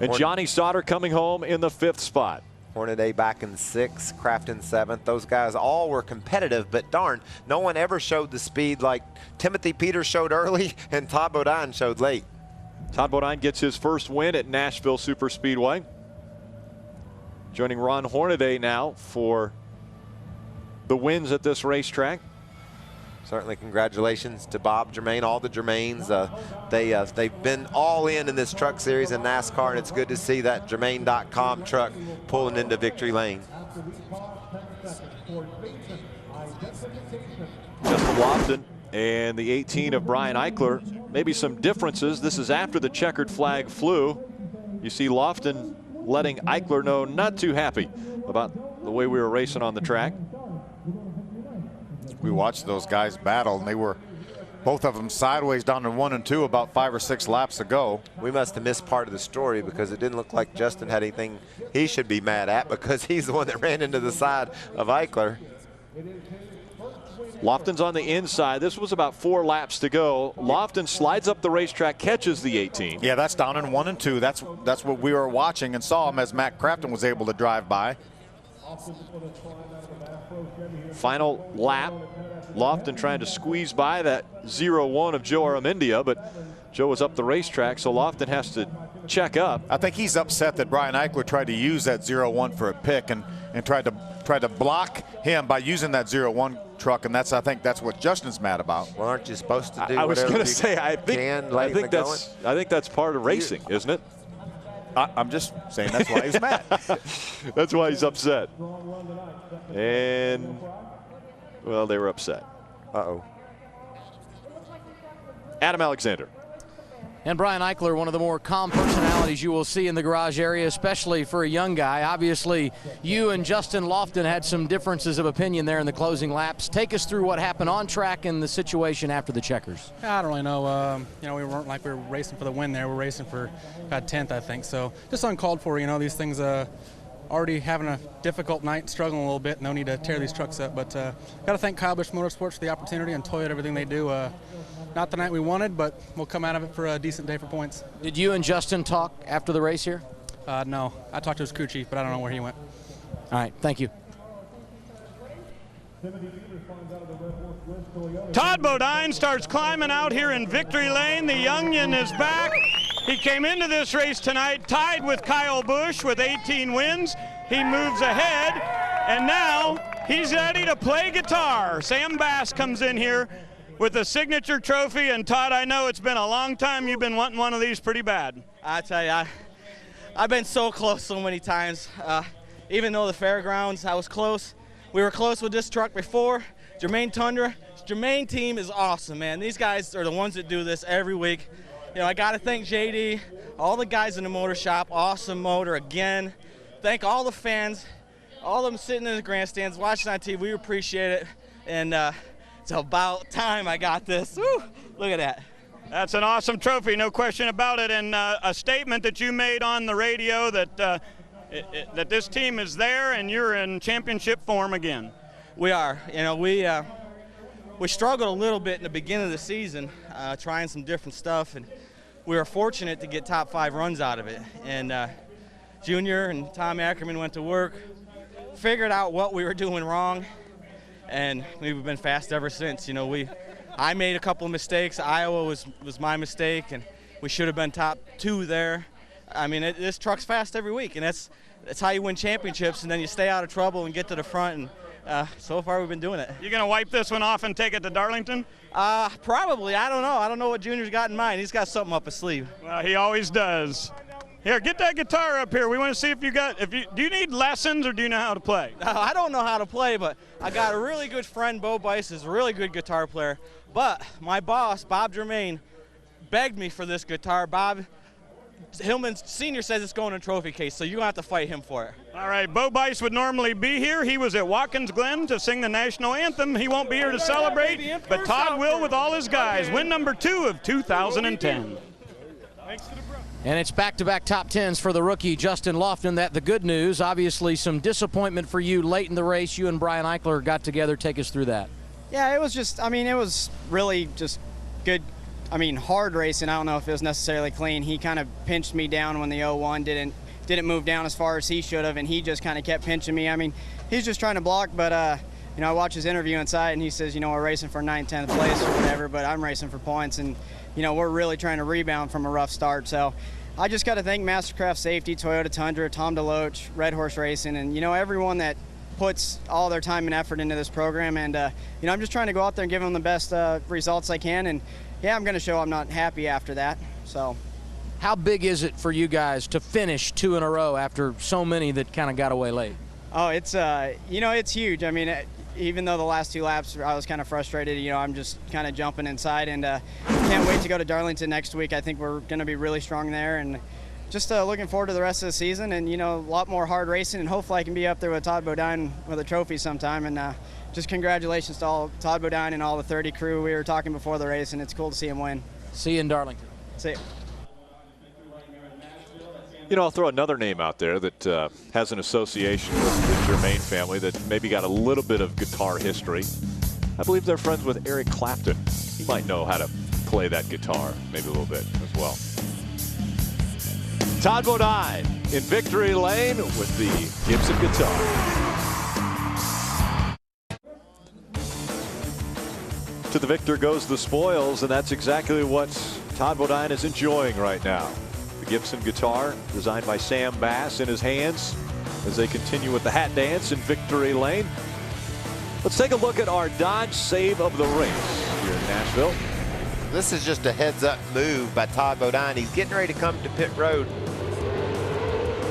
And Johnny Sauter coming home in the 5th spot. Hornaday back in 6th, Crafton 7th. Those guys all were competitive, but darn, no one ever showed the speed like Timothy Peters showed early and Todd Bodine showed late. Todd Bodine gets his first win at Nashville Super Speedway. Joining Ron Hornaday now for the wins at this racetrack. Certainly congratulations to Bob Germain, all the Germains. They've been all in this truck series in NASCAR, and it's good to see that Germain.com truck pulling into victory lane. Justin Lofton and the 18 of Brian Eichler. Maybe some differences. This is after the checkered flag flew. You see Lofton letting Eichler know not too happy about the way we were racing on the track. We watched those guys battle, and they were both of them sideways down to 1 and 2 about 5 or 6 laps ago. We must have missed part of the story because it didn't look like Justin had anything he should be mad at, because he's the one that ran into the side of Eichler. Lofton's on the inside. This was about 4 laps to go. Lofton slides up the racetrack, catches the 18. Yeah, that's down in 1 and 2. That's what we were watching and saw him as Matt Crafton was able to drive by. Final lap. Lofton trying to squeeze by that 0-1 of Joe Aramendia, but Joe was up the racetrack, so Lofton has to check up. I think he's upset that Brian Eichler tried to use that 0-1 for a pick and tried to block him by using that 0-1 truck, and I think that's what Justin's mad about. Well, aren't you supposed to do I was going to whatever say, you I think that's part of racing, isn't it? I'm just saying that's why he's mad. That's why he's upset. And, well, they were upset. Uh-oh. Adam Alexander. And Brian Eichler, one of the more calm personalities you will see in the garage area, especially for a young guy. Obviously, you and Justin Lofton had some differences of opinion there in the closing laps. Take us through what happened on track and the situation after the checkers. I don't really know. We weren't like we were racing for the win there. We're racing for about 10th, I think. So just uncalled for. These things already having a difficult night, struggling a little bit. No need to tear these trucks up. But got to thank Kyle Busch Motorsports for the opportunity and Toyota, everything they do. Not the night we wanted, but we'll come out of it for a decent day for points. Did you and Justin talk after the race here? No. I talked to his crew chief, but I don't know where he went. All right, thank you. Todd Bodine starts climbing out here in victory lane. The youngin is back. He came into this race tonight tied with Kyle Busch with 18 wins. He moves ahead, and now he's ready to play guitar. Sam Bass comes in here with a signature trophy, and Todd, I know it's been a long time. You've been wanting one of these pretty bad. I tell you, I've been so close so many times. Even though the fairgrounds, I was close. We were close with this truck before. Jermaine Tundra, Jermaine team is awesome, man. These guys are the ones that do this every week. I got to thank JD, all the guys in the motor shop, awesome motor again. Thank all the fans, all of them sitting in the grandstands, watching on TV. We appreciate it, and it's about time I got this. Woo, look at that. That's an awesome trophy, no question about it, and a statement that you made on the radio that that this team is there and you're in championship form again. We are. We struggled a little bit in the beginning of the season, trying some different stuff, and we were fortunate to get top 5 runs out of it. And Junior and Tom Ackerman went to work, figured out what we were doing wrong, and we've been fast ever since. I made a couple of mistakes. Iowa was my mistake, and we should have been top 2 there. I mean, this truck's fast every week, and that's how you win championships, and then you stay out of trouble and get to the front, and so far we've been doing it. You gonna wipe this one off and take it to Darlington? Probably. I don't know. I don't know what Junior's got in mind. He's got something up his sleeve. Well, he always does. Here, get that guitar up here. We want to see if do you need lessons or do you know how to play? I don't know how to play, but I got a really good friend, Bo Bice, is a really good guitar player. But my boss, Bob Germain, begged me for this guitar. Bob Hillman Sr. says it's going in a trophy case, so you're going to have to fight him for it. All right, Bo Bice would normally be here. He was at Watkins Glen to sing the national anthem. He won't be here to celebrate, but Todd will with all his guys. Win number 2 of 2010. And it's back-to-back top 10s for the rookie Justin Lofton. The good news, obviously some disappointment for you late in the race. You and Brian Eichler got together. Take us through that. Yeah, it was it was really just good. Hard racing. I don't know if it was necessarily clean. He kind of pinched me down when the 01 didn't move down as far as he should have, and he just kind of kept pinching me. He's just trying to block, but I watched his interview inside, and he says, we're racing for 9th, 10th place or whatever, but I'm racing for points, and we're really trying to rebound from a rough start. So I just got to thank Mastercraft Safety, Toyota Tundra, Tom DeLoach, Red Horse Racing, and everyone that puts all their time and effort into this program. And I'm just trying to go out there and give them the best results I can. And yeah, I'm going to show I'm not happy after that. So, how big is it for you guys to finish 2 in a row after so many that kind of got away late? Oh, it's it's huge. even though the last 2 laps I was kind of frustrated, you know, I'm just kind of jumping inside, and can't wait to go to Darlington next week. I think we're going to be really strong there, and just looking forward to the rest of the season, and you know, a lot more hard racing, and hopefully I can be up there with Todd Bodine with a trophy sometime. And just congratulations to all Todd Bodine and all the 30 crew. We were talking before the race, and it's cool to see him win. See you in Darlington. See you. You know, I'll throw another name out there that has an association with the Germain family that maybe got a little bit of guitar history. I believe they're friends with Eric Clapton. He might know how to play that guitar, maybe a little bit as well. Todd Bodine in victory lane with the Gibson guitar. To the victor goes the spoils, and that's exactly what Todd Bodine is enjoying right now. The Gibson guitar, designed by Sam Bass, in his hands as they continue with the hat dance in victory lane. Let's take a look at our Dodge save of the race here in Nashville. This is just a heads-up move by Todd Bodine. He's getting ready to come to pit road.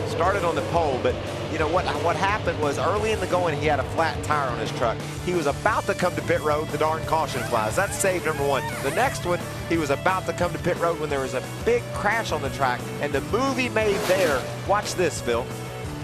Started on the pole, but you know what happened was early in the going he had a flat tire on his truck. He was about to come to pit road, the darn caution flies. That's save number 1. The next one, he was about to come to pit road when there was a big crash on the track, and the move he made there, watch this, Phil.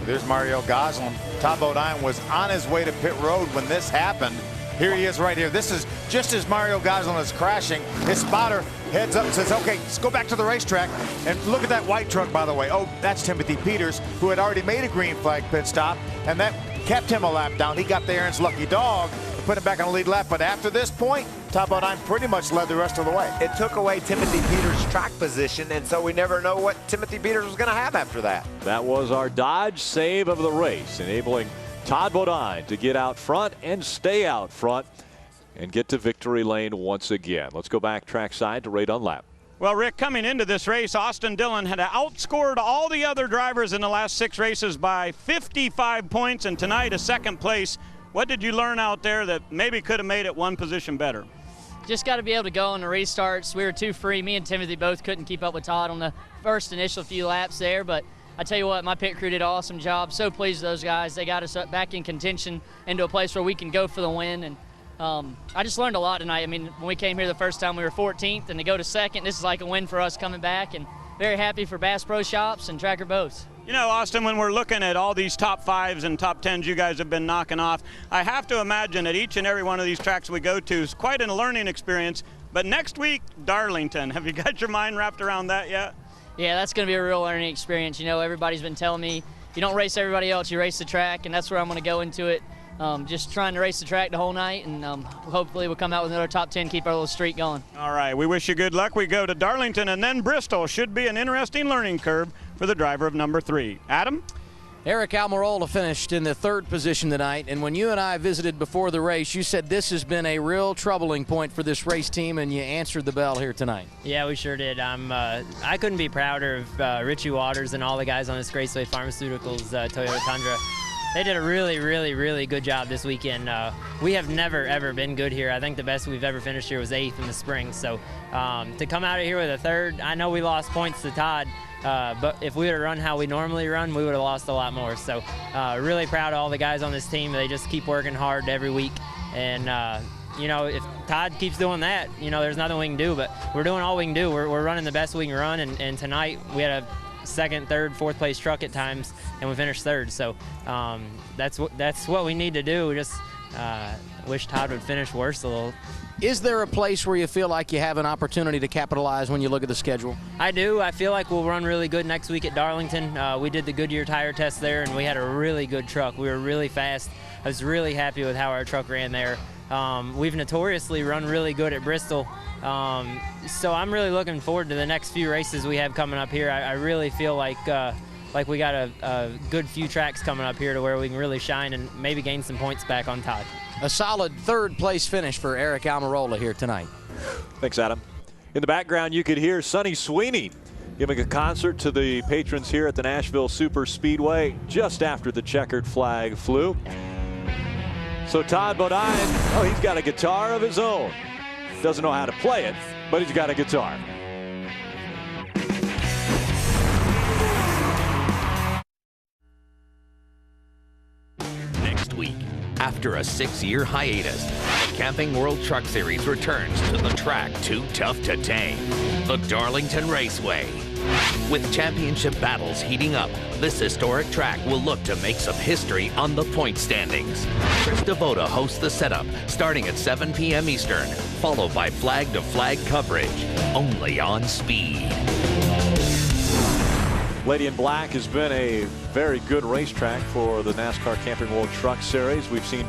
There's Mario Goslin. Todd Bodine was on his way to pit road when this happened. Here he is right here. This is just as Mario Goslin is crashing. His spotter heads up and says, okay, let's go back to the racetrack. And look at that white truck, by the way. Oh, that's Timothy Peters, who had already made a green flag pit stop, and that kept him a lap down. He got the Aaron's lucky dog and put him back on the lead lap. But after this point, Todd Bodine pretty much led the rest of the way. It took away Timothy Peters' track position, and so we never know what Timothy Peters was going to have after that. That was our Dodge save of the race, enabling Todd Bodine to get out front and stay out front and get to victory lane once again. Let's go back trackside to Ray Dunlap. Well, Rick, coming into this race, Austin Dillon had outscored all the other drivers in the last 6 races by 55 points, and tonight a 2nd place. What did you learn out there that maybe could have made it 1 position better? Just got to be able to go on the restarts. We were too free. Me and Timothy both couldn't keep up with Todd on the first initial few laps there, but I tell you what, my pit crew did an awesome job. So pleased with those guys. They got us back in contention into a place where we can go for the win. And I just learned a lot tonight. I mean, when we came here the first time, we were 14th, and to go to 2nd, this is like a win for us coming back. And very happy for Bass Pro Shops and Tracker Boats. You know, Austin, when we're looking at all these top 5s and top 10s you guys have been knocking off, I have to imagine that each and every one of these tracks we go to is quite a learning experience. But next week, Darlington, have you got your mind wrapped around that yet? Yeah, that's going to be a real learning experience. You know, everybody's been telling me you don't race everybody else, you race the track, and that's where I'm going to go into it. Just trying to race the track the whole night, and hopefully we'll come out with another top 10, keep our little streak going. All right, we wish you good luck. We go to Darlington and then Bristol. Should be an interesting learning curve for the driver of number 3. Adam? Eric Almirola finished in the 3rd position tonight, and when you and I visited before the race, you said this has been a real troubling point for this race team, and you answered the bell here tonight. Yeah, we sure did. I couldn't be prouder of Richie Waters and all the guys on this Graceway Pharmaceuticals Toyota Tundra. They did a really, really, really good job this weekend. We have never, ever been good here. I think the best we've ever finished here was 8th in the spring. So to come out of here with a 3rd, I know we lost points to Todd, but if we would have run how we normally run, we would have lost a lot more. So really proud of all the guys on this team. They just keep working hard every week. And, you know, if Todd keeps doing that, you know, there's nothing we can do. But we're doing all we can do. We're running the best we can run. And tonight we had a 2nd, 3rd, 4th place truck at times, and we finished 3rd. So that's what we need to do. We just wish Todd would finish worse a little. Is there a place where you feel like you have an opportunity to capitalize when you look at the schedule? I do. I feel like we'll run really good next week at Darlington. We did the Goodyear tire test there, and we had a really good truck. We were really fast. I was really happy with how our truck ran there. We've notoriously run really good at Bristol. So I'm really looking forward to the next few races we have coming up here. I really feel like we got a good few tracks coming up here to where we can really shine and maybe gain some points back on Todd. A solid 3rd place finish for Eric Almirola here tonight. Thanks, Adam. In the background, you could hear Sonny Sweeney giving a concert to the patrons here at the Nashville Super Speedway just after the checkered flag flew. So Todd Bodine, oh, he's got a guitar of his own. Doesn't know how to play it, but he's got a guitar. Next week, After a 6-year hiatus, the Camping World Truck Series returns to the track too tough to tame, the Darlington Raceway. With championship battles heating up, this historic track will look to make some history on the point standings. Chris Devoto hosts the setup starting at 7 p.m. Eastern, followed by flag-to-flag coverage, only on Speed. Lady in Black has been a very good racetrack for the NASCAR Camping World Truck Series. We've seen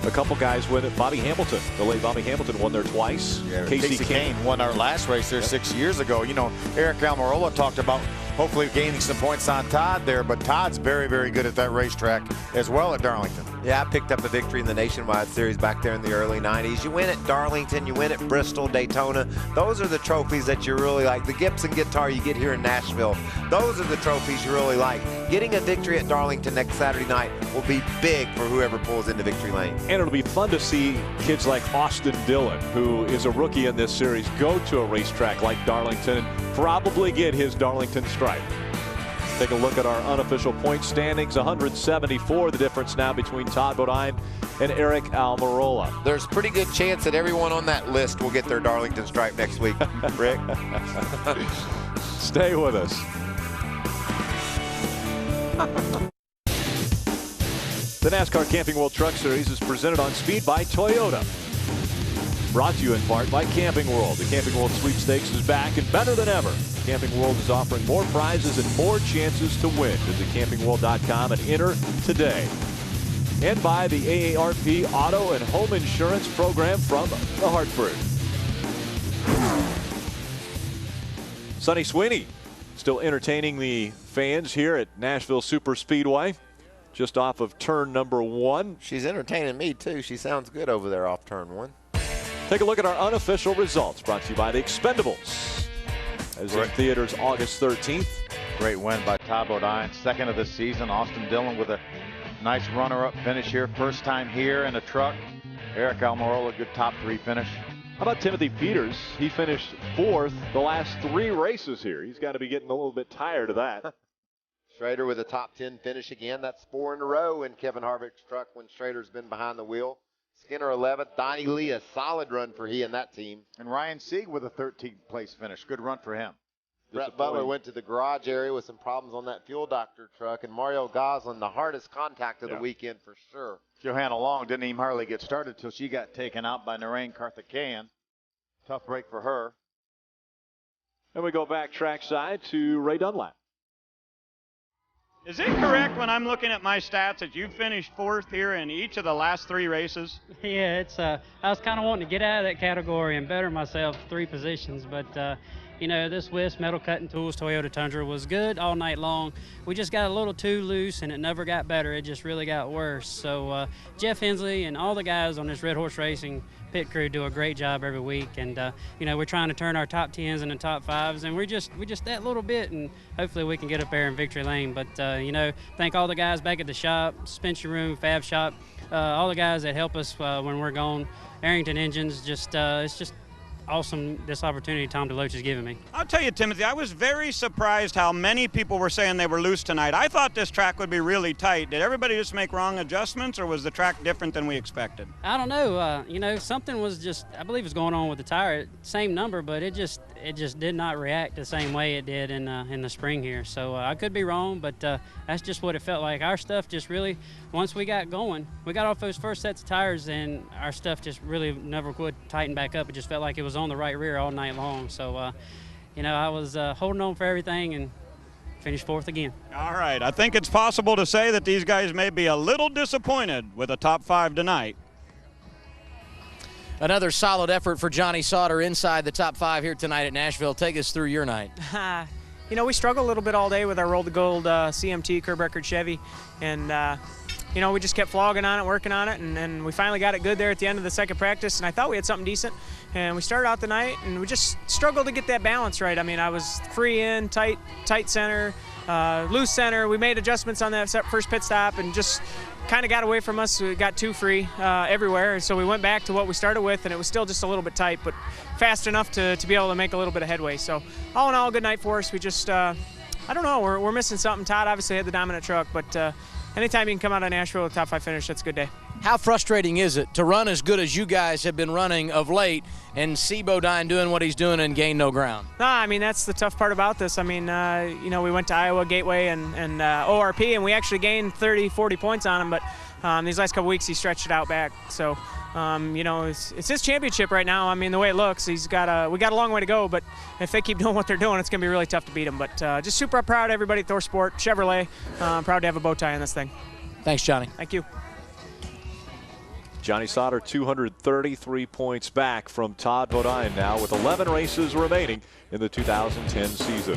a couple guys win it. Bobby Hamilton, the late Bobby Hamilton, won there twice. Yeah, Casey Kane won our last race there 6 years ago. You know, Eric Almirola talked about hopefully gaining some points on Todd there, but Todd's very, very good at that racetrack as well at Darlington. Yeah, I picked up a victory in the Nationwide Series back there in the early 90s. You win at Darlington, you win at Bristol, Daytona. Those are the trophies that you really like. The Gibson guitar you get here in Nashville, those are the trophies you really like. Getting a victory at Darlington next Saturday night will be big for whoever pulls into victory lane. And it'll be fun to see kids like Austin Dillon, who is a rookie in this series, go to a racetrack like Darlington and probably get his Darlington stripe. Take a look at our unofficial point standings. 174, the difference now between Todd Bodine and Eric Almirola. There's a pretty good chance that everyone on that list will get their Darlington stripe next week, Rick. Stay with us. The NASCAR Camping World Truck Series is presented on Speed by Toyota. Brought to you in part by Camping World. The Camping World Sweepstakes is back and better than ever. Camping World is offering more prizes and more chances to win. Visit campingworld.com and enter today. And by the AARP Auto and Home Insurance Program from the Hartford. Sonny Sweeney still entertaining the fans here at Nashville Super Speedway. Just off of turn number 1. She's entertaining me too. She sounds good over there off turn 1. Take a look at our unofficial results, brought to you by The Expendables, as in theaters August 13th. Great win by Todd Bodine, second of the season. Austin Dillon with a nice runner-up finish here, first time here in a truck. Eric Almirola, good top 3 finish. How about Timothy Peters? He finished 4th the last 3 races here. He's got to be getting a little bit tired of that. Schrader with a top 10 finish again. That's 4 in a row in Kevin Harvick's truck when Schrader's been behind the wheel. Skinner 11th. Donnie Lee, a solid run for he and that team. And Ryan Sieg with a 13th place finish. Good run for him. Brett Butler went to the garage area with some problems on that fuel doctor truck. And Mario Goslin, the hardest contact of the weekend for sure. Johanna Long didn't even hardly get started till she got taken out by Narain Karthikeyan. Tough break for her. And we go back trackside to Ray Dunlap. Is it correct when I'm looking at my stats that you finished 4th here in each of the last 3 races? Yeah, it's I was kind of wanting to get out of that category and better myself 3 positions, but you know, this West Metal Cutting Tools Toyota Tundra was good all night long. We just got a little too loose and it never got better. It just really got worse. So Jeff Hensley and all the guys on this Red Horse Racing pit crew do a great job every week, and you know, we're trying to turn our top 10s into top 5s, and we just that little bit, and hopefully we can get up there in victory lane. But you know, thank all the guys back at the shop, suspension room, fab shop, all the guys that help us when we're gone. Arrington Engines, it's just awesome, this opportunity Tom DeLoach has given me. I'll tell you, Timothy, I was very surprised how many people were saying they were loose tonight. I thought this track would be really tight. Did everybody just make wrong adjustments, or was the track different than we expected? I don't know. You know, something was just, I believe, was going on with the tire. Same number, but it just did not react the same way it did in the spring here. So I could be wrong, but that's just what it felt like. Our stuff just really, once we got going, we got off those first sets of tires, and our stuff just really never would tighten back up. It just felt like it was on the right rear all night long. So, you know, I was holding on for everything and finished 4th again. All right. I think it's possible to say that these guys may be a little disappointed with a top 5 tonight. Another solid effort for Johnny Sauter inside the top 5 here tonight at Nashville. Take us through your night. You know, we struggled a little bit all day with our Roll to Gold CMT curb record Chevy, and you know, we just kept flogging on it, working on it, and we finally got it good there at the end of the second practice, and I thought we had something decent. And we started out the night, and we just struggled to get that balance right. I mean, I was free in, tight center, loose center. We made adjustments on that first pit stop and just kind of got away from us. We got too free everywhere, so we went back to what we started with, and it was still just a little bit tight, but fast enough to be able to make a little bit of headway. So all in all, good night for us. We just, I don't know, we're missing something. Todd obviously had the dominant truck, but anytime you can come out of Nashville with a top 5 finish, that's a good day. How frustrating is it to run as good as you guys have been running of late and see Bodine doing what he's doing and gain no ground? I mean, that's the tough part about this. I mean, you know, we went to Iowa, Gateway, and ORP, and we actually gained 30, 40 points on him, but these last couple weeks he stretched it out back. So, you know, it's his championship right now. I mean, the way it looks, we got a long way to go, but if they keep doing what they're doing, it's going to be really tough to beat him. But just super proud of everybody at Thor Sport, Chevrolet. Proud to have a bow tie on this thing. Thanks, Johnny. Thank you. Johnny Sauter 233 points back from Todd Bodine now with 11 races remaining in the 2010 season.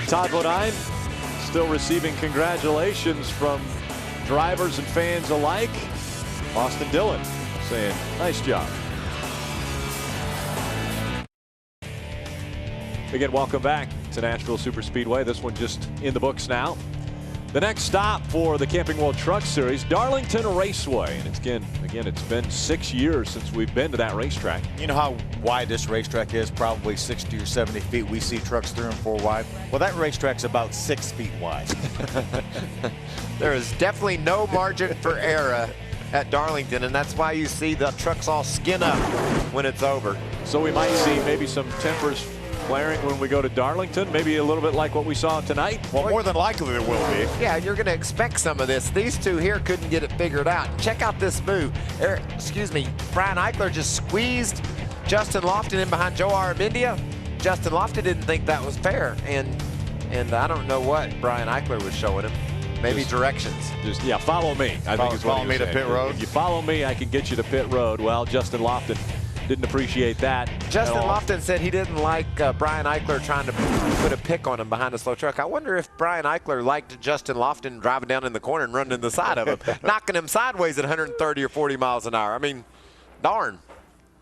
Todd Bodine still receiving congratulations from drivers and fans alike. Austin Dillon saying, nice job. Again, welcome back to Nashville Superspeedway. This one just in the books now. The next stop for the Camping World Truck Series, Darlington Raceway. And it's been 6 years since we've been to that racetrack. You know how wide this racetrack is? Probably 60 or 70 feet. We see trucks 3 and 4 wide. Well, that racetrack's about 6 feet wide. There is definitely no margin for error at Darlington, and that's why you see the trucks all skin up when it's over. So we might see maybe some tempers flaring when we go to Darlington, maybe a little bit like what we saw tonight. Well, more than likely there will be. Yeah, you're going to expect some of this. These two here couldn't get it figured out. Check out this move. Brian Eichler just squeezed Justin Lofton in behind Joe Aramendia. Justin Lofton didn't think that was fair, and I don't know what Brian Eichler was showing him. Maybe directions. Just follow me. I think is what follow me to pit road. If you follow me, I can get you to pit road. Well, Justin Lofton didn't appreciate that. Justin Lofton said he didn't like Brian Eichler trying to put a pick on him behind a slow truck. I wonder if Brian Eichler liked Justin Lofton driving down in the corner and running in the side of him, knocking him sideways at 130 or 40 miles an hour. I mean, darn.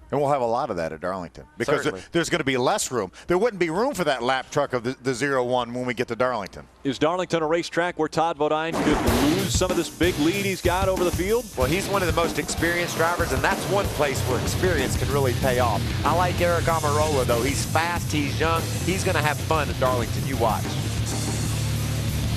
And we'll have a lot of that at Darlington because there's going to be less room. There wouldn't be room for that lap truck of the 0-1 when we get to Darlington. Is Darlington a racetrack where Todd Bodine could lose some of this big lead he's got over the field? Well, he's one of the most experienced drivers, and that's one place where experience can really pay off. I like Eric Amarola, though. He's fast, he's young. He's going to have fun at Darlington. You watch.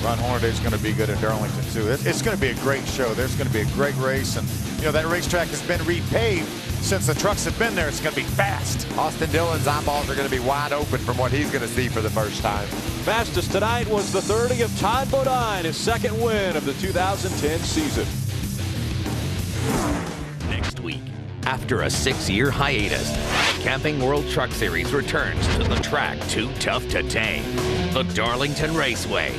Ron Hornaday's going to be good at Darlington, too. It's going to be a great show. There's going to be a great race, and, you know, that racetrack has been repaved since the trucks have been there. It's going to be fast. Austin Dillon's eyeballs are going to be wide open from what he's going to see for the first time. Fastest tonight was the 30 of Todd Bodine, his second win of the 2010 season. Next week, after a 6-year hiatus, the Camping World Truck Series returns to the track too tough to tame, the Darlington Raceway.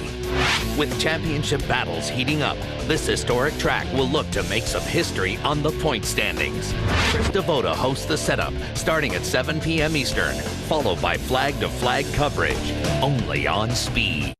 With championship battles heating up, this historic track will look to make some history on the point standings. Chris Devoto hosts the setup starting at 7 p.m. Eastern, followed by flag-to-flag coverage, only on Speed.